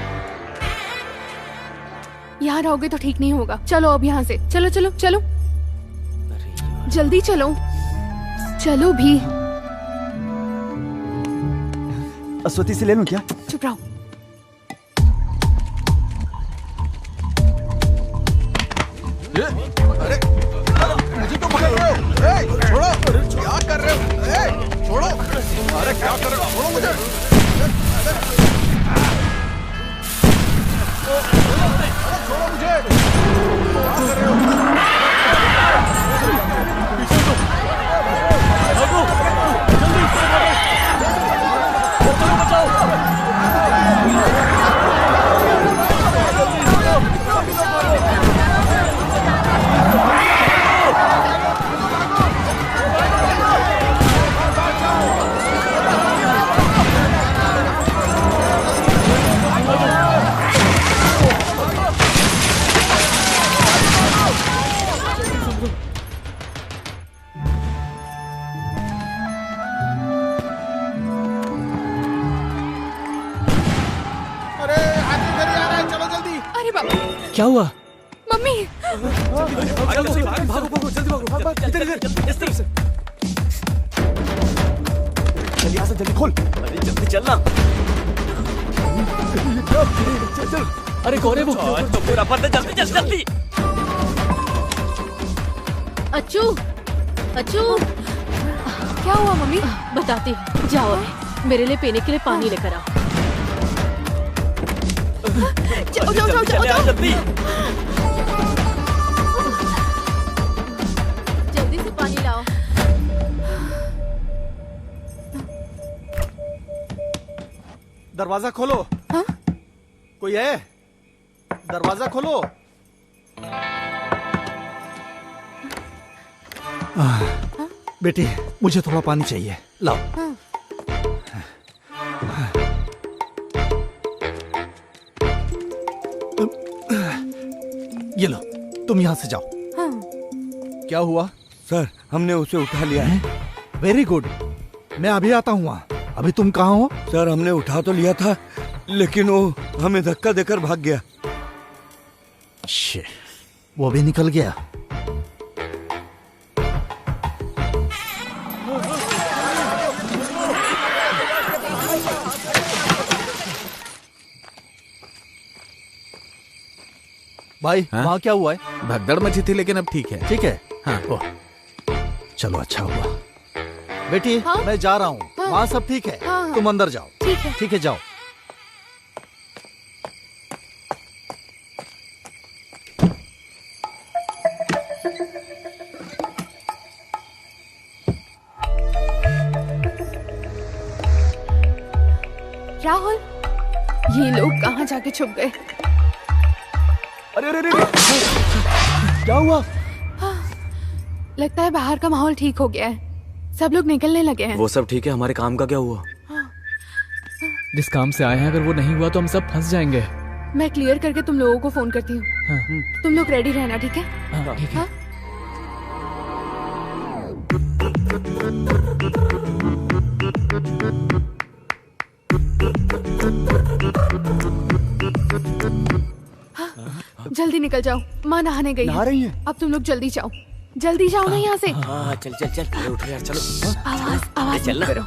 यहाँ रहोगे तो ठीक नहीं होगा। चलो अब यहाँ से। चलो चलो चलो, जल्दी चलो, चलो भी। अस्वती से ले लूं क्या? चुप रहो। अरे मुझे तो पकड़ रहे हो। छोड़ो, क्या कर रहे हो? छोड़ो, अरे क्या कर रहे हो? छोड़ो मुझे। छोड़ो मुझे। क्या हुआ? मम्मी, भागो भागो जल्दी भागो, इधर इधर इस तरफ से। जल्दी यहाँ से जल्दी खोल। अरे जल्दी चलना। चल। अरे कौन है वो? तो पूरा पता, जल्दी जल्दी जल्दी। अच्छू, अच्छू, क्या हुआ मम्मी? बताती हूँ। जाओ मेरे लिए पीने के लिए पानी लेकर आओ। जाओ जाओ जाओ जाओ जल्दी। जल्दी से पानी लाओ। दरवाजा खोलो। हाँ? कोई है? दरवाजा खोलो। बेटी, मुझे थोड़ा पानी चाहिए, लाओ। हाँ। ये लो, तुम यहां से जाओ। हाँ। क्या हुआ? सर, हमने उसे उठा लिया है। वेरी गुड, मैं अभी आता हूँ वहाँ। अभी तुम कहाँ हो? सर, हमने उठा तो लिया था, लेकिन वो हमें धक्का देकर भाग गया। शिट, वो भी निकल गया। भाई, वहाँ क्या हुआ है? भगदड़ मची थी, लेकिन अब ठीक है। ठीक है। हाँ। चलो, अच्छा हुआ। बेटी, हाँ? मैं जा रहा हूँ। हाँ? वहाँ सब ठीक है। हाँ। तुम अंदर जाओ। ठीक है। ठीक है, जाओ। राहुल, ये लोग कहाँ जाके छुप गए? अरे अरे अरे, क्या हुआ? लगता है बाहर का माहौल ठीक हो गया है। सब लोग निकलने लगे हैं। वो सब ठीक है, हमारे काम का क्या हुआ? जिस काम से आए हैं, अगर वो नहीं हुआ तो हम सब फंस जाएंगे। मैं क्लियर करके तुम लोगों को फोन करती हूँ। हाँ। तुम लोग रेडी रहना, ठीक है? हाँ, ठीक है। जल्दी निकल जाओ, माँ नहाने गई नहा रही है? अब तुम लोग जल्दी जाओ, जल्दी जाओ ना यहाँ से। हाँ, चल चल चल, अरे उठो यार, चलो। आवाज चल मत ना। करो।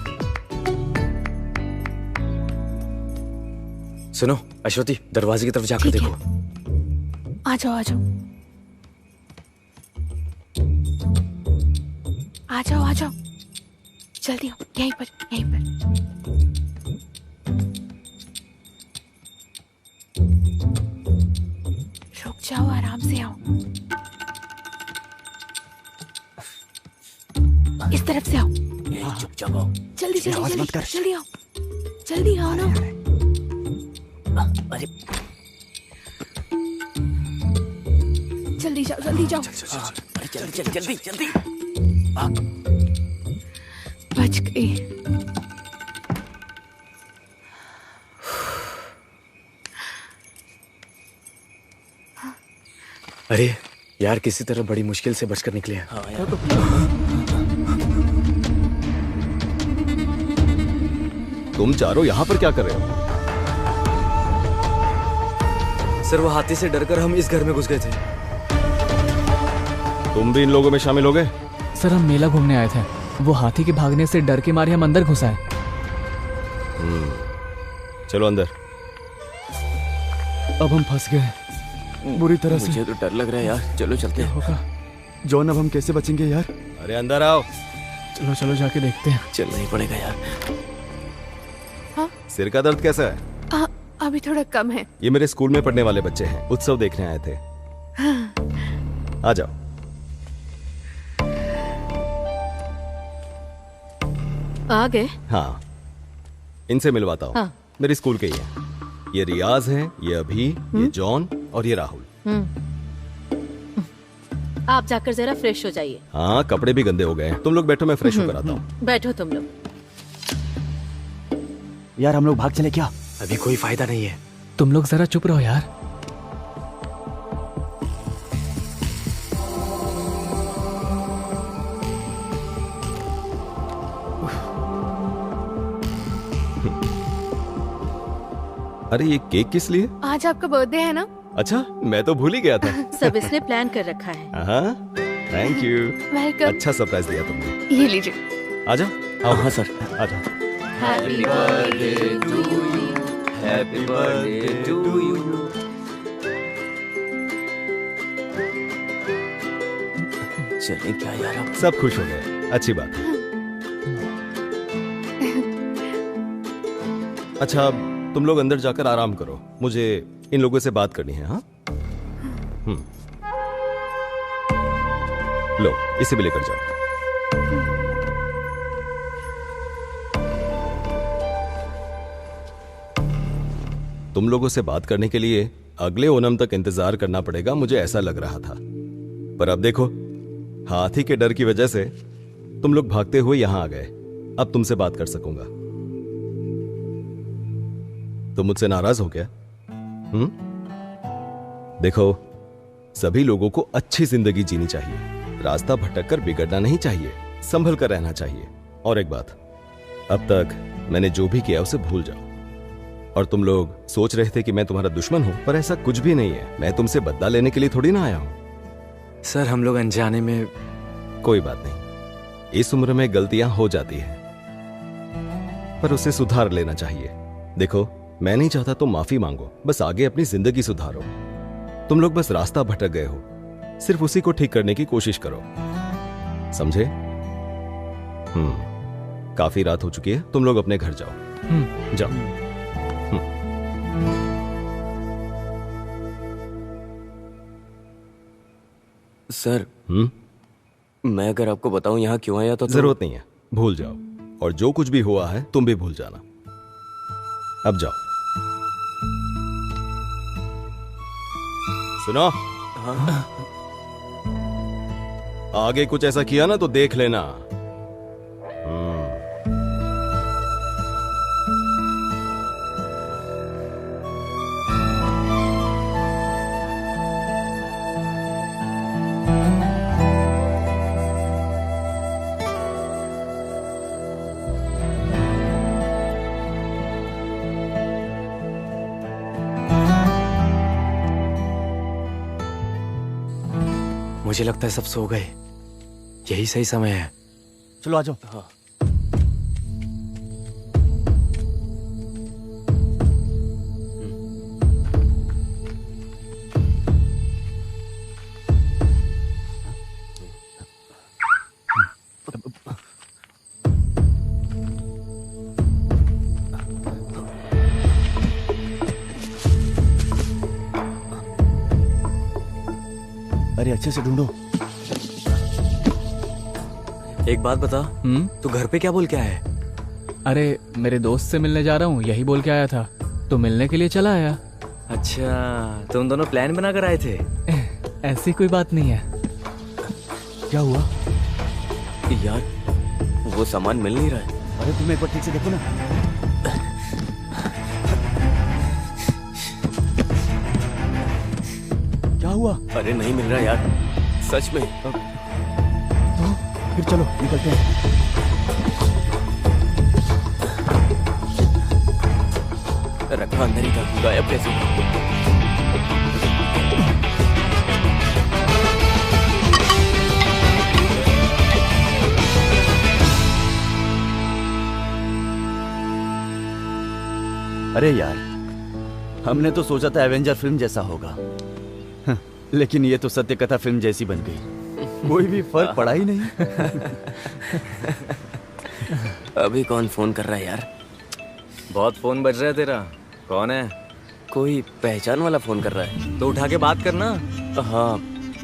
सुनो अश्वती, दरवाजे की तरफ जाकर देखो। आ जाओ, आ जाओ, आ जाओ, आ जाओ, जल्दी आओ। यहीं पर, यहीं पर। रुक जाओ, आराम से आओ। इस तरफ से आओ। चुपचाप आओ। जल्दी जल्दी आवाज मत जल्दी कर। जल्दी आओ, जल्दी आओ ना। अरे जल्दी जाओ, जल्दी जाओ। अरे जल्दी जल्दी जल्दी जल्दी। बच गई। अरे यार, किसी तरह बड़ी मुश्किल से बचकर निकले हैं। तुम चारों यहाँ पर क्या कर रहे हो? सर, वो हाथी से डरकर हम इस घर में घुस गए थे। तुम भी इन लोगों में शामिल हो गए? सर, हम मेला घूमने आए थे। वो हाथी के भागने से डर के मारे हम अंदर घुस आए। चलो अंदर। अब हम फंस गए बुरी तरह से। मुझे तो डर लग रहा है यार, चलो चलते हैं। होगा जॉन, अब हम कैसे बचेंगे यार? अरे अंदर आओ। चलो चलो, जाके देखते हैं। चलना ही पड़ेगा यार। सिर का दर्द कैसा है? अभी थोड़ा कम है। ये मेरे स्कूल में पढ़ने वाले बच्चे हैं, उत्सव देखने आए थे। आ जाओ। आ गए? हाँ, इनसे मिलवाता हूँ। हाँ। मेरे स्कूल के ही हैं। ये रियाज है, ये अभी, ये जॉन और ये राहुल। आप जाकर जरा फ्रेश हो जाइए। हाँ, कपड़े भी गंदे हो गए हैं। तुम लोग बैठो, मैं फ्रेश होकर आता हूँ। बैठो तुम लोग। यार, हम लोग भाग चले क्या? अभी कोई फायदा नहीं है। तुम लोग जरा चुप रहो यार। अरे ये केक किस लिए? आज आपका बर्थडे है ना? अच्छा, मैं तो भूल ही गया था। सब इसने प्लान कर रखा है। हाँ, थैंक यू। वेलकम। अच्छा सरप्राइज दिया तुमने। ये लीजिए। आ जाओ। हाँ सर, आ जाओ। Happy birthday to you, happy birthday to you. चले क्या यार, अब सब खुश हो गए, अच्छी बात है। अच्छा, तुम लोग अंदर जाकर आराम करो, मुझे इन लोगों से बात करनी है। हाँ, लो इसे भी लेकर जाओ। तुम लोगों से बात करने के लिए अगले ओणम तक इंतजार करना पड़ेगा, मुझे ऐसा लग रहा था। पर अब देखो, हाथी के डर की वजह से तुम लोग भागते हुए यहां आ गए। अब तुमसे बात कर सकूंगा। तुम मुझसे नाराज हो क्या? देखो, सभी लोगों को अच्छी जिंदगी जीनी चाहिए, रास्ता भटक कर बिगड़ना नहीं चाहिए, संभल कर रहना चाहिए। और एक बात, अब तक मैंने जो भी किया उसे भूल जाओ। और तुम लोग सोच रहे थे कि मैं तुम्हारा दुश्मन हूं, पर ऐसा कुछ भी नहीं है। मैं तुमसे बदला लेने के लिए थोड़ी ना आया हूं। सर, हम लोग अनजाने में। कोई बात नहीं, इस उम्र में गलतियां हो जाती है, पर उसे सुधार लेना चाहिए। देखो, मैं नहीं चाहता तुम माफी मांगो, बस आगे अपनी जिंदगी सुधारो। तुम लोग बस रास्ता भटक गए हो, सिर्फ उसी को ठीक करने की कोशिश करो, समझे? काफी रात हो चुकी है, तुम लोग अपने घर जाओ। जाओ। सर, मैं अगर आपको बताऊं यहाँ क्यों आया तो जरूरत नहीं है, भूल जाओ। और जो कुछ भी हुआ है तुम भी भूल जाना। अब जाओ। सुनो, आगे कुछ ऐसा किया ना तो देख लेना। मुझे लगता है सब सो गए, यही सही समय है। चलो आ जाओ। हाँ। अरे अच्छे से ढूंढो। एक बात बता, तू घर पे क्या बोल के आया है? अरे मेरे दोस्त से मिलने जा रहा हूँ, यही बोल के आया था, तो मिलने के लिए चला आया। अच्छा, तुम दोनों प्लान बना कर आए थे? ऐसी कोई बात नहीं है। क्या हुआ यार? वो सामान मिल नहीं रहा है। अरे तुम एक बार ठीक से देखो ना। क्या हुआ? अरे नहीं मिल रहा यार, सच में। तो फिर चलो निकलते हैं। रखा अंदर ही था, गायब कैसे? अरे यार, हमने तो सोचा था एवेंजर फिल्म जैसा होगा, लेकिन ये तो सत्य कथा फिल्म जैसी बन गई। कोई भी फर्क पड़ा ही नहीं। अभी कौन फोन कर रहा है यार? बहुत फोन बज रहा है तेरा। कौन है? कोई पहचान वाला फोन कर रहा है। तो उठा के बात करना। हाँ,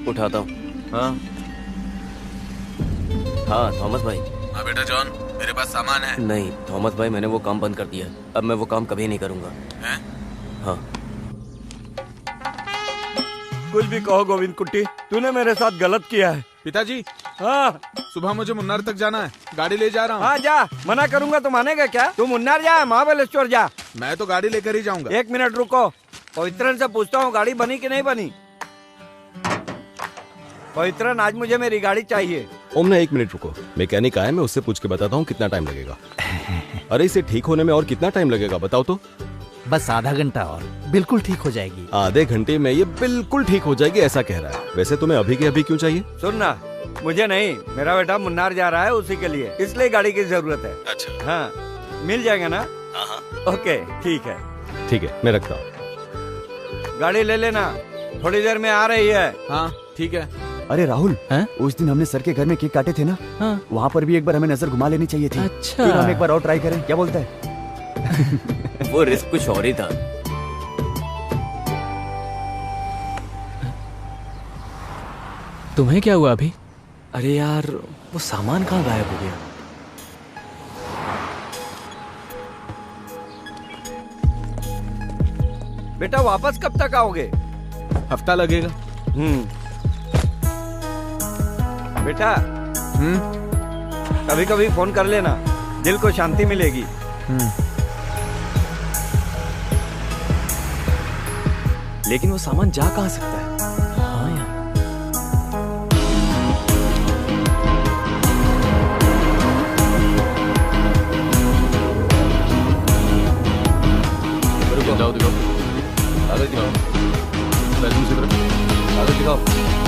उठाता हूँ। हाँ थॉमस भाई। हाँ बेटा जॉन, मेरे पास सामान है। नहीं थॉमस भाई, मैंने वो काम बंद कर दिया। अब मैं वो काम कभी नहीं करूंगा। हैं? हाँ। कुछ भी कहो गोविंद कुट्टी, तूने मेरे साथ गलत किया है। पिताजी। हाँ। सुबह मुझे मुन्नार तक जाना है, गाड़ी ले जा रहा हूँ। हाँ जा, मना करूंगा तो मानेगा क्या? तू मुन्नार जा, महाबलेश्वर जा। मैं तो गाड़ी लेकर ही जाऊंगा। एक मिनट रुको, पवित्रन से पूछता हूँ गाड़ी बनी कि नहीं बनी। पवित्रन, आज मुझे मेरी गाड़ी चाहिए। ओमना एक मिनट रुको, मैकेनिक आया, मैं उससे पूछ के बताता हूँ कितना टाइम लगेगा। अरे इसे ठीक होने में और कितना टाइम लगेगा बताओ तो? बस आधा घंटा और बिल्कुल ठीक हो जाएगी। आधे घंटे में ये बिल्कुल ठीक हो जाएगी ऐसा कह रहा है। वैसे तुम्हें अभी के अभी क्यों चाहिए? सुनना, मुझे नहीं, मेरा बेटा मुन्नार जा रहा है उसी के लिए, इसलिए गाड़ी की जरूरत है। अच्छा। हाँ, मिल जाएगा ना? हाँ। ओके ठीक है। ठीक है, मैं रखता हूँ। गाड़ी ले लेना, थोड़ी देर में आ रही है। हाँ ठीक है। अरे राहुल, उस दिन हमने सर के घर में केक काटे थे ना, वहाँ पर भी एक बार हमें नजर घुमा लेनी चाहिए थी। अच्छा। फिर हम एक बार और ट्राई करें, क्या बोलता है? वो रिस्क कुछ और ही था। तुम्हें क्या हुआ अभी? अरे यार, वो सामान कहाँ गायब हो गया? बेटा वापस कब तक आओगे? हफ्ता लगेगा। बेटा कभी कभी फोन कर लेना, दिल को शांति मिलेगी। लेकिन वो सामान जा कहाँ सकता है? हाँ यार। जाओ दिखाओ, कागज दिखाओ, बैलून से कागज दिखाओ।